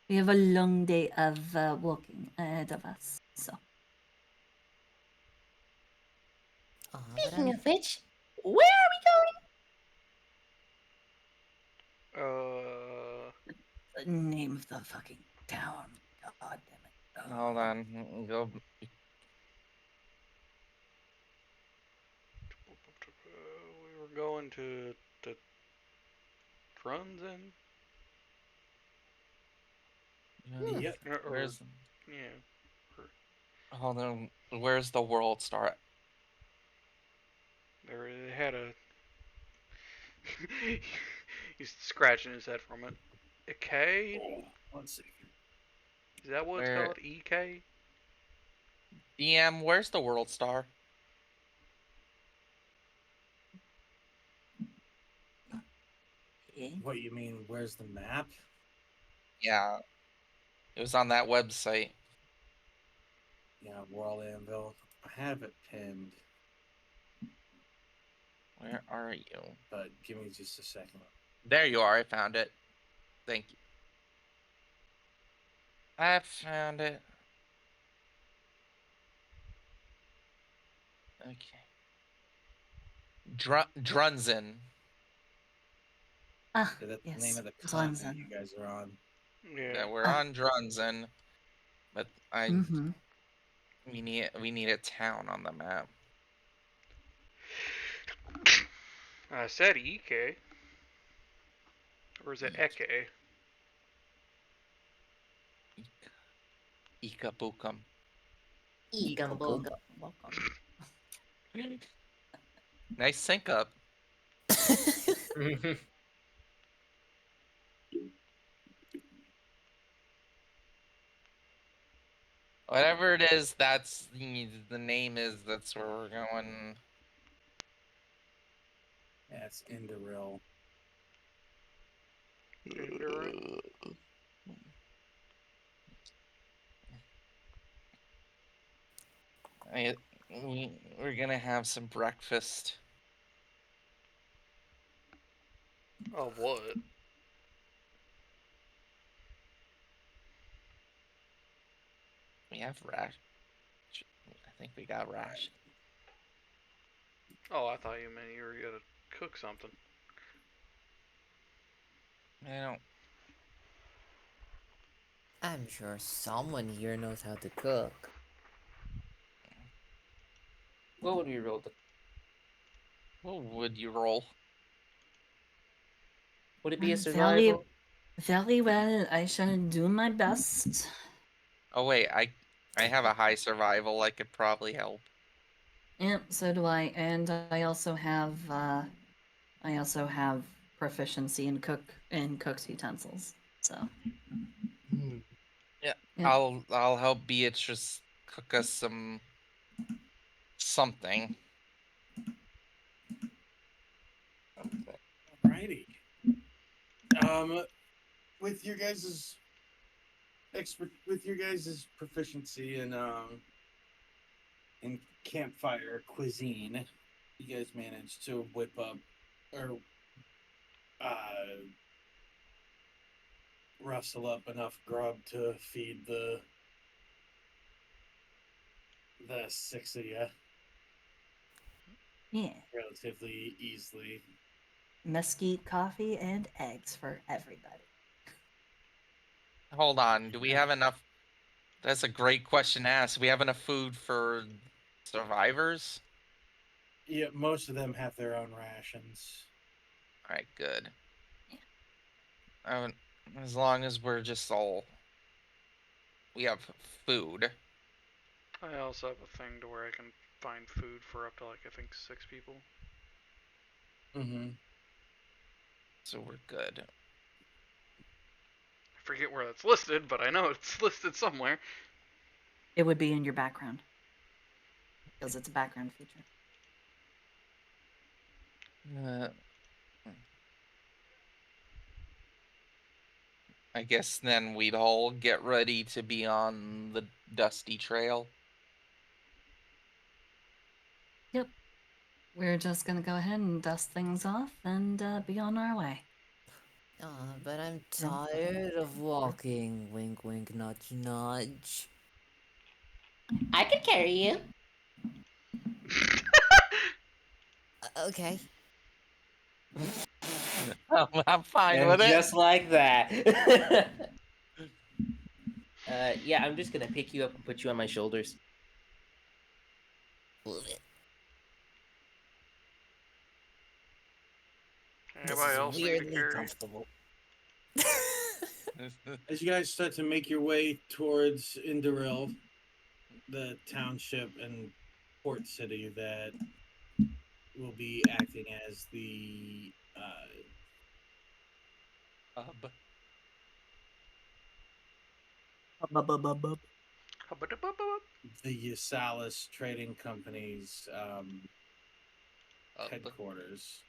long day of walking ahead of us. So But Speaking I'm of which, where are Uh, the name of the fucking town. God damn it. Hold on. Go. we were going to Trunzen? Yep. Or, Where's? yeah. Hold on. Where's the world star? They had a. He's scratching his head from it. Ikei? Oh, one second. Is that what it's Where? called? EK? DM, where's the World Star? What you mean? Where's the map? Yeah, it was on that website. Yeah, World Anvil. I have it pinned, Where are you? but give me just a second. There you are. I found it. Thank you. I found it. Okay. Drunzen. Ah, Yeah, that's yes. the name of the It's continent London. you guys are on. Yeah. Yeah, we're Ah. on Drunzen, but Mm-hmm. we need a town on the map. I said Ike. Or is it Eke? Ikabukum. Eegumboogum. Nice sync up. Whatever it is, that's the name is. That's where we're going. That's Indoril. We're gonna have some breakfast. Of what? We have rash. I think we got rash. Oh, I thought you meant you were gonna cook something. I don't. I'm sure someone here knows how to cook. What would we roll? What would you roll? Would it be a Very, survival? very well. I shall do my best. Oh wait, I have a high survival. I could probably help. Yep, so do I. And I also have proficiency in cook's utensils. So Yeah, Yep. I'll help Beatrice cook us something. Alrighty. With your guys' proficiency in campfire cuisine, you guys managed to whip up or rustle up enough grub to feed the six of you Yeah. relatively easily. Mesquite coffee and eggs for everybody. Hold on, do we have enough? That's a great question to ask. Do we have enough food for survivors? Yeah, most of them have their own rations. All right, good. As long as we're just we have food. I also have a thing to where I can find food for up to like I think 6 people. Mm-hmm. So we're good. I forget where that's listed, but I know it's listed somewhere. It would be in your background. Because it's a background feature. I guess then we'd all get ready to be on the dusty trail. Yep. We're just gonna go ahead and dust things off and be on our way. But I'm tired of walking. Wink, wink, nudge, nudge. I could carry you. Okay. I'm fine And with it. just like that. Yeah, I'm just gonna pick you up and put you on my shoulders. This Anybody is else need to weirdly carry? comfortable. As you guys start to make your way towards Indoril, the township and port city that will be acting as the Hub. Hubba-dubba-bub. the Usalis Trading Company's headquarters.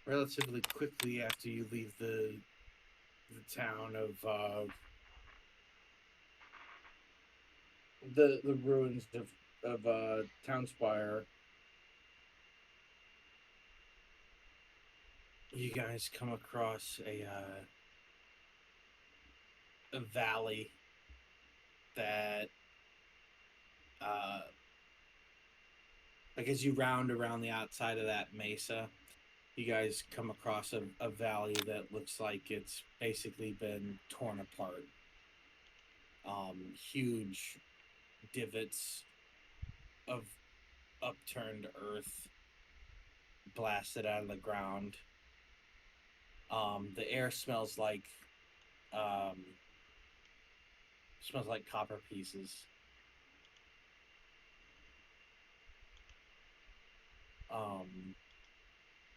Relatively quickly after you leave the town of the ruins of Townspire, you guys come across a valley that like as you round around the outside of that mesa, you guys come across a valley that looks like it's basically been torn apart. Huge divots of upturned earth blasted out of the ground. The air smells like copper pieces.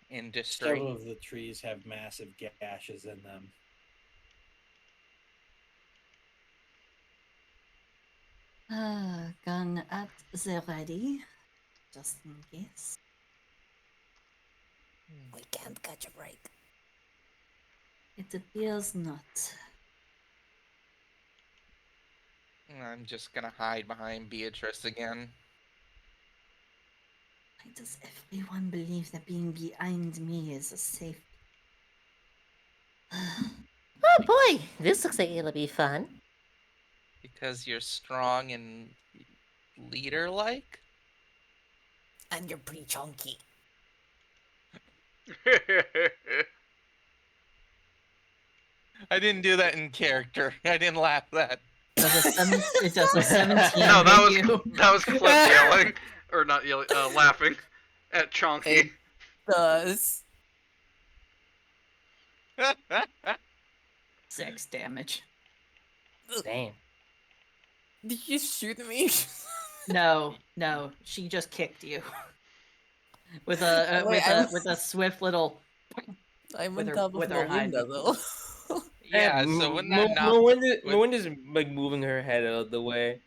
Industry. Several of the trees have massive gashes in them. Gun at the ready, just in case. We can't catch a break. It appears not. I'm just gonna hide behind Beatrice again. Why does everyone believe that being behind me is a safe? Oh boy, this looks like it'll be fun. Because you're strong and leader-like? And you're pretty chunky. I didn't do that in character. I didn't laugh that. Does a 17 No, hit that was Cliff yelling, or not yelling, laughing at Chonky. It does. 6 damage. Damn. Did you shoot me? No, she just kicked you with a with a swift little. I'm with on her- top of with my her hind window, feet. though. Yeah, so wouldn't that not... Melinda's like moving her head out of the way.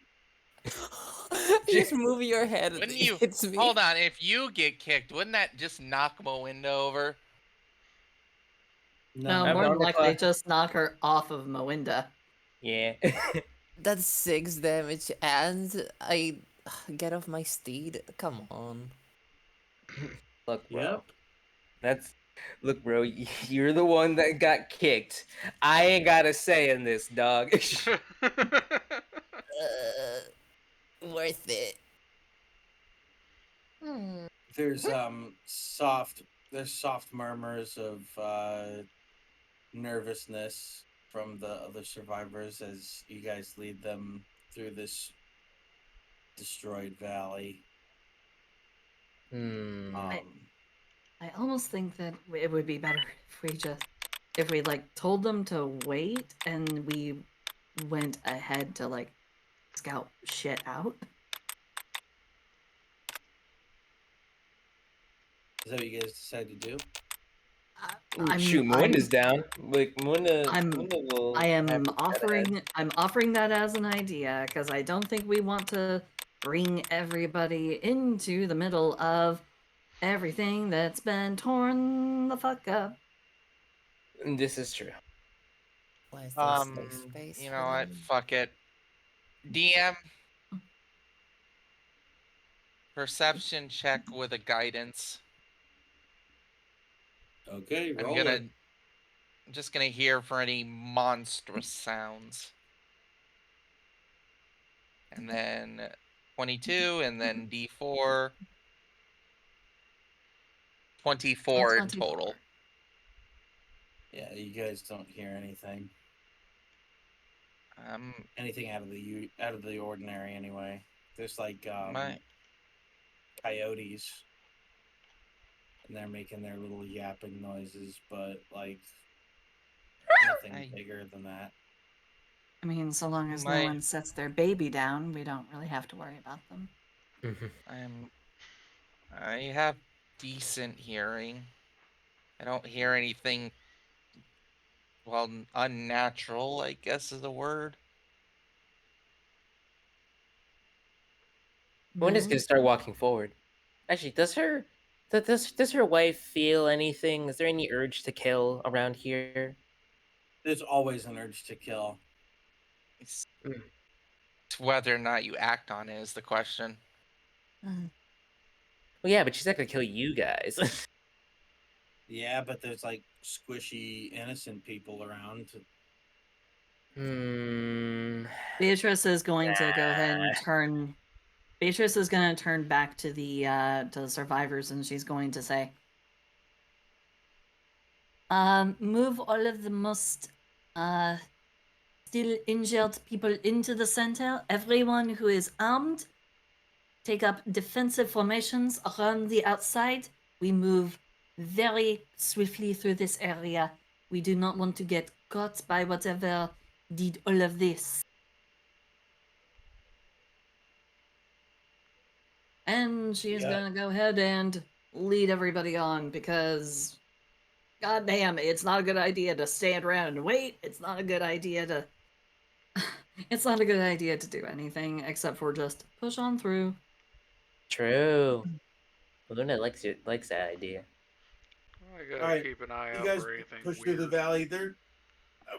Just move your head. Wouldn't It you... hits me. Hold on, if you get kicked, wouldn't that just knock Melinda over? No, I'm more than wrong if likely I- just knock her off of Mawinda. Yeah. That's 6 damage, and I get off my steed. Come on. Look, bro. Yep. Look, bro. You're the one that got kicked. I ain't got a say in this, dog. Worth it. There's soft murmurs of nervousness from the other survivors as you guys lead them through this destroyed valley. I almost think that it would be better if we like told them to wait and we went ahead to like scout shit out. Is that what you guys decide to do? Shoot, Melinda's down. Like Melinda will. I am have to cut ahead. I'm offering that as an idea because I don't think we want to bring everybody into the middle of everything that's been torn the fuck up. This is true. Why is there safe space You for know what? them? Fuck it. DM. Perception check with a guidance. Okay, roll I'm it. just gonna hear for any monstrous sounds. And then 22, and then D4. 24 in 24. total. Yeah, you guys don't hear anything. Anything out of the ordinary anyway. There's like coyotes, and they're making their little yapping noises, but like nothing bigger than that. I mean, so long as no one sets their baby down, we don't really have to worry about them. I have decent hearing. I don't hear anything, well, unnatural, I guess is the word. We're just No? gonna start walking forward. Actually, does her wife feel anything? Is there any urge to kill around here? There's always an urge to kill. It's Mm. whether or not you act on it is the question. Uh, Well, yeah, but she's not gonna kill you guys. Yeah, but there's like squishy, innocent people around. Beatrice is going to go ahead and turn. Beatrice is going to turn back to the survivors, and she's going to say, "Move all of the most still injured people into the center. Everyone who is armed, take up defensive formations around the outside. We move very swiftly through this area. We do not want to get caught by whatever did all of this." And she's Yeah. gonna go ahead and lead everybody on because, goddamn, it's not a good idea to stand around and wait. It's not a good idea to. It's not a good idea to do anything except for just push on through. True. Luna likes that idea. I gotta All right, keep an eye you out guys for anything push weird. through the valley. There,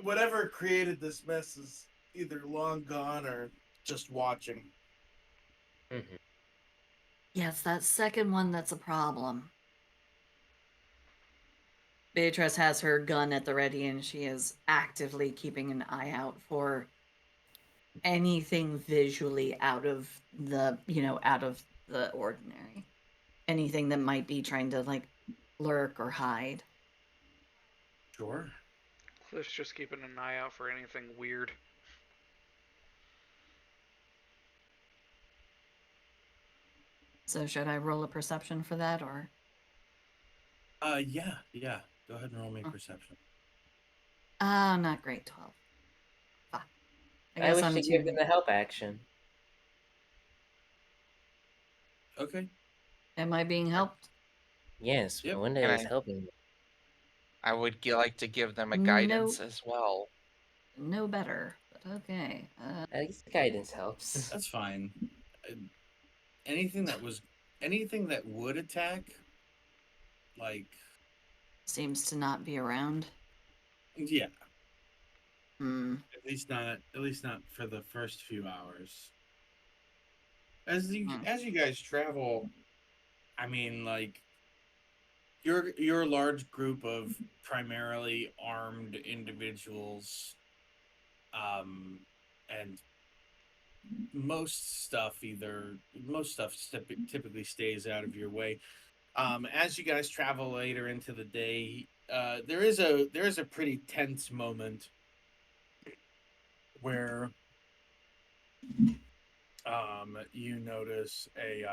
whatever created this mess is either long gone or just watching. Mm-hmm. Yes, that second one that's a problem. Beatrice has her gun at the ready and she is actively keeping an eye out for anything visually out of out of the ordinary. Anything that might be trying to like lurk or hide. Sure. Cliff's just keeping an eye out for anything weird. So should I roll a perception for that or? Yeah. Go ahead and roll me Oh. perception. Not great. 12. Fuck. I I guess wish I'm to give them too. the help action. Okay. Am I being helped? Yes, Yep. Melinda And is helping. I would like to give them a No. guidance as well. No better. But okay. At least the guidance helps. That's fine. Uh, anything that would attack, like, Seems to not be around. yeah, Hmm. at least not for the first few hours. As Hmm. you guys travel, I mean, like, you're a large group of primarily armed individuals, and most stuff typically stays out of your way. As you guys travel later into the day, there is a pretty tense moment where you notice a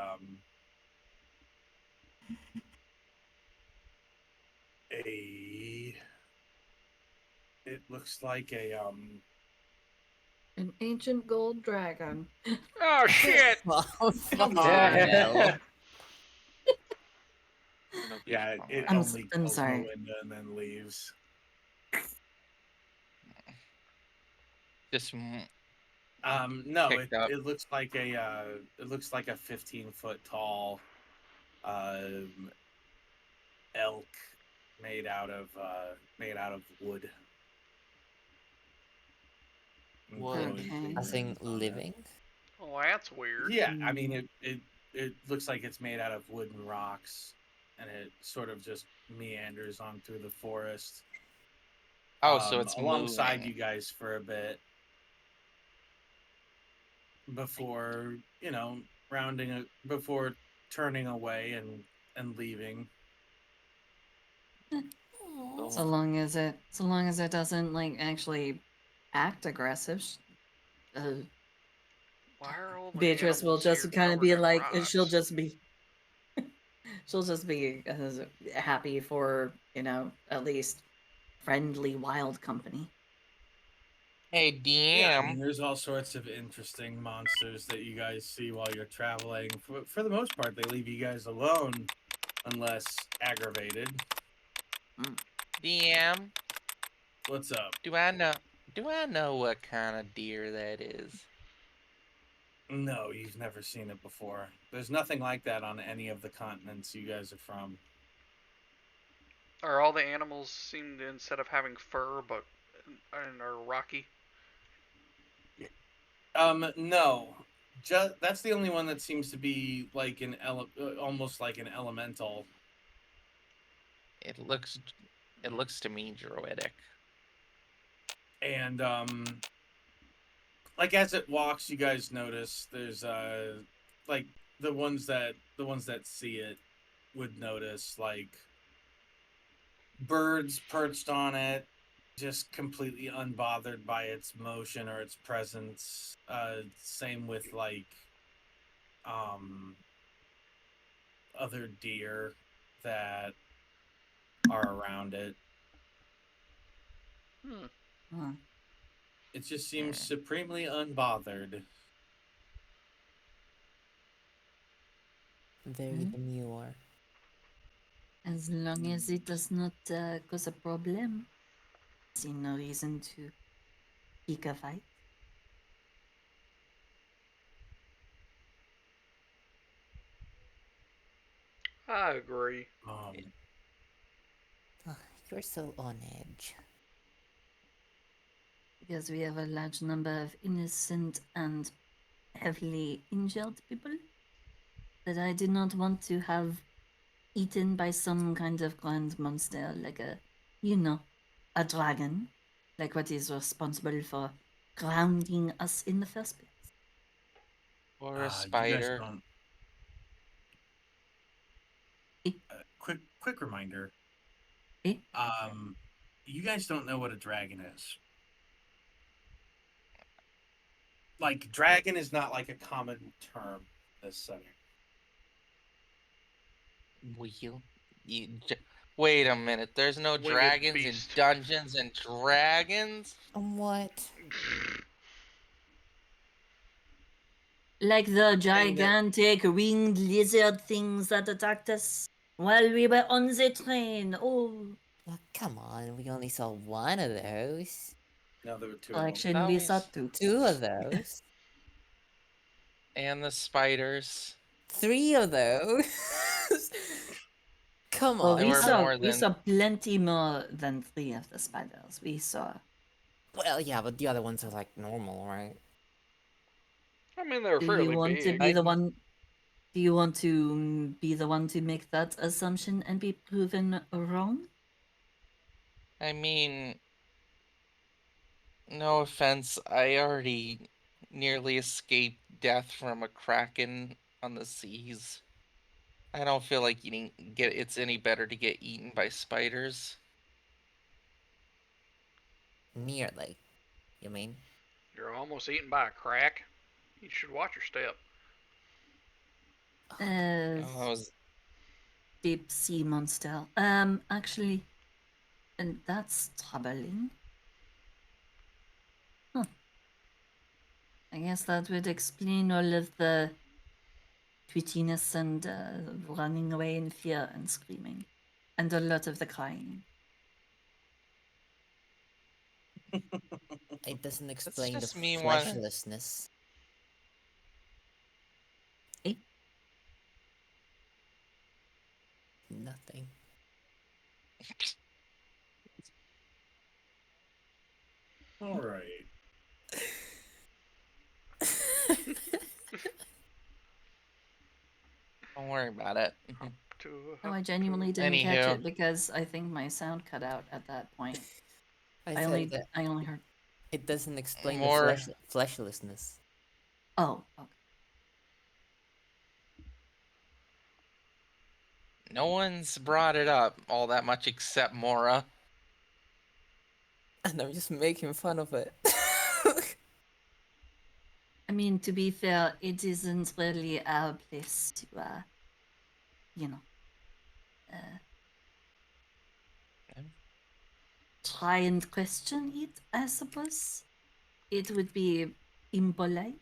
it looks like An ancient gold dragon. Oh shit! Oh, Come fuck on. no. yeah, it I'm only calls sorry. Melinda and then leaves. Just No, picked up. it looks like a 15-foot tall elk made out of wood. And Wood. growing Okay. fingers Nothing on it. living? Oh, that's weird. Yeah, I mean it looks like it's made out of wood and rocks, and it sort of just meanders on through the forest. Oh, so it's alongside moving. you guys for a bit before before turning away and leaving. So long as it doesn't like actually act aggressive. Why are all the Beatrice will animals here just kind of covered be in like, rocks? she'll just be happy for at least friendly wild company. Hey, Yeah, I mean, DM. there's all sorts of interesting monsters that you guys see while you're traveling. For the most part, they leave you guys alone. unless aggravated. DM, What's up? do I know what kind of deer that is? No, you've never seen it before. There's nothing like that on any of the continents you guys are from. Are all the animals seemed instead of having fur, but and are rocky? No. That's the only one that seems to be like almost like an elemental. It looks to me druidic. And like as it walks, you guys notice there's like the ones that see it would notice like birds perched on it, just completely unbothered by its motion or its presence. Same with like other deer that are around it. Hmm. It just seems supremely unbothered. Very demure. As long as it does not cause a problem, I see no reason to pick a fight. I agree. You're so on edge. Because we have a large number of innocent and heavily injured people that I did not want to have eaten by some kind of grand monster like a dragon, like what is responsible for grounding us in the first place. Or a You guys spider. don't. Eh? Quick reminder. Eh? You guys don't know what a dragon is. Like, dragon is not like a common term in this setting. Wait a minute. There's no Winged dragons in beast. Dungeons and Dragons? What? Like the gigantic winged lizard things that attacked us while we were on the train. Oh, Well, come on, we only saw one of those. No, there were two. correction, we saw two. Two of those. And the spiders. Three of those. Come Oh, on. There we were saw more we than- saw plenty more than three of the spiders. We saw. Well, yeah, but the other ones are like normal, right? I mean, they're Do fairly you want to big. be the one? Do you want to be the one to make that assumption and be proven wrong? I mean, no offense, I already nearly escaped death from a kraken on the seas. I don't feel like it's any better to get eaten by spiders. Nearly. You mean? You're almost eaten by a crack. You should watch your step. Deep sea monster. Actually, and that's troubling. Huh. I guess that would explain all of the twitchiness and running away in fear and screaming, and a lot of the crying. It doesn't explain the just me wanting- fleshlessness. Eh? Nothing. All right. Don't worry about it. No, I genuinely didn't catch Anywho. it because I think my sound cut out at that point. I I said only that I only heard. it doesn't explain More- the fleshlessness. Oh, okay. No one's brought it up all that much except Mora. And I'm just making fun of it. I mean, to be fair, it isn't really our place to, you know, try and question it, I suppose. It would be impolite.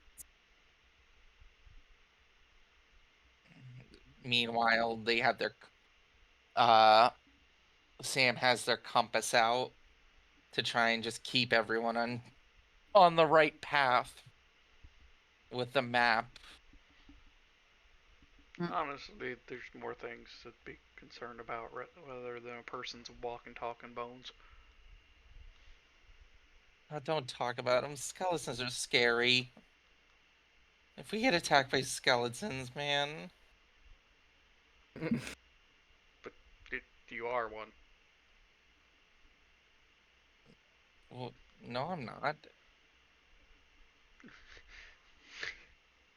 Meanwhile, they have their Sam has their compass out to try and just keep everyone on the right path with the map. Honestly, there's more things to be concerned about rather than a person's walking, talking bones. Oh, don't talk about them. Skeletons are scary. If we get attacked by skeletons, man. But you are one. Well, no, I'm not.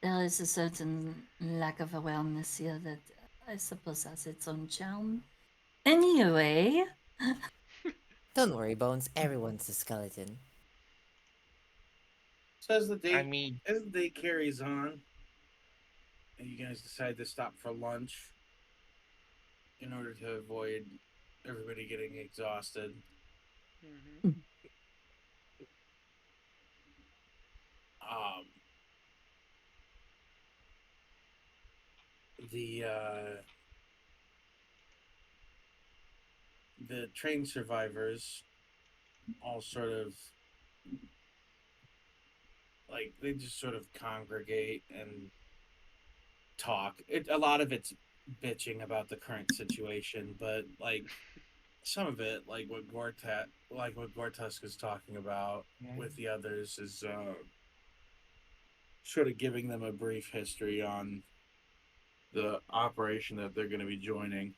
There is a certain lack of awareness here that I suppose has its own charm. Anyway, Don't worry, Bones. Everyone's a skeleton. So as the I day mean, carries on, and you guys decide to stop for lunch in order to avoid everybody getting exhausted. Mm-hmm. Um, the train survivors all sort of like they just sort of congregate and talk. A lot of it's bitching about the current situation, but like some of it, like what Gortusk is talking about with the others, is sort of giving them a brief history on the operation that they're going to be joining.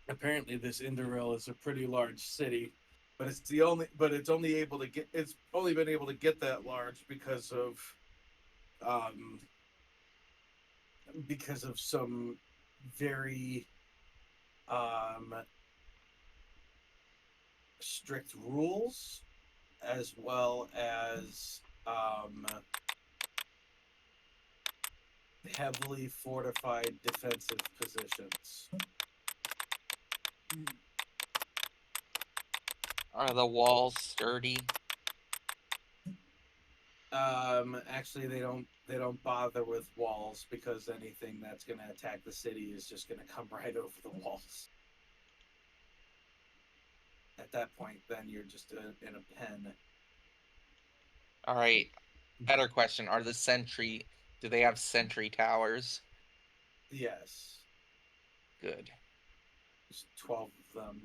Apparently, this Indoril is a pretty large city, but it's only been able to get that large um, because of some very strict rules, as well as heavily fortified defensive positions. are the walls sturdy? Actually, they don't bother with walls because anything that's going to attack the city is just going to come right over the walls. At that point, then you're just in a pen. All right. Better question. Do they have sentry towers? Yes, Good. there's 12 of them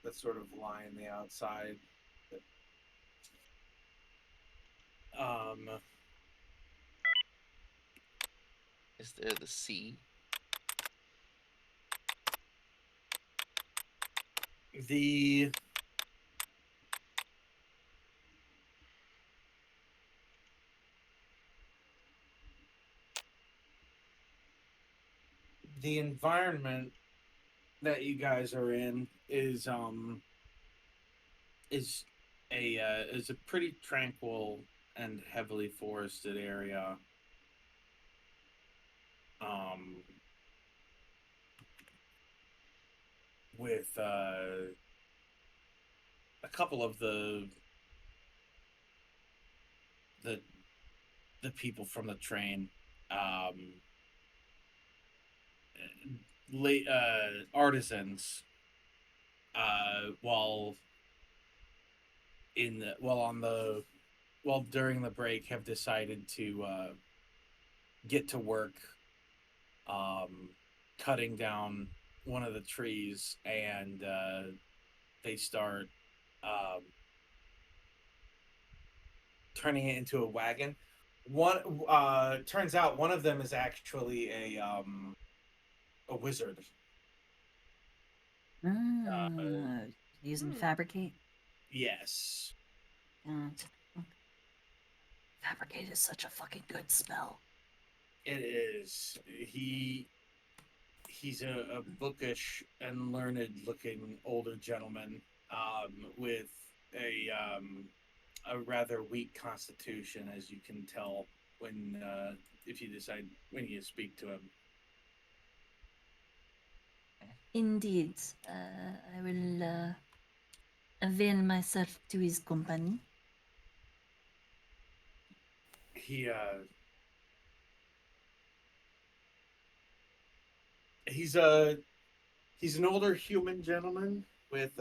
that sort of line the outside. Um, Is there the sea? the the environment that you guys are in is is a pretty tranquil and heavily forested area. Um, with a couple of the the people from the train, um, late artisans, while in the while on the while during the break have decided to get to work, um, cutting down one of the trees, and they start um, turning it into a wagon. One turns out one of them is actually a wizard. Using fabricate. Yes, God. Fabricate is such a fucking good spell. it is. He's a bookish and learned looking older gentleman, with a rather weak constitution, as you can tell when if you decide when you speak to him. Indeed. I will avail myself to his company. He He's an older human gentleman with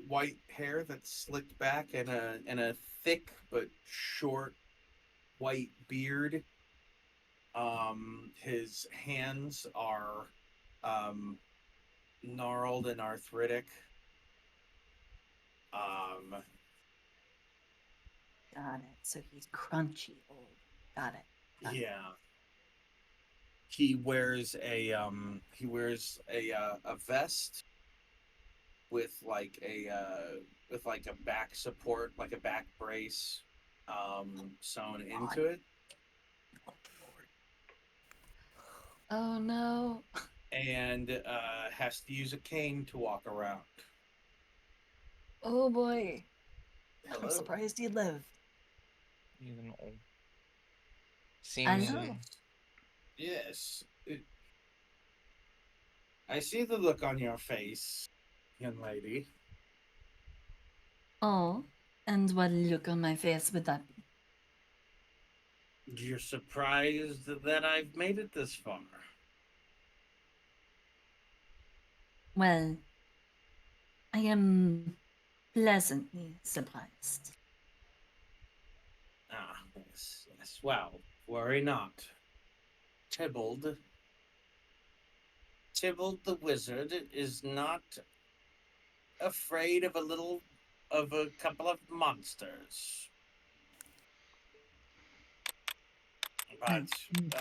white hair that's slicked back and a thick but short white beard. His hands are gnarled and arthritic. Got it. So he's crunchy old. Got it. Got it. Yeah. He wears a vest with like a back support, like a back brace, sewn into it, Oh no. and has to use a cane to walk around. Oh boy. Hello. I'm surprised he lived. He's an old. I Seems. know. Yes. I see the look on your face, young lady. Oh, and what look on my face would that be? You're surprised that I've made it this far. Well, I am pleasantly surprised. Ah, yes, yes. Well, worry not. Tybalt the wizard is not afraid of a couple of monsters. But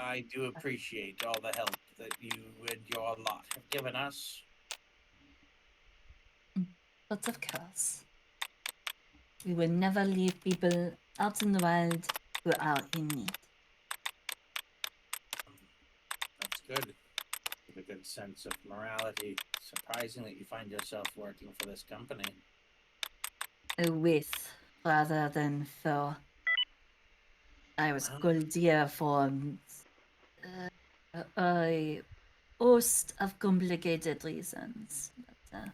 I do appreciate all the help that you and your lot have given us. But of course, we will never leave people out in the wild who are in need. That's good. With a good sense of morality. Surprising that you find yourself working for this company. With rather than for. I was Well, called here for a host of complicated reasons. But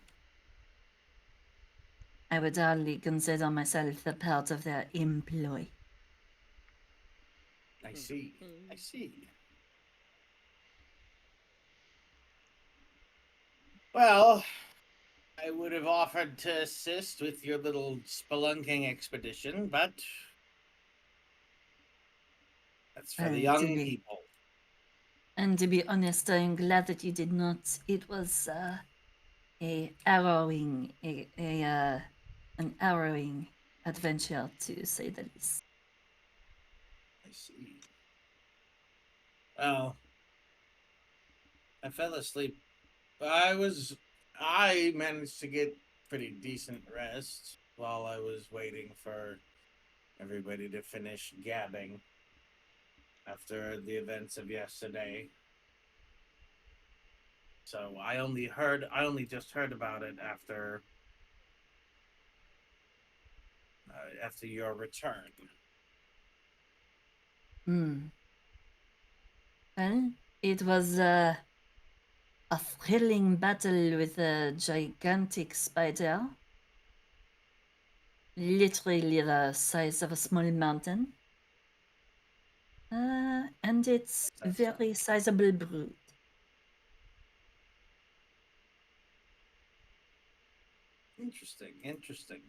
I would hardly consider myself a part of their employ. I see. I see. Well, I would have offered to assist with your little spelunking expedition, but that's for the young people. And to be honest, I'm glad that you did not. It was an harrowing adventure, to say the least. I see. Well, I fell asleep. I managed to get pretty decent rest while I was waiting for everybody to finish gabbing after the events of yesterday. So I only just heard about it after your return. Well, it was a thrilling battle with a gigantic spider, literally the size of a small mountain, and its very sizable brood. Interesting.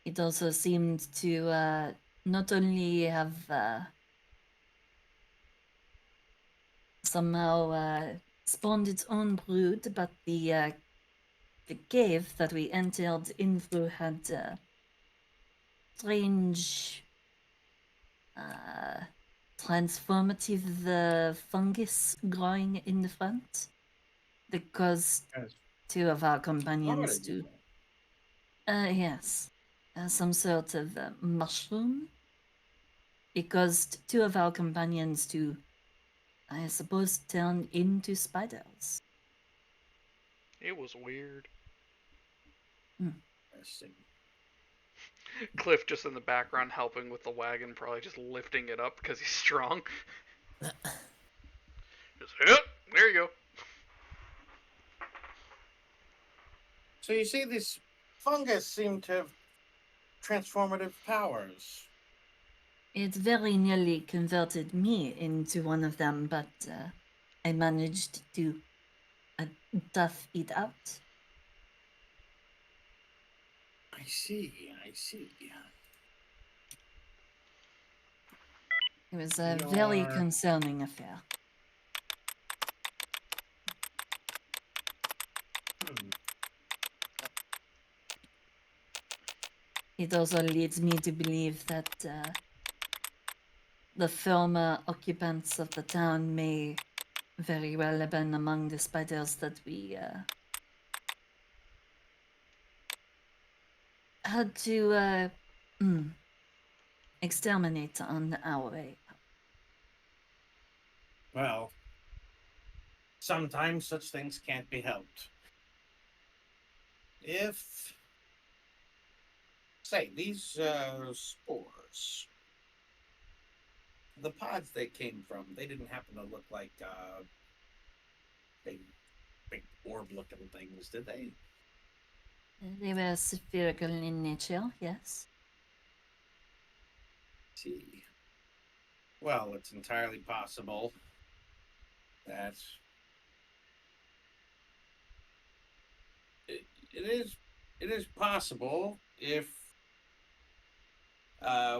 It also seemed to not only have somehow spawned its own brood, but the cave that we entered into had strange transformative fungus growing in the front that caused two of our companions to yes, some sort of mushroom. It caused two of our companions to, I suppose, turn into spiders. It was weird. Interesting. Cliff just in the background helping with the wagon, probably just lifting it up because he's strong. Just, yep, there you go. So you see, this fungus seemed to have transformative powers. It very nearly converted me into one of them, but I managed to tough it out. I see. I see. It was a very Your- concerning affair. Hmm. It also leads me to believe that the former occupants of the town may very well have been among the spiders that we had to exterminate on our way. Well, sometimes such things can't be helped. If, say, these spores, the pods they came from, they didn't happen to look like big, big orb-looking things, did they? They were spherical in nature, yes. See. Well, it's entirely possible that it is possible if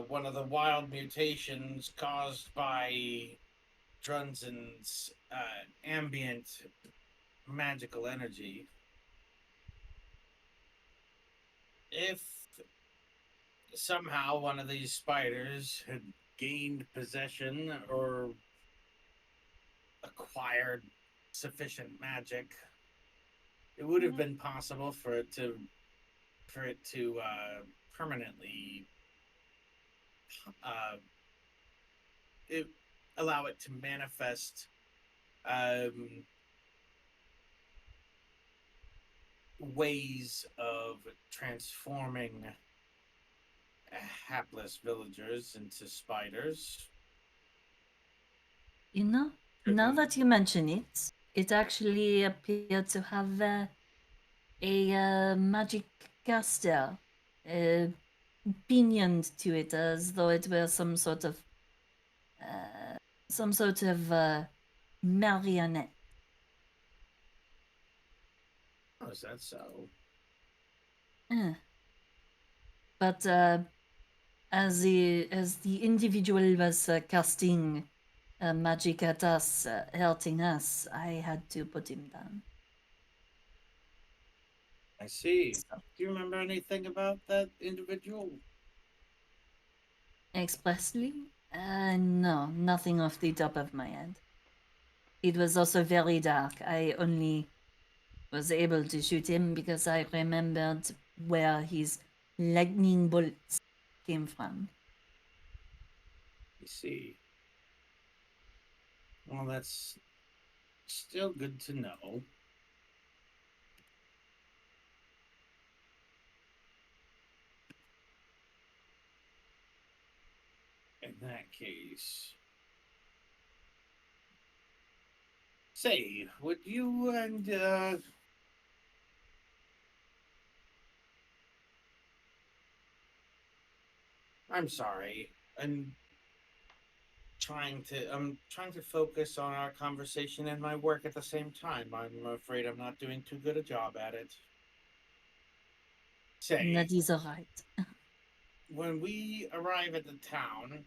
one of the wild mutations caused by Drunzen's ambient magical energy, if somehow one of these spiders had gained possession or acquired sufficient magic, it would have been possible for it to permanently uh, it, allow it to manifest um, ways of transforming hapless villagers into spiders. You know, now that you mention it, it actually appeared to have a magic caster pinioned to it, as though it were some sort of marionette. Oh, is that so? Eh. But as the individual was casting magic at us, hurting us, I had to put him down. I see. So, Do you remember anything about that individual? expressly? No, nothing off the top of my head. It was also very dark. I only was able to shoot him because I remembered where his lightning bolts came from. I see. Well, that's still good to know. In that case, say, would you and I'm sorry, I'm trying to focus on our conversation and my work at the same time. I'm afraid I'm not doing too good a job at it. Say, That is alright. when we arrive at the town,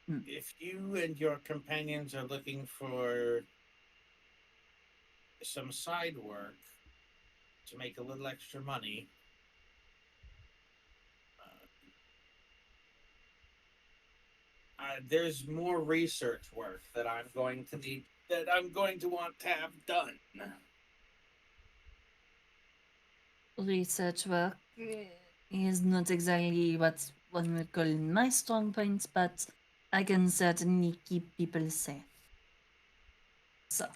Hmm. if you and your companions are looking for some side work to make a little extra money, there's more research work that I'm going to want to have done. Research work is not exactly what one would call my strong point, but I can certainly keep people safe. So,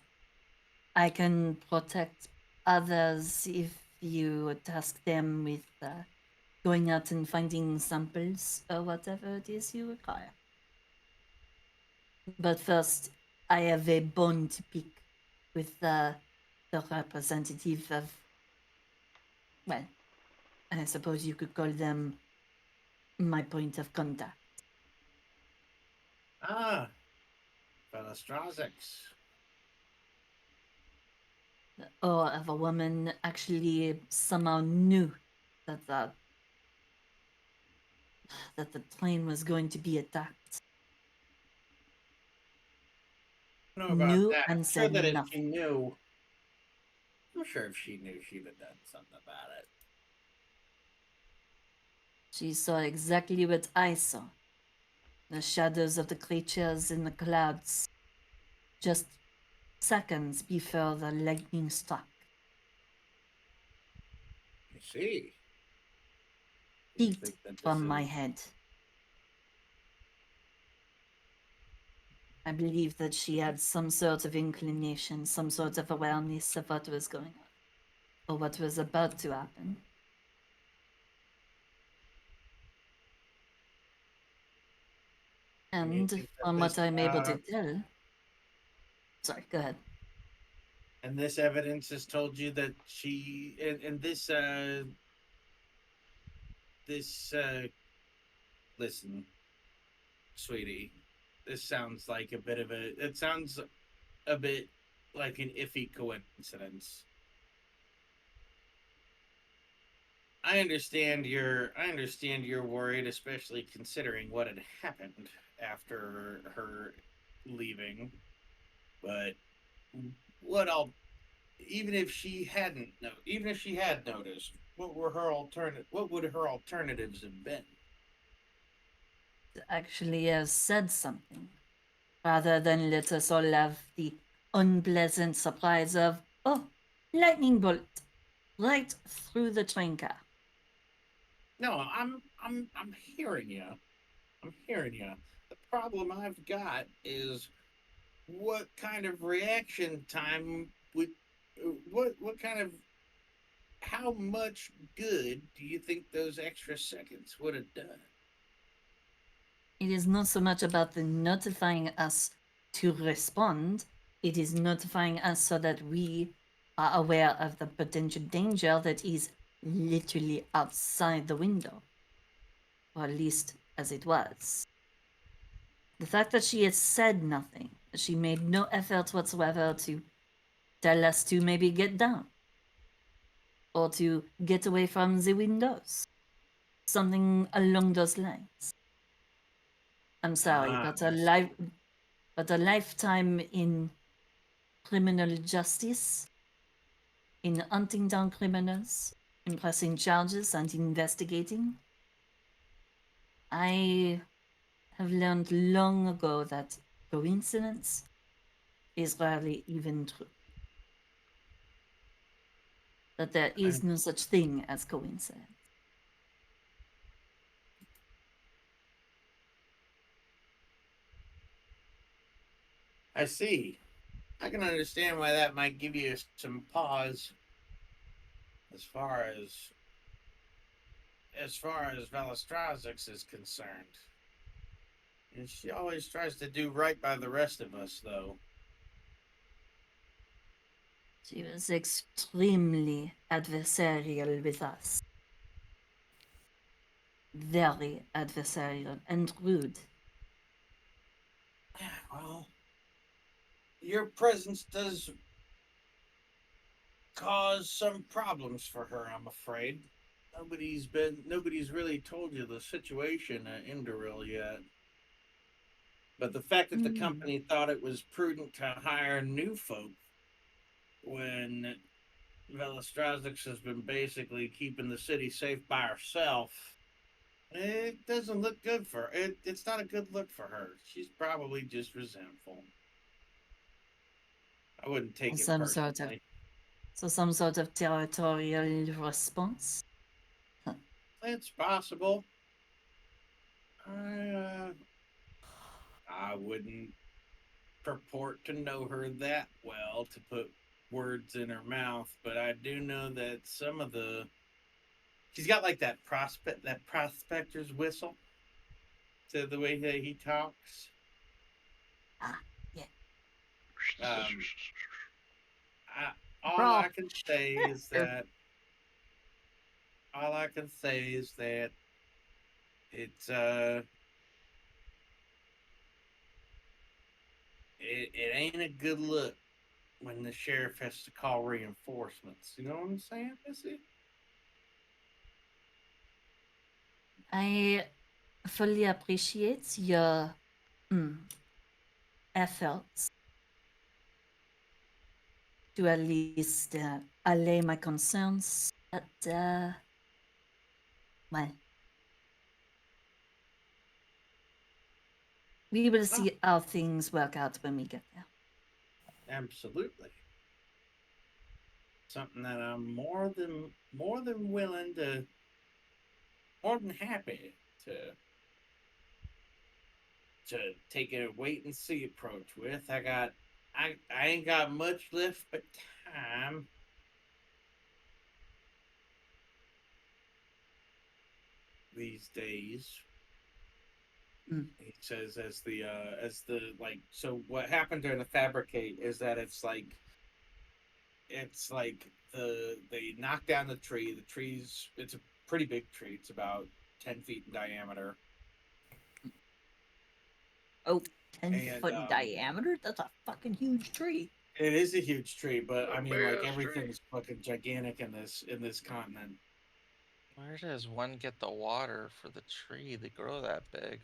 I can protect others if you task them with going out and finding samples or whatever it is you require. But first, I have a bone to pick with the representative of, well, I suppose you could call them my point of contact. Ah, Philostrazics. Or if a woman actually somehow knew that that the plane was going to be attacked. I don't know about Knew that. I'm and sure said that if she nothing. knew, I'm sure if she knew, she'd have done something about it. She saw exactly what I saw. The shadows of the creatures in the clouds. Just seconds before the lightning struck. I see. Do you Feet think that this from my is head. I believe that she had some sort of inclination, some sort of awareness of what was going on, or what was about to happen. and you And think that from this what I'm able to tell, sorry, go ahead. and this evidence has told you that she and this listen, sweetie, this sounds like a bit of it sounds a bit like an iffy coincidence. I understand you're worried, especially considering what had happened after her leaving. But what I'll even if she hadn't no even if she had noticed, what would her alternatives have been? Actually have said something, rather than let us all have the unpleasant surprise of, oh, lightning bolt, right through the train car. No, I'm hearing you. I'm hearing you. The problem I've got is what kind of reaction time would what kind of how much good do you think those extra seconds would have done? It is not so much about the notifying us to respond, it is notifying us so that we are aware of the potential danger that is literally outside the window, or at least as it was. The fact that she has said nothing, that she made no effort whatsoever to tell us to maybe get down or to get away from the windows, something along those lines. I'm sorry, Ah, but I see. a lifetime in criminal justice, in hunting down criminals, in pressing charges and investigating. I have learned long ago that coincidence is rarely even true. That there is no such thing as coincidence. I see. I can understand why that might give you some pause as far as Valastrazix is concerned. And she always tries to do right by the rest of us, though. She was extremely adversarial with us. Very adversarial and rude. Well, your presence does cause some problems for her, I'm afraid. Nobody's really told you the situation at Indoril yet. But the fact that the company thought it was prudent to hire new folk when Velastrazix has been basically keeping the city safe by herself, it doesn't look good for her. It's not a good look for her. She's probably just resentful. I wouldn't take it Some sort of personally. some sort of territorial response. It's possible. I I wouldn't purport to know her that well to put words in her mouth, but I do know that some of the she's got like that prospector's whistle to the way that he talks. Ah, yeah. Um, I, all Bro. I can say is that all I can say is that it's it ain't a good look when the sheriff has to call reinforcements. You know what I'm saying, Missy? I fully appreciate your efforts to at least allay my concerns. But, well, we will see how things work out when we get there. Absolutely. Something that I'm more than willing to, more than happy to take a wait and see approach with. I ain't got much left but time. These days. He says as the like, so what happened during the fabricate is that it's like they knock down the tree. The tree's, it's a pretty big tree. It's about 10 feet in diameter. Oh, 10-foot in diameter? That's a fucking huge tree. It is a huge tree, but I A mean, like, big-ass tree. everything's fucking gigantic in this continent. Where does one get the water for the tree to grow that big?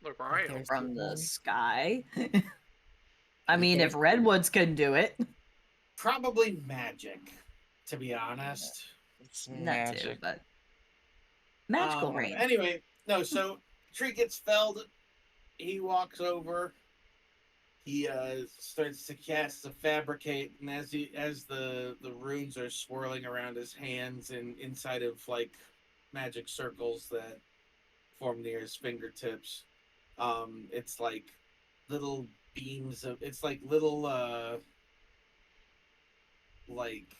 Look right. There's From the one- sky. I You mean, think- if redwoods can do it. Probably magic, to be honest. It's Not magic. too, but magical rain. Anyway, no, so tree gets felled. He walks over. He starts to cast the fabricate, and as the runes are swirling around his hands and inside of like magic circles that form near his fingertips, it's like little beams of, it's like little like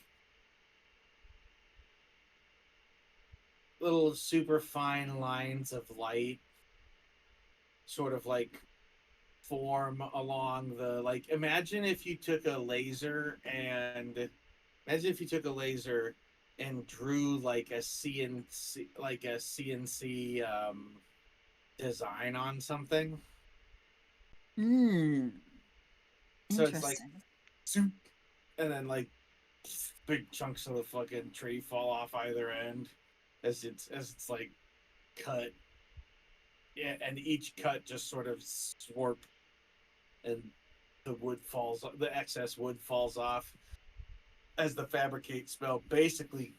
little super fine lines of light sort of like form along the, like, imagine if you took a laser and drew like a CNC design on something. Hmm. So it's like Interesting. soup, and then like big chunks of the fucking tree fall off either end as it's like cut. Yeah, and each cut just sort of swarp, and the excess wood falls off as the fabricate spell basically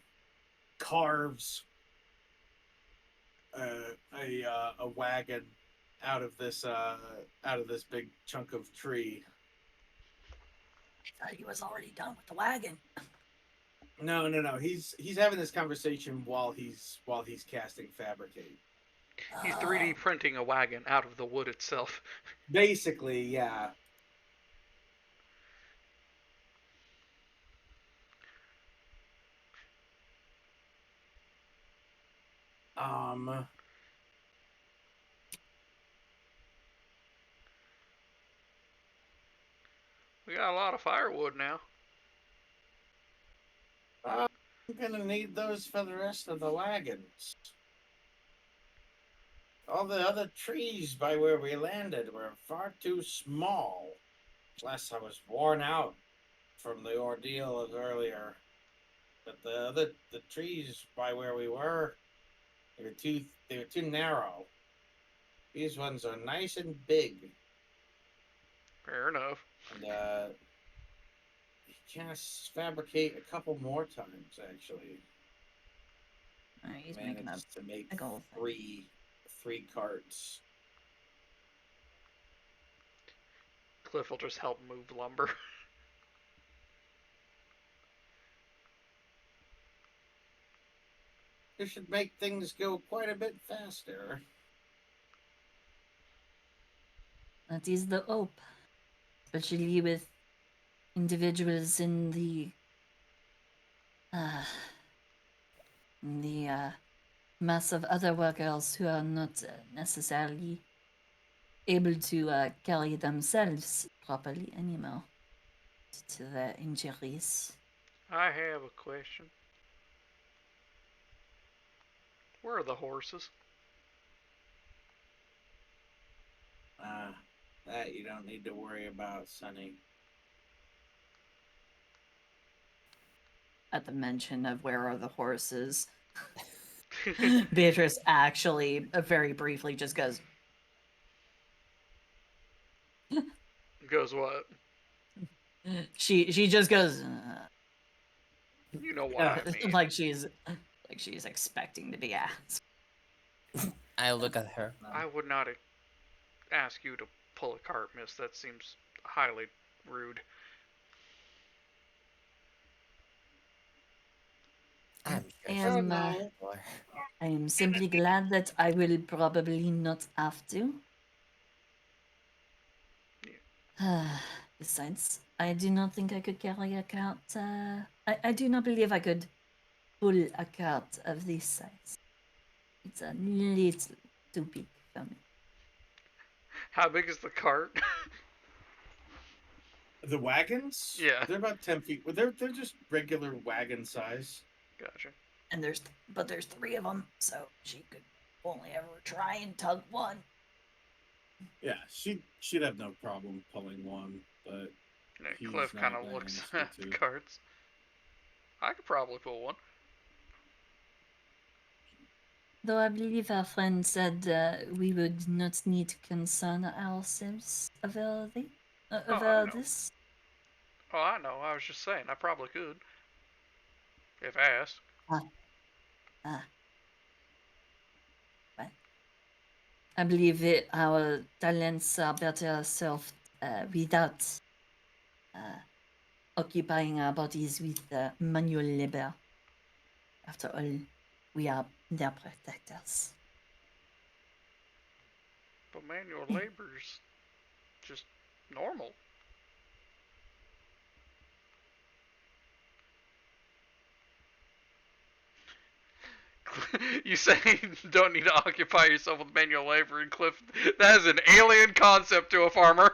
carves a wagon out of this big chunk of tree. I thought he was already done with the wagon. No. He's having this conversation while he's casting fabricate. He's 3D printing a wagon out of the wood itself. Basically, yeah. We got a lot of firewood now. I'm gonna need those for the rest of the wagons. All the other trees by where we landed were far too small. Plus, I was worn out from the ordeal of earlier. But the trees by where we were, they were too narrow. These ones are nice and big. Fair enough. And you can fabricate a couple more times actually. He's making a Managed to make big old thing. three carts. Cliff will just help move lumber. This should make things go quite a bit faster. That is the hope. Especially with individuals in the mass of other workers who are not necessarily able to carry themselves properly anymore due to their injuries. I have a question. Where are the horses? That you don't need to worry about, Sonny. At the mention of where are the horses, Beatrice actually very briefly just goes, Goes what? she just goes, You know what I mean. like she's expecting to be asked. I look at her. I would not ask you to pull a cart, miss. That seems highly rude. I'm I sure. am, I am simply glad that I will probably not have to. Besides, I do not think I could carry a cart. I do not believe I could pull a cart of this size. It's a little too big for me. How big is the cart? The wagons? Yeah. They're about 10 feet. Well, they're just regular wagon size. Gotcha. And there's 3 of them, so she could only ever try and tug one. Yeah, she'd have no problem pulling one, but Yeah, he's Cliff not kind of that looks interested at the to. carts. I could probably pull one. Though I believe our friend said we would not need to concern ourselves over know. this. Oh, I know. I was just saying. I probably could. If asked. Well, I believe our talents are better served without occupying our bodies with manual labor. After all, we are their protectors. But manual labor's just normal. You say you don't need to occupy yourself with manual labor, and Cliff, that is an alien concept to a farmer.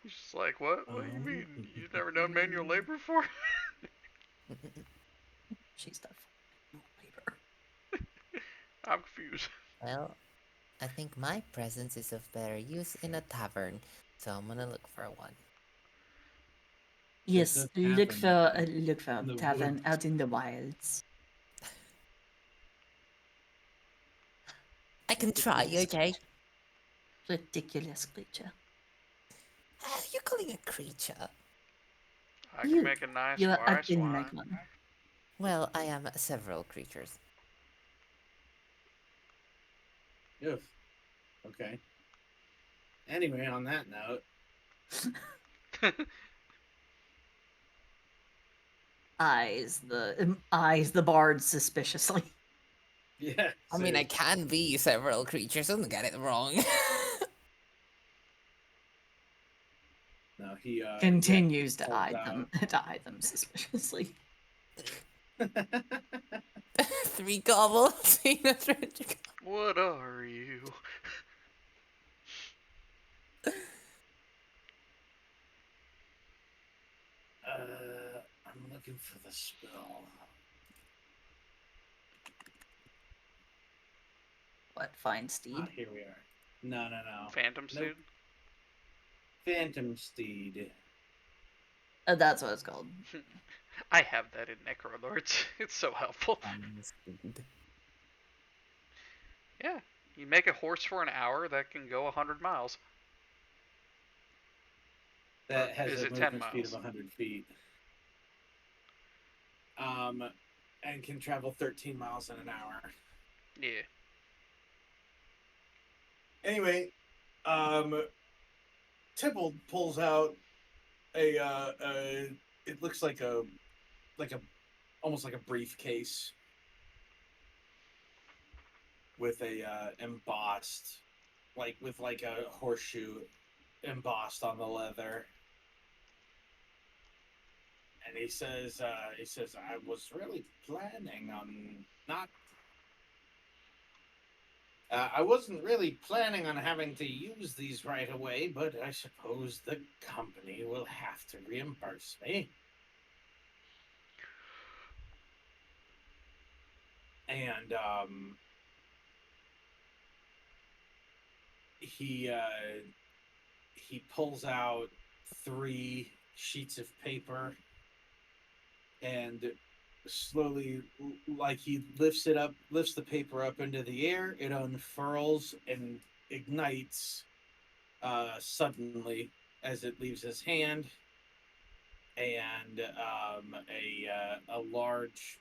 He's just like, what? What do you mean? You've never done manual labor before? She's done manual labor. I'm confused. Well, I think my presence is of better use in a tavern, so I'm gonna look for one. It's Yes, a look tavern for a in the tavern woods. out in the wilds. I can try, okay? Ridiculous creature. You're calling a creature. I can You- make a nice I rice can wine. make one. Well, I am several creatures. Yes. Okay. Anyway, on that note, Eyes the bard suspiciously. yeah. I mean, so- I can be several creatures, don't get it wrong. No, he Continues to pulls eye out- them suspiciously. 3 gobbles. What are you? I'm looking for the spell. What, find Steed? Ah, here we are. No. Phantom Nope. Steed? Phantom Steed. That's what it's called. I have that in Necrolords. It's so helpful. Yeah. You make a horse for an hour that can go 100 miles. That Or has is a it 10 movement speed of miles? 100 feet. And can travel 13 miles in an hour. Yeah. Anyway, Tybalt pulls out a it looks like a almost like a briefcase with a embossed, with a horseshoe embossed on the leather. And he says, I was really planning on not. I wasn't really planning on having to use these right away, but I suppose the company will have to reimburse me. And he pulls out 3 sheets of paper and slowly, like he lifts the paper up into the air. It unfurls and ignites suddenly as it leaves his hand, and a large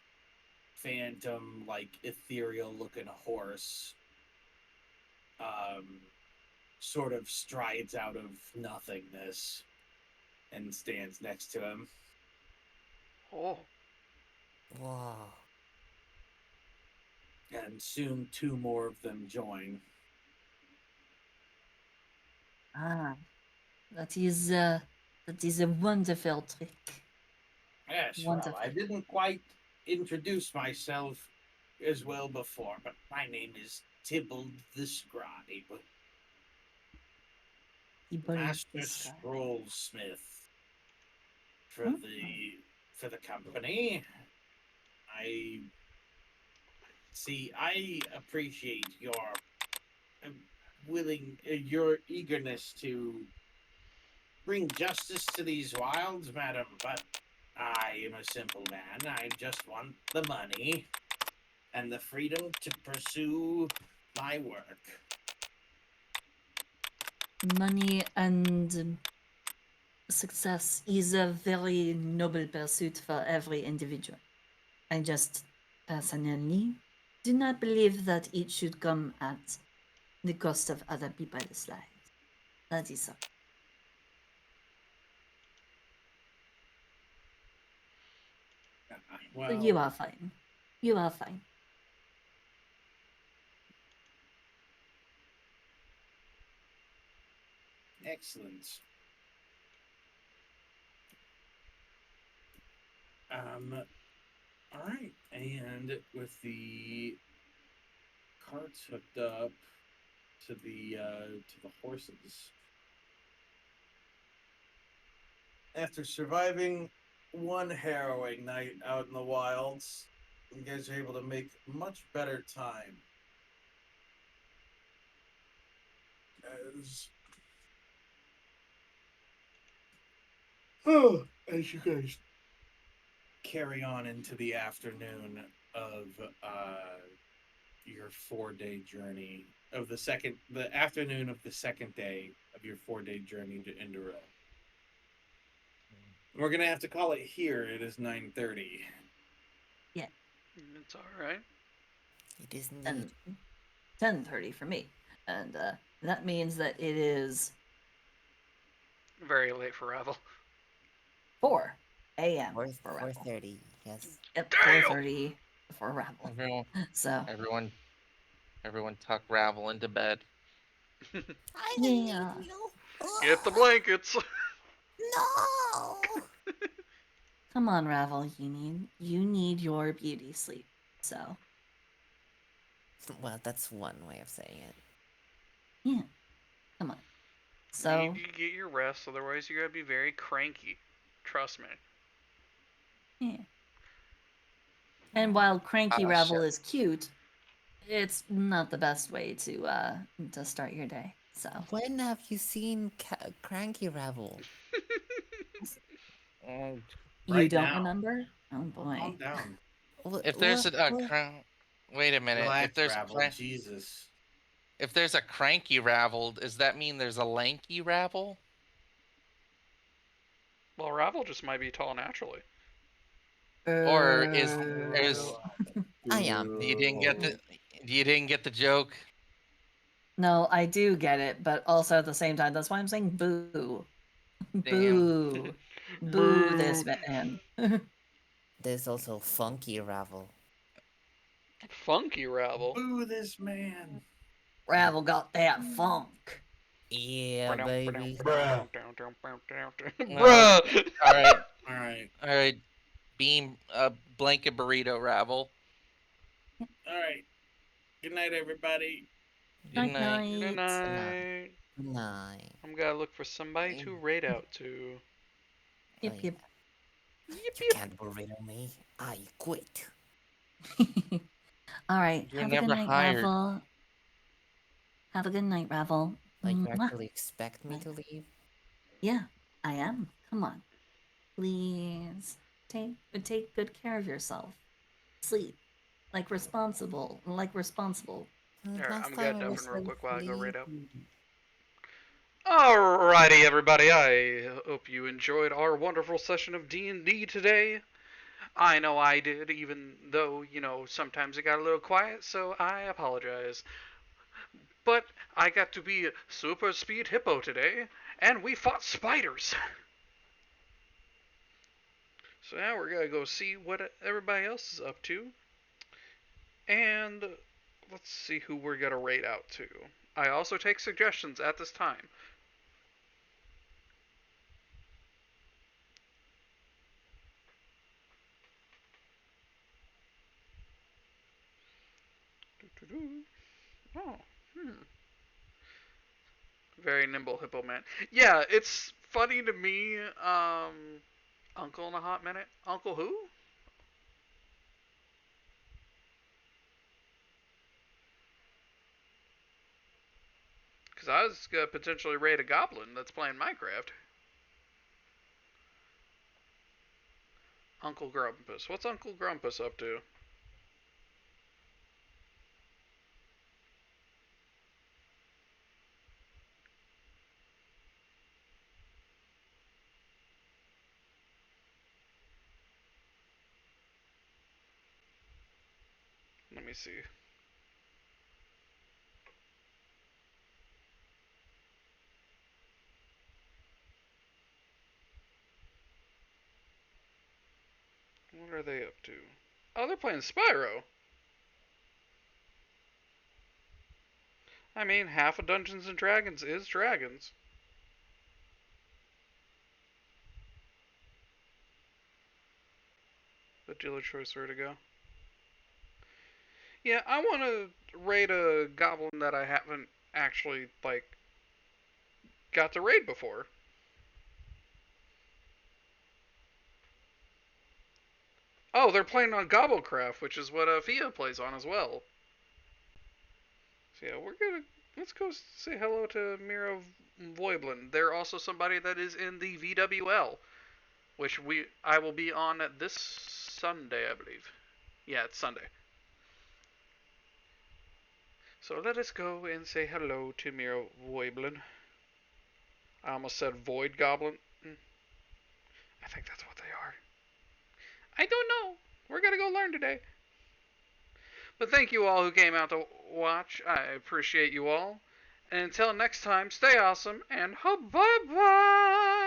phantom, like ethereal looking horse, um, sort of strides out of nothingness and stands next to him. Oh, Whoa. And soon 2 more of them join. Ah, that is a wonderful trick. Yes, well, Wonderful. I didn't quite introduce myself as well before, but my name is Tybalt the Scribe, Master Scrollsmith for the company. I appreciate your your eagerness to bring justice to these wilds, madam, but I am a simple man. I just want the money and the freedom to pursue my work. Money and success is a very noble pursuit for every individual. I just personally do not believe that it should come at the cost of other people's lives. That is all. Well, So you are fine. You are fine. excellent. All right, and with the carts hooked up to the horses, after surviving one harrowing night out in the wilds, you guys are able to make much better time. As you guys carry on into the afternoon of your 4-day journey of the afternoon of the second day of your 4-day journey to Indoril. We're gonna have to call it here. It is 9:30. it's all right. It is And neat. 10:30 for me, and that means that it is Very late for Ravel. 4 a.m. for 4:30. Yes. Yep, Damn! 4:30 for Ravel. So Everyone tuck Ravel into bed. I didn't Yeah. Get the blankets. No. come on, Ravel. You need your beauty sleep. So Well, that's one way of saying it. yeah, come on. You So need to get your rest, otherwise you're gonna be very cranky. Trust me. yeah. And while cranky Ah, Ravel shit. is cute, it's not the best way to start your day. So When have you seen Cranky Ravel? Mm, you Right don't now. remember? Oh boy. Calm down. If there's wait a minute. Relax, Ravel. Jesus. If there's a cranky Ravel, does that mean there's a lanky Ravel? Well, Ravel just might be tall naturally. Or is I am. you didn't get the joke? No, I do get it, but also at the same time, that's why I'm saying boo. Damn. Boo. Boo this man. There's also Funky Ravel. Funky Ravel. Boo this man. Ravel got that funk. Yeah, baby. Bruh. All right, All right. all right. Beam blanket burrito Ravel. All right. Good night, everybody. Good night. Good night. Nine. I'm gonna look for somebody to raid out to. Yep, yep. You can't burrito me. I quit. All right. You're Have a good never night, hired. Ravel. Have a good night, Ravel. Like, you Mwah. actually expect me to leave? Yeah, I am. Come on. Please take good care of yourself. Sleep. Like responsible. Alright, I'm Last gonna time I dump was in real so quick while I go raid out. sleepy. Alrighty, everybody. I hope you enjoyed our wonderful session of D&D today. I know I did, even though, sometimes it got a little quiet, so I apologize. But I got to be Super Speed Hippo today, and we fought spiders. So now we're gonna go see what everybody else is up to. And let's see who we're gonna raid out to. I also take suggestions at this time. Oh, very nimble hippo man. Yeah, it's funny to me. Uncle in a hot minute. Uncle who? Because I was gonna potentially raid a goblin that's playing Minecraft. Uncle Grumpus. What's Uncle Grumpus up to? Let me see. What are they up to? Oh, they're playing Spyro. I mean, half of Dungeons and Dragons is dragons. But dealer choice where to go. Yeah, I want to raid a goblin that I haven't actually, got to raid before. Oh, they're playing on Gobblecraft, which is what Fia plays on as well. So yeah, let's go say hello to Miro Voiblin. They're also somebody that is in the VWL, which I will be on this Sunday, I believe. Yeah, it's Sunday. So let us go and say hello to Miro Voiblin. I almost said Void Goblin. I think that's what they are. I don't know. We're gonna go learn today. But thank you all who came out to watch. I appreciate you all. And until next time, stay awesome and bye bye.